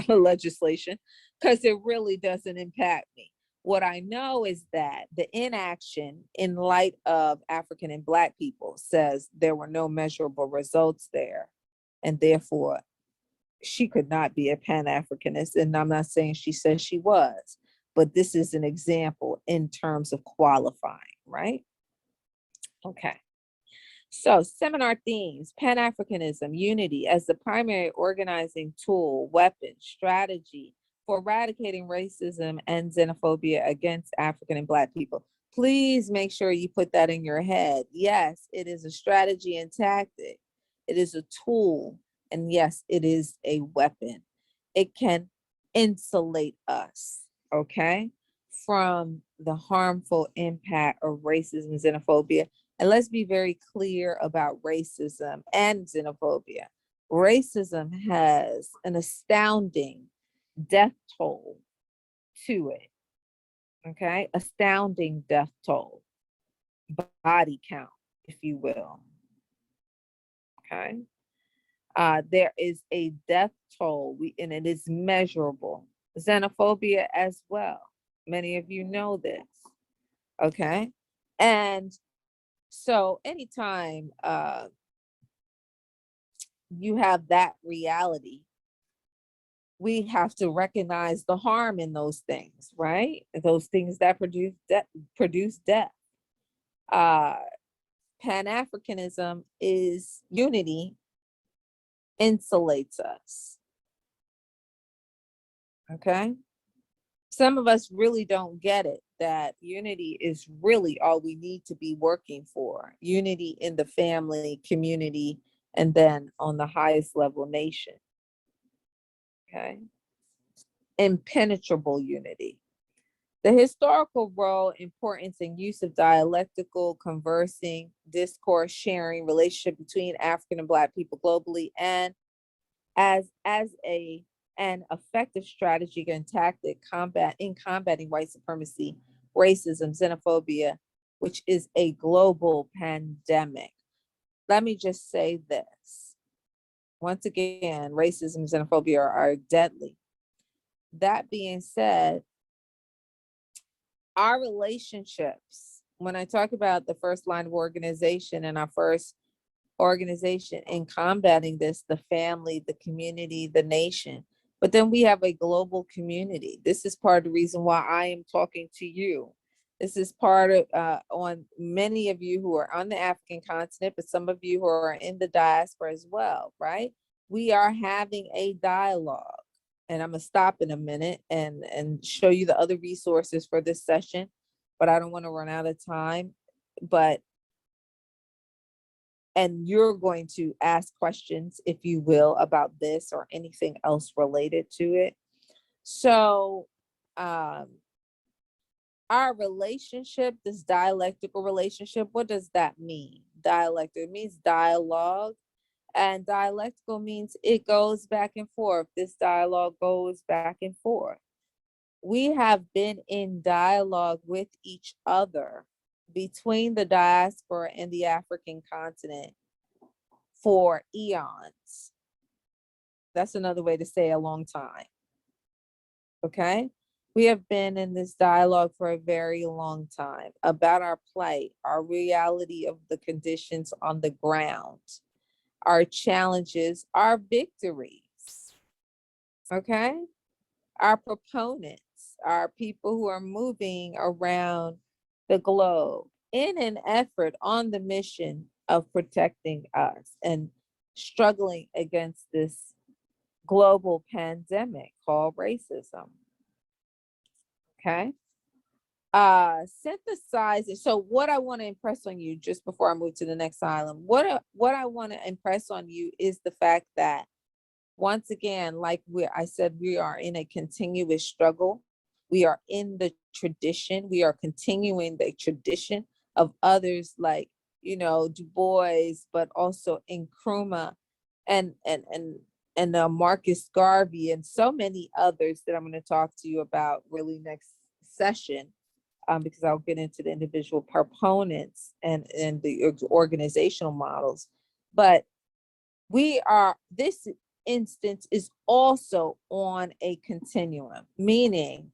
legislation because it really doesn't impact me. What I know is that the inaction in light of African and Black people says there were no measurable results there, and therefore she could not be a Pan-Africanist. And I'm not saying she says she was, but this is an example in terms of qualifying, right? Okay. So seminar themes: Pan-Africanism, unity as the primary organizing tool, weapon, strategy for eradicating racism and xenophobia against African and Black people. Please make sure you put that in your head. Yes, it is a strategy and tactic. It is a tool. And yes, it is a weapon. It can insulate us, okay, from the harmful impact of racism and xenophobia. And let's be very clear about racism and xenophobia. Racism has an astounding death toll to it, okay? Astounding death toll, body count, if you will, okay? There is a death toll, and it is measurable. Xenophobia as well. Many of you know this, okay? And so anytime you have that reality, we have to recognize the harm in those things, right? Those things that produce death. Pan-Africanism is unity, insulates us, okay? Some of us really don't get it, that unity is really all we need to be working for. Unity in the family, community, and then on the highest level, nation, okay? Impenetrable unity. The historical role, importance, and use of dialectical, conversing, discourse, sharing, relationship between African and Black people globally, and as an effective strategy and tactic combating white supremacy, racism, xenophobia, which is a global pandemic. Let me just say this. Once again, racism and xenophobia are deadly. That being said, our relationships, when I talk about the first line of organization and our first organization in combating this, the family, the community, the nation, but then we have a global community. This is part of the reason why I am talking to you. This is part of on many of you who are on the African continent, but some of you who are in the diaspora as well, right? We are having a dialogue. And I'm gonna stop in a minute and show you the other resources for this session, but I don't want to run out of time. And you're going to ask questions, if you will, about this or anything else related to it. So our relationship, this dialectical relationship, what does that mean? Dialectic, it means dialogue. And dialectical means it goes back and forth. This dialogue goes back and forth. We have been in dialogue with each other between the diaspora and the African continent for eons. That's another way to say a long time. Okay. We have been in this dialogue for a very long time about our plight, our reality of the conditions on the ground, our challenges, our victories. Okay. Our proponents, our people who are moving around the globe in an effort on the mission of protecting us and struggling against this global pandemic called racism. Okay. Synthesizing. So what I want to impress on you just before I move to the next island, what I want to impress on you is the fact that once again, like I said, we are in a continuous struggle. We are in the tradition. We are continuing the tradition of others like, Du Bois, but also Nkrumah and Marcus Garvey and so many others that I'm going to talk to you about really next session, because I'll get into the individual proponents and the organizational models. But this instance is also on a continuum, meaning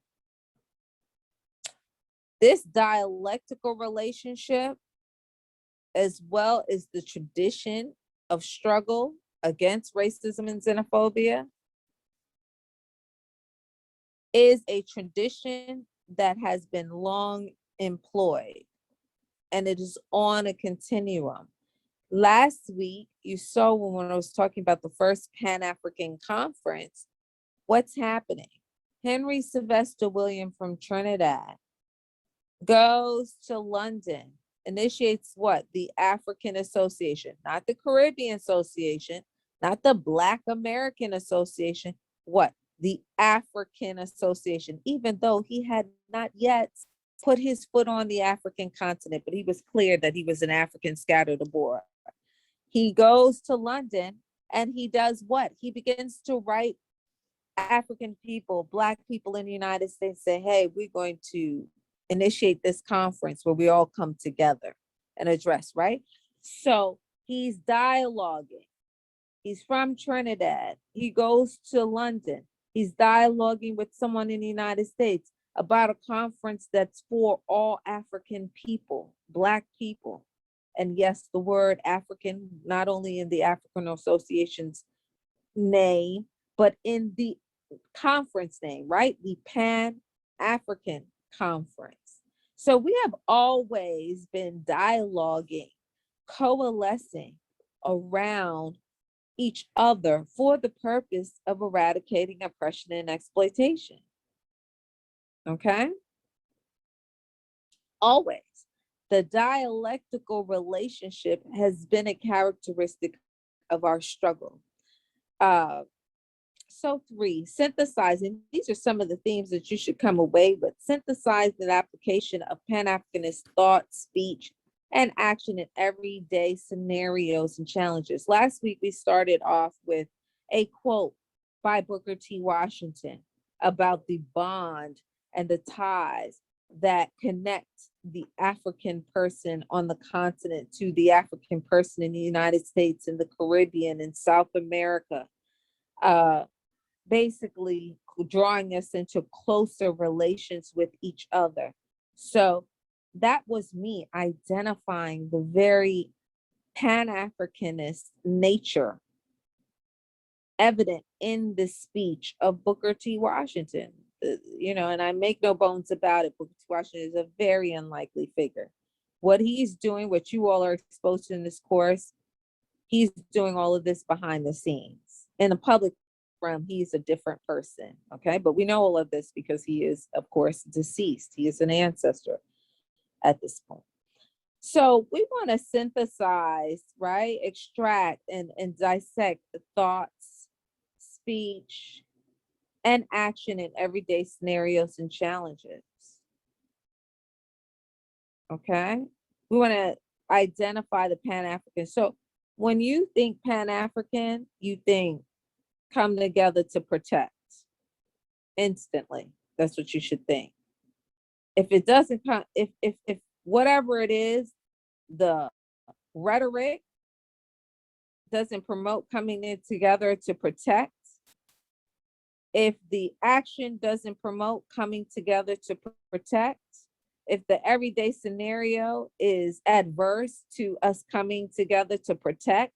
this dialectical relationship, as well as the tradition of struggle against racism and xenophobia, is a tradition that has been long employed, and it is on a continuum. Last week, you saw when I was talking about the first Pan-African conference, what's happening? Henry Sylvester William from Trinidad goes to London, initiates what? The African Association, not the Caribbean Association, not the Black American Association, what? The African Association, even though he had not yet put his foot on the African continent, but he was clear that he was an African scattered abroad. He goes to London and he does what? He begins to write African people, Black people in the United States, say, hey, we're going to initiate this conference where we all come together and address, right? So he's dialoguing. He's from Trinidad. He goes to London. He's dialoguing with someone in the United States about a conference that's for all African people, Black people. And yes, the word African, not only in the African Association's name, but in the conference name, right? The Pan-African Conference. So we have always been dialoguing, coalescing around each other for the purpose of eradicating oppression and exploitation. Okay? Always. The dialectical relationship has been a characteristic of our struggle. So 3, synthesizing. These are some of the themes that you should come away with. Synthesize the application of Pan-Africanist thought, speech, and action in everyday scenarios and challenges. Last week, we started off with a quote by Booker T. Washington about the bond and the ties that connect the African person on the continent to the African person in the United States, in the Caribbean, and South America, basically drawing us into closer relations with each other. So that was me identifying the very Pan-Africanist nature evident in the speech of Booker T. Washington. And I make no bones about it, Booker T. Washington is a very unlikely figure. What he's doing, what you all are exposed to in this course, he's doing all of this behind the scenes. In the public realm, he's a different person, okay? But we know all of this because he is, of course, deceased. He is an ancestor at this point. So we want to synthesize, right? Extract and dissect the thoughts, speech, and action in everyday scenarios and challenges. Okay? We want to identify the Pan-African. So when you think Pan-African, you think come together to protect instantly. That's what you should think. If it doesn't come, if whatever it is, the rhetoric doesn't promote coming in together to protect, If the action doesn't promote coming together to protect, if the everyday scenario is adverse to us coming together to protect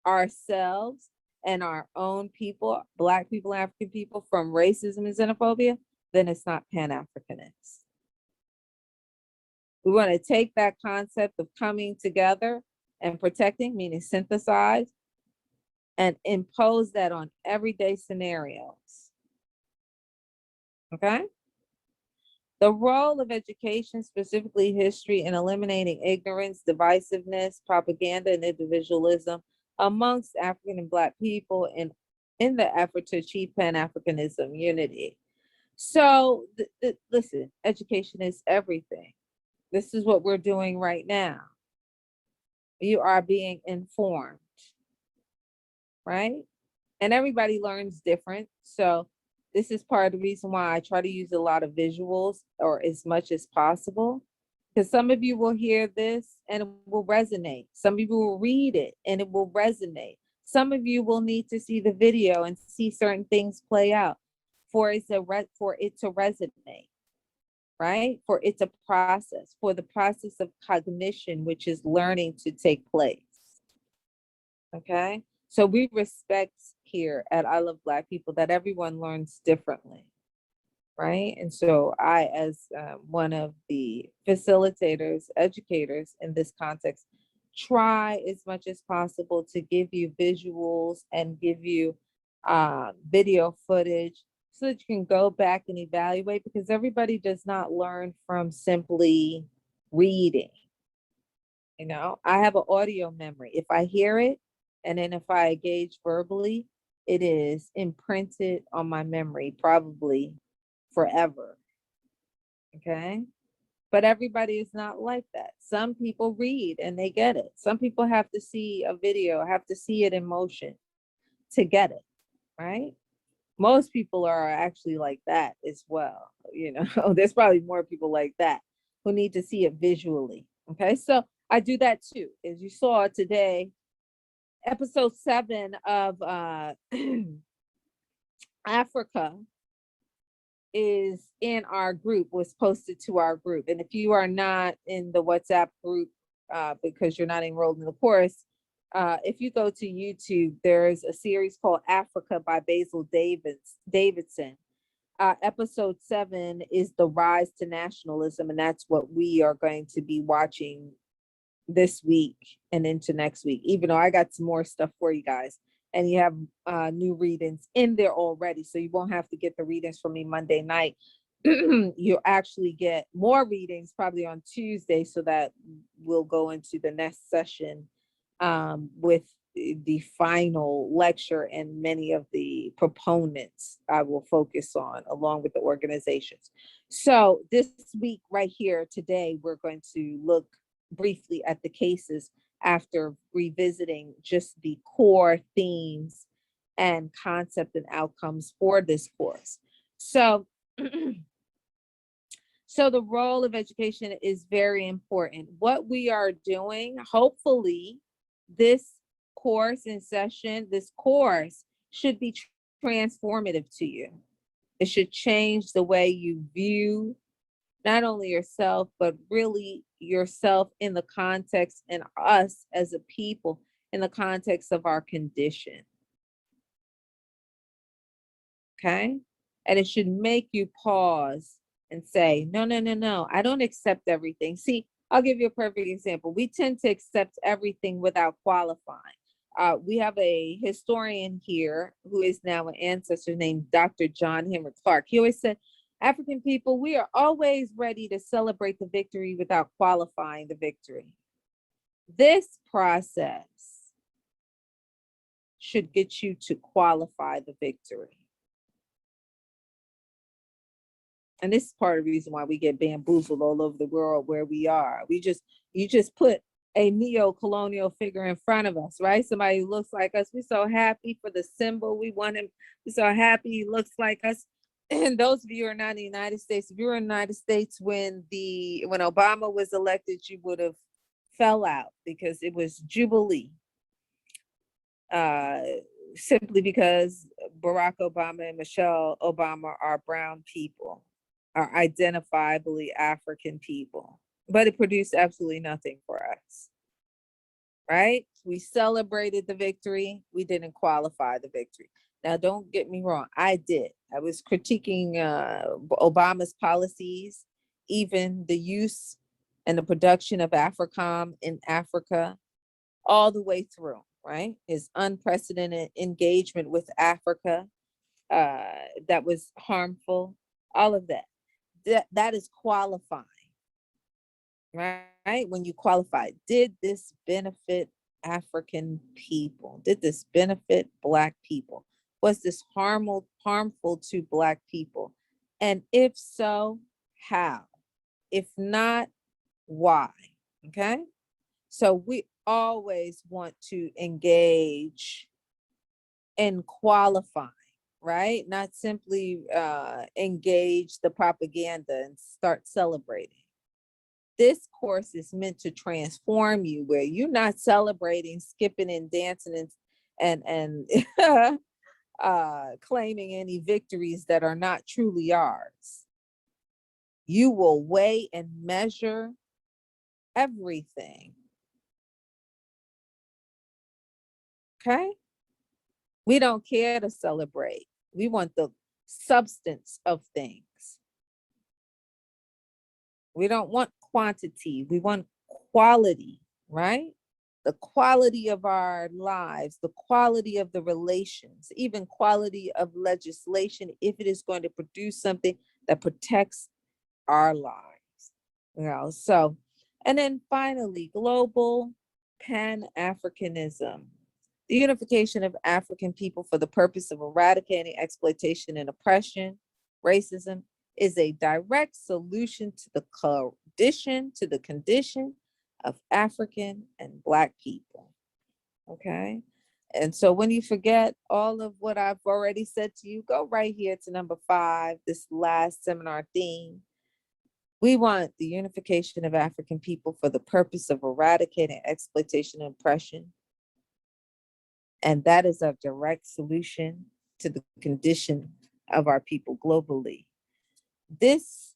ourselves and our own people, Black people, African people, from racism and xenophobia, then it's not Pan-Africanist. We want to take that concept of coming together and protecting, meaning synthesize, and impose that on everyday scenarios. Okay? The role of education, specifically history, in eliminating ignorance, divisiveness, propaganda, and individualism amongst African and Black people in the effort to achieve Pan-Africanism unity. So listen, education is everything. This is what we're doing right now. You are being informed, right? And everybody learns different. So this is part of the reason why I try to use a lot of visuals, or as much as possible, because some of you will hear this and it will resonate. Some of you will read it and it will resonate. Some of you will need to see the video and see certain things play out for it to resonate, right? For it to process, for the process of cognition, which is learning to take place. Okay? So we respect here at I Love Black People that everyone learns differently, right? And so I, as one of the facilitators, educators in this context, try as much as possible to give you visuals and give you video footage so that you can go back and evaluate, because everybody does not learn from simply reading. You know, I have an audio memory. If I hear it, and then if I engage verbally, it is imprinted on my memory, probably forever. Okay? But everybody is not like that. Some people read and they get it. Some people have to see a video, have to see it in motion to get it, right? Most people are actually like that as well. You know, there's probably more people like that who need to see it visually. Okay, so I do that too. As you saw today, episode 7 of Africa is in our group, was posted to our group. And if you are not in the WhatsApp group because you're not enrolled in the course, if you go to YouTube, there's a series called Africa by Basil Davidson. Episode 7 is the rise to nationalism, and that's what we are going to be watching this week and into next week, even though I got some more stuff for you guys. And you have new readings in there already, so you won't have to get the readings from me Monday night. You'll actually get more readings probably on Tuesday, so that we'll go into the next session with the final lecture, and many of the proponents I will focus on along with the organizations. So this week right here today, we're going to look briefly at the cases after revisiting just the core themes and concept and outcomes for this course. So, so the role of education is very important. What we are doing, hopefully, this course in session, this course should be transformative to you. It should change the way you view not only yourself, but really yourself in the context, and us as a people in the context of our condition. Okay? And it should make you pause and say, no, no, no, no, I don't accept everything. See, I'll give you a perfect example. We tend to accept everything without qualifying. We have a historian here who is now an ancestor named Dr. John Henry Clark. He always said, African people, we are always ready to celebrate the victory without qualifying the victory. This process should get you to qualify the victory. And this is part of the reason why we get bamboozled all over the world where we are. You just put a neo-colonial figure in front of us, right? Somebody who looks like us. We're so happy for the symbol. We want him. We're so happy he looks like us. And those of you who are not in the United States, if you were in the United States when Obama was elected, you would have fell out because it was Jubilee. simply because Barack Obama and Michelle Obama are brown people, are identifiably African people, but it produced absolutely nothing for us, right? We celebrated the victory. We didn't qualify the victory. Now, don't get me wrong. I did. I was critiquing Obama's policies, even the use and the production of AFRICOM in Africa, all the way through, right? His unprecedented engagement with Africa that was harmful, all of that. That is qualifying, right? When you qualify, did this benefit African people? Did this benefit Black people? Was this harmful to Black people? And if so, how? If not, why? Okay. So we always want to engage in qualifying, right? Not simply engage the propaganda and start celebrating. This course is meant to transform you, where you're not celebrating, skipping and dancing and claiming any victories that are not truly yours. You will weigh and measure everything. Okay? We don't care to celebrate. We want the substance of things. We don't want quantity. We want quality, right? The quality of our lives, the quality of the relations, even quality of legislation, if it is going to produce something that protects our lives. You know, so, and then finally, global Pan-Africanism, the unification of African people for the purpose of eradicating exploitation and oppression, racism, is a direct solution to the condition of African and Black people. Okay. And so when you forget all of what I've already said to you, go right here to number 5, this last seminar theme. We want the unification of African people for the purpose of eradicating exploitation and oppression. And that is a direct solution to the condition of our people globally. This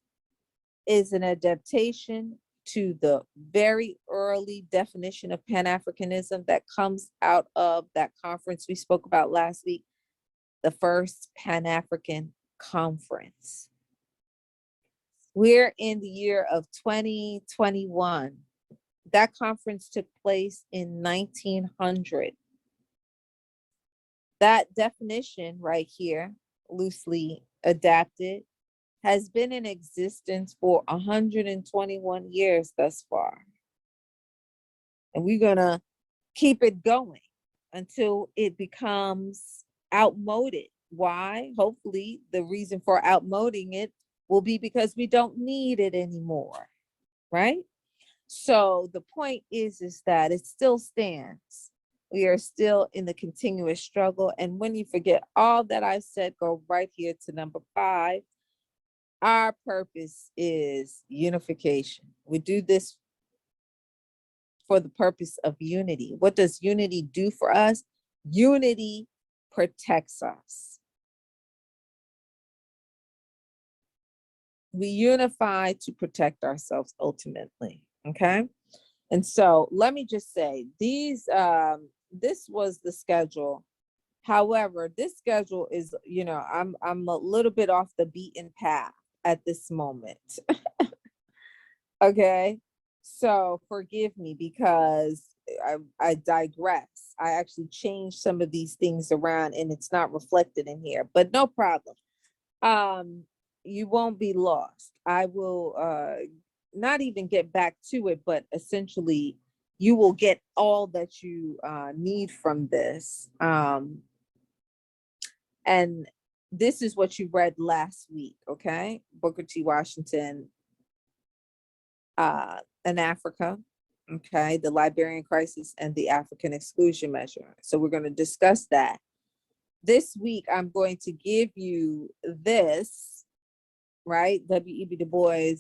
is an adaptation to the very early definition of Pan-Africanism that comes out of that conference we spoke about last week, the first Pan-African Conference. We're in the year of 2021. That conference took place in 1900. That definition right here, loosely adapted, has been in existence for 121 years thus far. And we're gonna keep it going until it becomes outmoded. Why? Hopefully the reason for outmoding it will be because we don't need it anymore, right? So the point is that it still stands. We are still in the continuous struggle. And when you forget all that I said, go right here to number 5. Our purpose is unification. We do this for the purpose of unity. What does unity do for us? Unity protects us. We unify to protect ourselves ultimately, okay? And so let me just say, this was the schedule. However, this schedule is, you know, I'm a little bit off the beaten path at this moment. Okay, so forgive me because I digress. I actually changed some of these things around and it's not reflected in here, but no problem. You won't be lost. I will not even get back to it, but essentially you will get all that you need from this. And this is what you read last week, okay? Booker T. Washington in Africa, okay? The Liberian crisis and the African exclusion measure. So we're going to discuss that. This week, I'm going to give you this, right? W.E.B. Du Bois,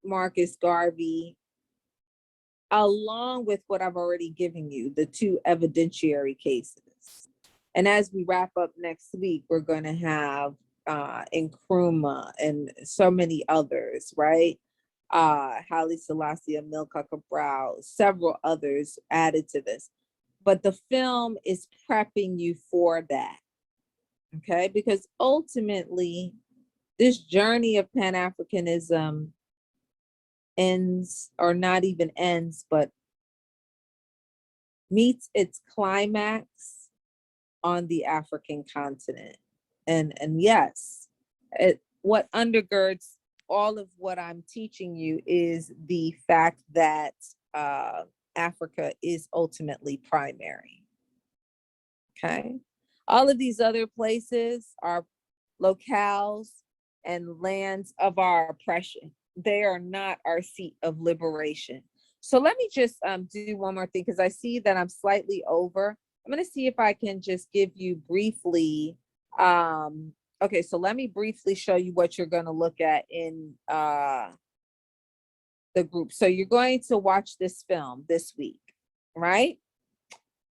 Marcus Garvey, along with what I've already given you, the 2 evidentiary cases. And as we wrap up next week, we're going to have Nkrumah and so many others, right? Haile Selassie, Milka Cabral, several others added to this. But the film is prepping you for that, okay? Because ultimately, this journey of Pan-Africanism ends, or not even ends, but meets its climax on the African continent. And yes, what undergirds all of what I'm teaching you is the fact that Africa is ultimately primary. Okay. All of these other places are locales and lands of our oppression. They are not our seat of liberation. So let me just do one more thing, because I see that I'm slightly over. I'm going to see if I can just give you briefly. Okay, so let me briefly show you what you're going to look at in the group. So you're going to watch this film this week, right?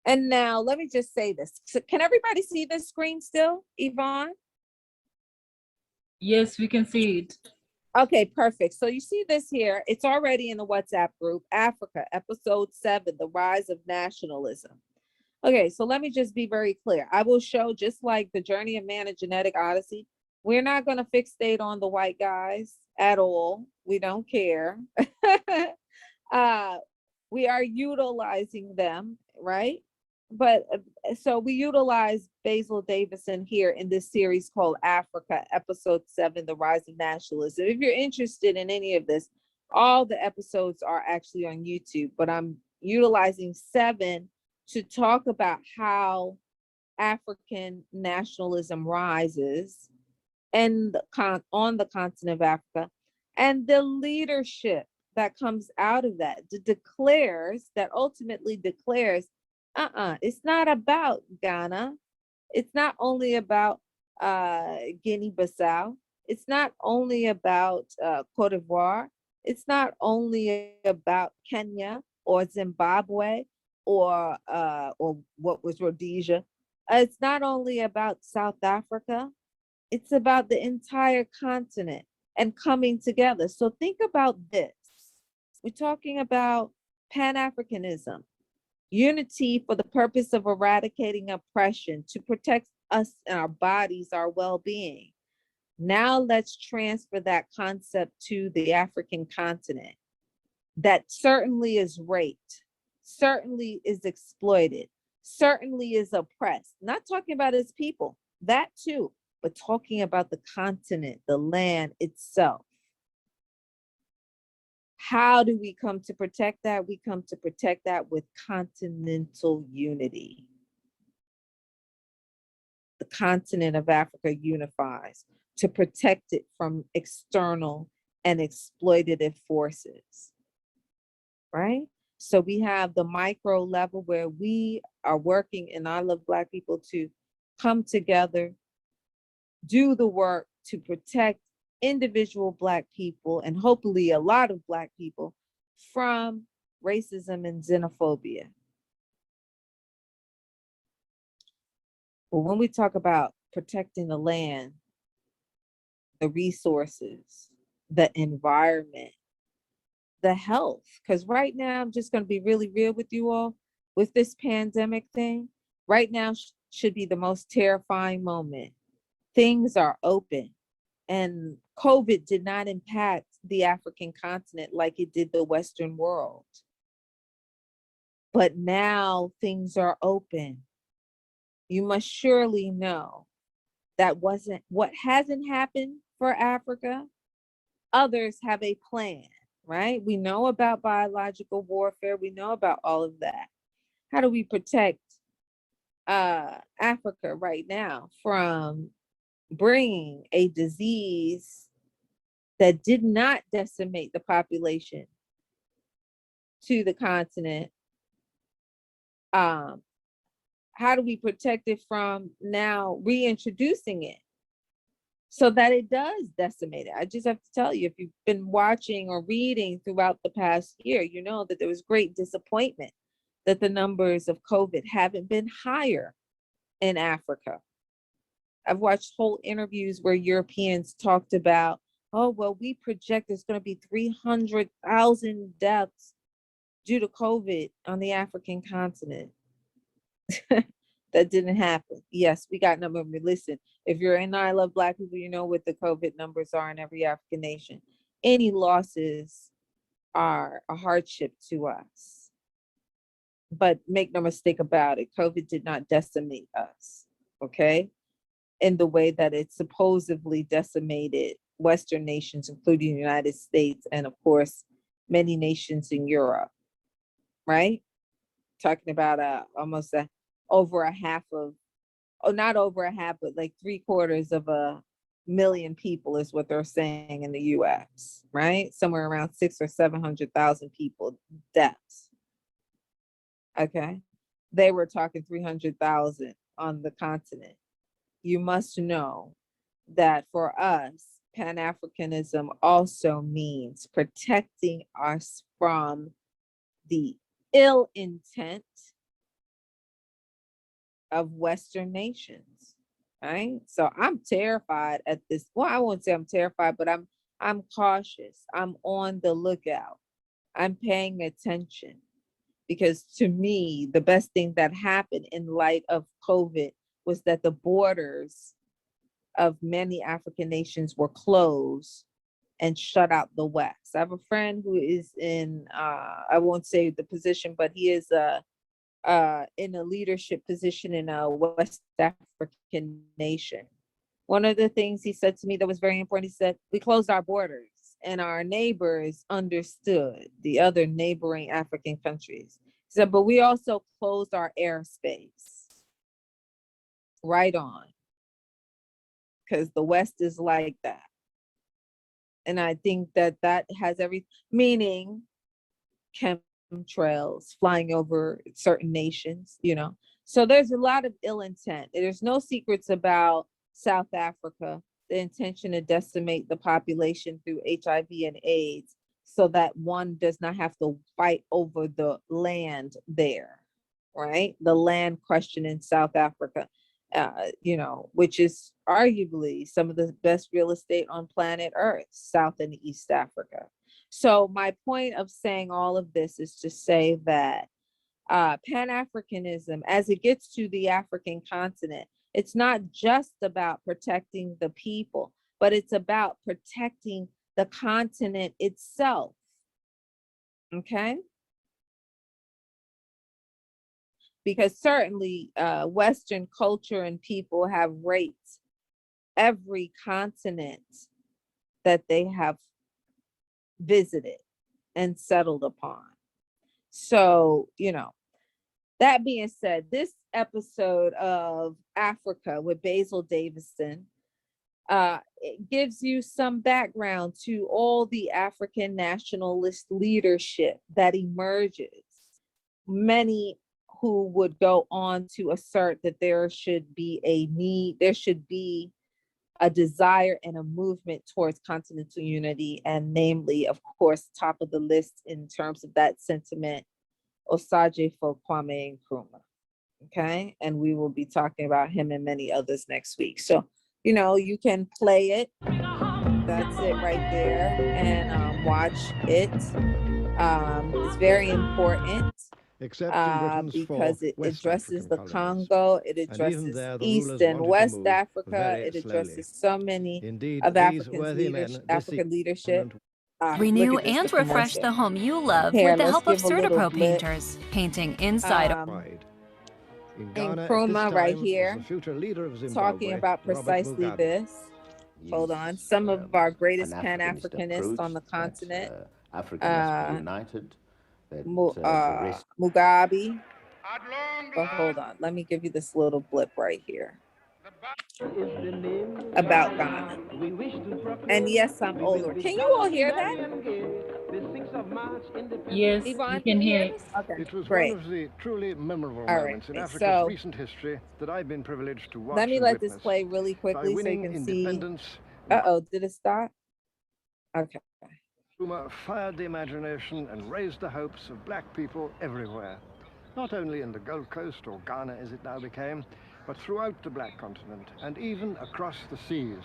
And now let me just say this. So can everybody see this screen still, Yvonne? Yes, we can see it. Okay, perfect. So you see this here. It's already in the WhatsApp group, Africa, episode 7, The Rise of Nationalism. Okay, so let me just be very clear. I will show, just like the Journey of Man, a Genetic Odyssey, we're not going to fixate on the white guys at all. We don't care. We are utilizing them, right? But so we utilize Basil Davison here in this series called Africa, episode 7, The Rise of Nationalism. If you're interested in any of this, all the episodes are actually on YouTube, but I'm utilizing 7 to talk about how African nationalism rises and on the continent of Africa, and the leadership that comes out of that, ultimately declares, it's not about Ghana. It's not only about Guinea-Bissau. It's not only about Cote d'Ivoire. It's not only about Kenya or Zimbabwe or what was Rhodesia. It's not only about South Africa. It's about the entire continent and coming together. So think about this. We're talking about Pan-Africanism, unity for the purpose of eradicating oppression, to protect us and our bodies, our well-being. Now let's transfer that concept to the African continent that certainly is raped, certainly is exploited, certainly is oppressed. Not talking about its people, that too, but talking about the continent, the land itself. How do we come to protect that? We come to protect that with continental unity. The continent of Africa unifies to protect it from external and exploitative forces, right? So we have the micro level where we are working, and I love Black people, to come together, do the work to protect individual Black people, and hopefully a lot of Black people, from racism and xenophobia. But when we talk about protecting the land, the resources, the environment, the health, because right now, I'm just going to be really real with you all, with this pandemic thing, right now should be the most terrifying moment. Things are open, and COVID did not impact the African continent like it did the Western world. But now things are open. You must surely know that what hasn't happened for Africa. Others have a plan, right? We know about biological warfare. We know about all of that. How do we protect Africa right now from bringing a disease that did not decimate the population to the continent? How do we protect it from now reintroducing it so that it does decimate it. I just have to tell you, if you've been watching or reading throughout the past year, you know that there was great disappointment that the numbers of COVID haven't been higher in Africa. I've watched whole interviews where Europeans talked about, oh, well, we project there's going to be 300,000 deaths due to COVID on the African continent. That didn't happen. Yes, we got number. Listen, if you're in I Love Black People, you know what the COVID numbers are in every African nation. Any losses are a hardship to us. But make no mistake about it, COVID did not decimate us, okay? In the way that it supposedly decimated Western nations, including the United States, and of course, many nations in Europe, right? Talking about almost over a half of, oh, not over a half, but like 750,000 people is what they're saying in the US, right? Somewhere around 600,000 or 700,000 people, deaths. Okay. They were talking 300,000 on the continent. You must know that for us, Pan-Africanism also means protecting us from the ill intent of Western nations, right? So I'm terrified at this. Well, I won't say I'm terrified, but I'm cautious. I'm on the lookout. I'm paying attention because to me, the best thing that happened in light of COVID was that the borders of many African nations were closed and shut out the West. I have a friend who is in, I won't say the position, but he is in a leadership position in a West African nation. One of the things he said to me that was very important, he said, we closed our borders and our neighbors understood, the other neighboring African countries. He said, but we also closed our airspace. Right on. Because the West is like that. And I think that that has every meaning, chemtrails flying over certain nations, you know. So there's a lot of ill intent. There's no secrets about South Africa, the intention to decimate the population through HIV and AIDS so that one does not have to fight over the land there, right? The land question in South Africa. You know, which is arguably some of the best real estate on planet Earth, South and East Africa. So my point of saying all of this is to say that Pan-Africanism, as it gets to the African continent, it's not just about protecting the people, but it's about protecting the continent itself. Okay? Because certainly Western culture and people have raped every continent that they have visited and settled upon. So, you know, that being said, this episode of Africa with Basil Davison, it gives you some background to all the African nationalist leadership that emerges. Many who would go on to assert that there should be a need, there should be a desire and a movement towards continental unity, and namely, of course, top of the list in terms of that sentiment, Osagyefo Kwame Nkrumah. Okay, and we will be talking about him and many others next week. So, you know, you can play it. That's it right there, and watch it. It's very important. Because it addresses the Congo, it addresses East and West Africa, it addresses so many of African leadership. Renew and refresh the home you love with the help of Certapro painters, painting inside. Nkrumah right here, talking about precisely this. Hold on, some of our greatest Pan-Africanists on the continent. Africanists united. Mugabe. But hold on, let me give you this little blip right here. about Ghana. And yes, I'm older. Can you all hear that? Yes, Yvonne, we can can you hear hear. this? Okay, It was great. one of the truly memorable All moments in right, Africa's so recent history that I've been privileged to watch let me and let this witness. play really By quickly so you winning can see. independence, Uh-oh, did it stop? Okay. Nkrumah fired the imagination and raised the hopes of black people everywhere, not only in the Gold Coast or Ghana as it now became, but throughout the Black Continent and even across the seas.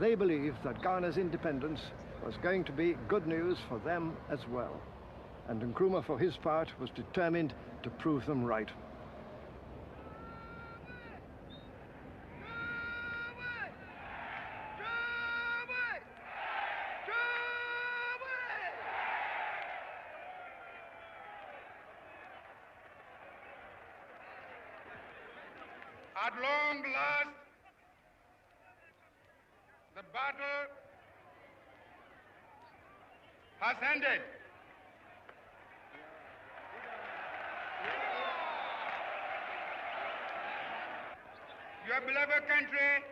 They believed that Ghana's independence was going to be good news for them as well. And Nkrumah, for his part, was determined to prove them right. At long last, the battle has ended. Your beloved country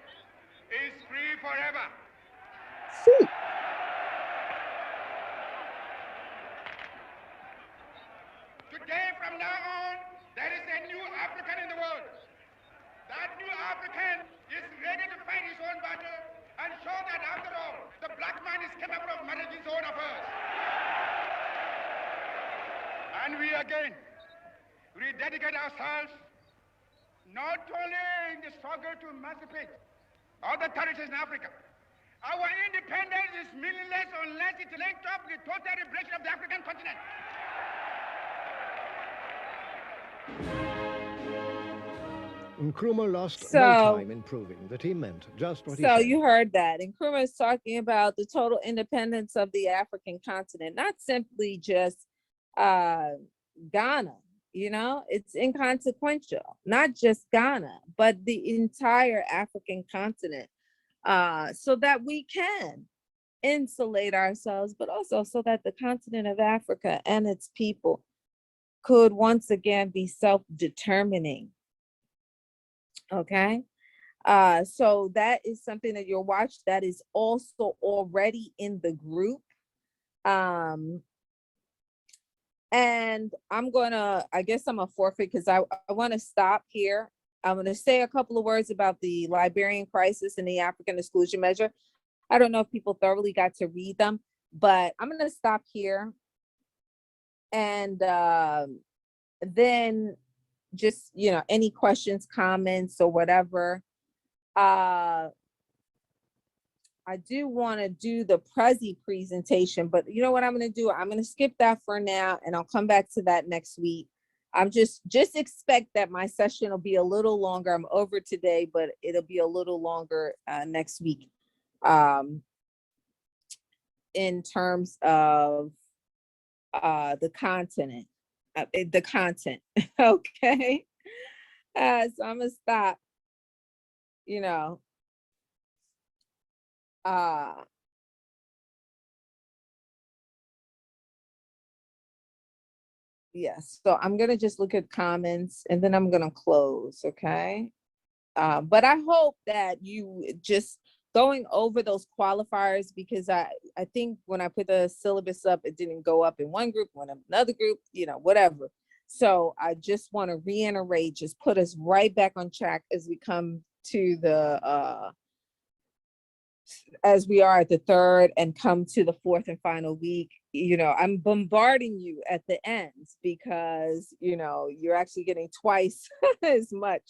is free forever. Today, from now on, there is a new African in the world. That new African is ready to fight his own battle and show that, after all, the black man is capable of managing his own affairs. And we again rededicate ourselves not only in the struggle to emancipate other territories in Africa. Our independence is meaningless unless it linked up with total liberation of the African continent. Nkrumah lost So- no time in proving that he meant just what he So said. you heard that. Nkrumah is talking about the total independence of the African continent, not simply just Ghana, you know, it's inconsequential, not just Ghana, but the entire African continent, so that we can insulate ourselves, but also so that the continent of Africa and its people could once again be self-determining. Okay. So that is something that you'll watch that is also already in the group. And I guess I'm a forfeit because I want to stop here. I'm going to say a couple of words about the Liberian crisis and the African exclusion measure. I don't know if people thoroughly got to read them, but I'm going to stop here. And then just, you know, any questions, comments, or whatever. I do want to do the Prezi presentation, but you know what I'm going to do? I'm going to skip that for now, and I'll come back to that next week. I'm just expect that my session will be a little longer. I'm over today, but it'll be a little longer next week. In terms of the content. Okay. So I'm gonna stop, you know. Yes, so I'm gonna just look at comments and then I'm gonna close, okay? But I hope that you just going over those qualifiers, because I think when I put the syllabus up, it didn't go up in one group, one in another group, you know, whatever. So I just want to reiterate, just put us right back on track as we come to the as we are at the third and come to the fourth and final week. You know, I'm bombarding you at the ends because, you know, you're actually getting twice as much.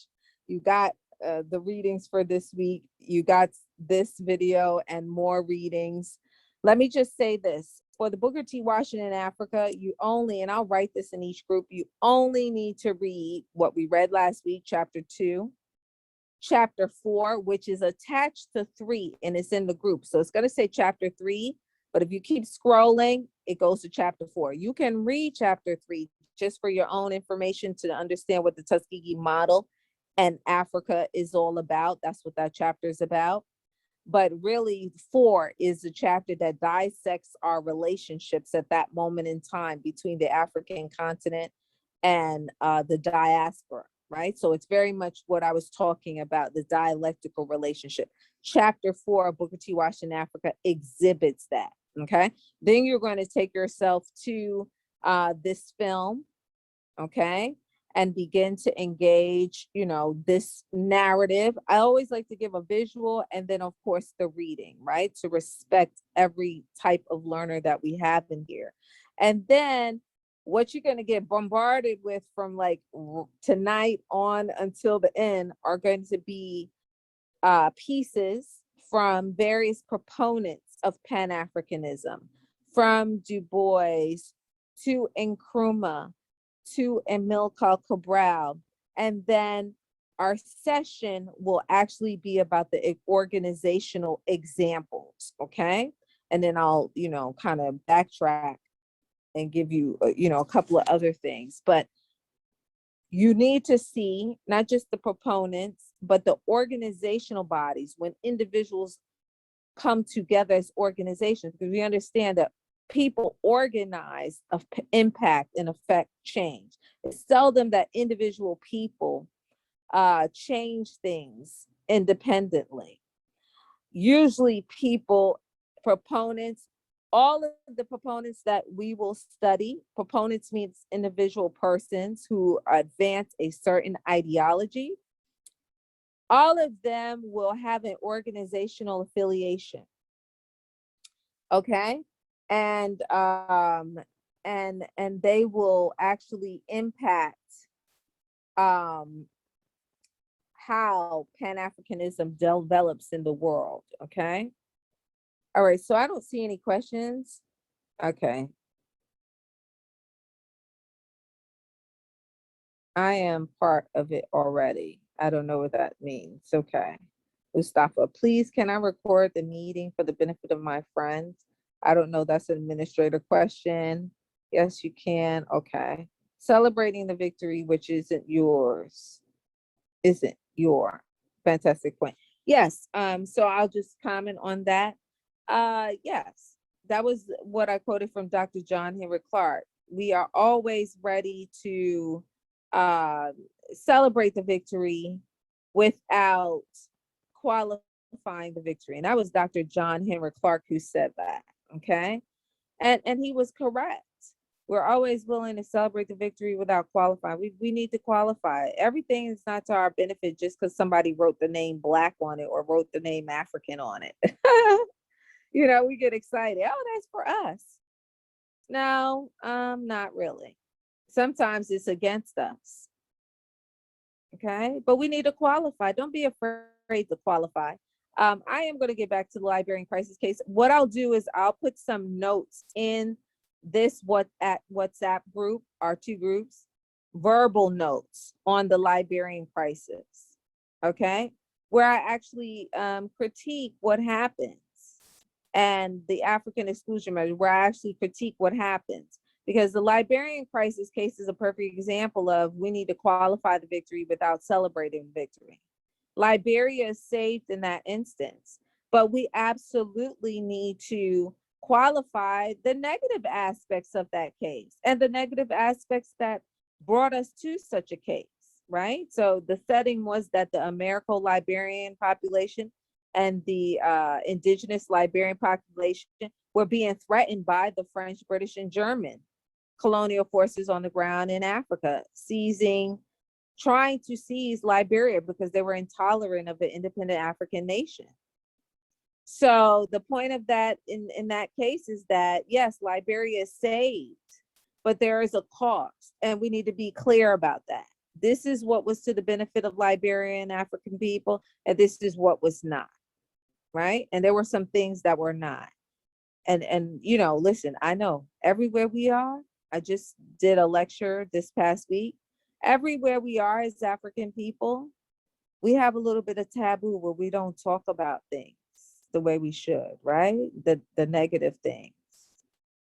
You got the readings for this week, you got this video and more readings. Let me just say this. For the Booker T. Washington Africa, you only, and I'll write this in each group, you only need to read what we read last week, chapter 2, chapter 4, which is attached to 3, and it's in the group. So it's going to say chapter 3, but if you keep scrolling, it goes to chapter 4. You can read chapter 3 just for your own information to understand what the Tuskegee model and Africa is all about. That's what that chapter is about. But really, 4 is the chapter that dissects our relationships at that moment in time between the African continent and the diaspora, right? So it's very much what I was talking about, the dialectical relationship. Chapter 4 of Booker T. Washington, Africa exhibits that, okay? Then you're going to take yourself to this film, okay? And begin to engage, you know, this narrative. I always like to give a visual and then of course the reading, right? To respect every type of learner that we have in here. And then what you're going to get bombarded with from like tonight on until the end are going to be pieces from various proponents of Pan-Africanism, from Du Bois to Nkrumah to Amilcar Cabral. And then our session will actually be about the organizational examples, okay? And then I'll, you know, kind of backtrack and give you, you know, a couple of other things. But you need to see not just the proponents, but the organizational bodies when individuals come together as organizations, because we understand that people organize of impact and affect change. It's seldom that individual people change things independently. Usually people, proponents, all of the proponents that we will study, proponents means individual persons who advance a certain ideology. All of them will have an organizational affiliation. Okay. And they will actually impact how Pan-Africanism develops in the world. Okay. All right, so I don't see any questions. Okay. I am part of it already. I don't know what that means. Okay. Mustafa, please, can I record the meeting for the benefit of my friends? I don't know, that's an administrator question. Yes, you can. Okay. Celebrating the victory, which isn't yours. Isn't your fantastic point. Yes, so I'll just comment on that. Yes, that was what I quoted from Dr. John Henry Clark. We are always ready to celebrate the victory without qualifying the victory. And that was Dr. John Henry Clark who said that, okay? And he was correct. We're always willing to celebrate the victory without qualifying. We need to qualify. Everything is not to our benefit just because somebody wrote the name Black on it or wrote the name African on it. You know, we get excited. Oh, that's for us. No, not really. Sometimes it's against us. Okay, but we need to qualify. Don't be afraid to qualify. I am going to get back to the Liberian crisis case. What I'll do is I'll put some notes in this WhatsApp group, our two groups, verbal notes on the Liberian crisis. Okay, where I actually critique what happens. And the African exclusion measure, where I actually critique what happens. Because the Liberian crisis case is a perfect example of we need to qualify the victory without celebrating victory. Liberia is saved in that instance, but we absolutely need to qualify the negative aspects of that case and the negative aspects that brought us to such a case, right? So the setting was that the Americo-Liberian population and the indigenous Liberian population were being threatened by the French, British, and German colonial forces on the ground in Africa, trying to seize Liberia because they were intolerant of an independent African nation. So the point of that in that case is that, yes, Liberia is saved, but there is a cost, and we need to be clear about that. This is what was to the benefit of Liberian African people, and this is what was not. Right? And there were some things that were not. And you know, listen, I know everywhere we are, I just did a lecture this past week. Everywhere we are as African people, we have a little bit of taboo where we don't talk about things the way we should, right? The negative things.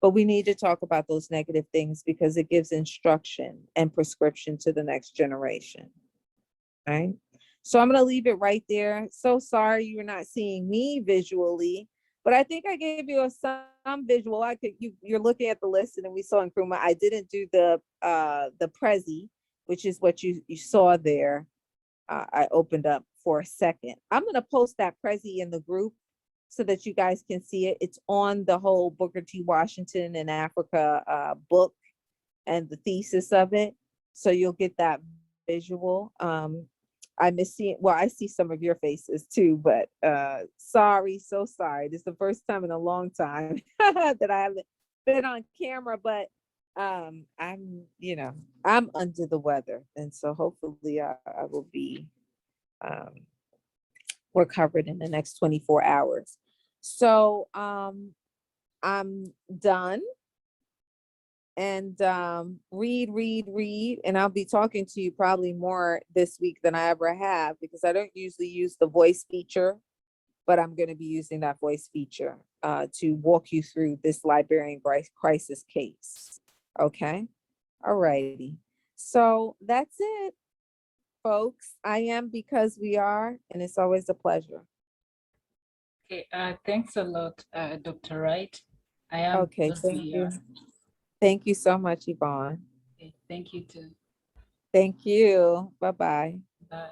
But we need to talk about those negative things because it gives instruction and prescription to the next generation, right? So I'm going to leave it right there. So sorry you're not seeing me visually, but I think I gave you some visual. You're looking at the list, and then we saw Nkrumah. I didn't do the Prezi, which is what you saw there. I opened up for a second. I'm going to post that Prezi in the group so that you guys can see it. It's on the whole Booker T. Washington and Africa book and the thesis of it. So you'll get that visual. I miss seeing, well, I see some of your faces too, but sorry, so sorry. This is the first time in a long time that I haven't been on camera, but I'm, you know, I'm under the weather. And so hopefully I will be recovered in the next 24 hours. So I'm done. And read. And I'll be talking to you probably more this week than I ever have, because I don't usually use the voice feature, but I'm going to be using that voice feature to walk you through this Liberian crisis case. Okay. All righty. So that's it, folks. I am because we are, and it's always a pleasure. Okay. Thanks a lot, Dr. Wright. I am. Okay. Thank you. Thank you so much, Yvonne. Okay, thank you too. Thank you. Bye-bye. Bye.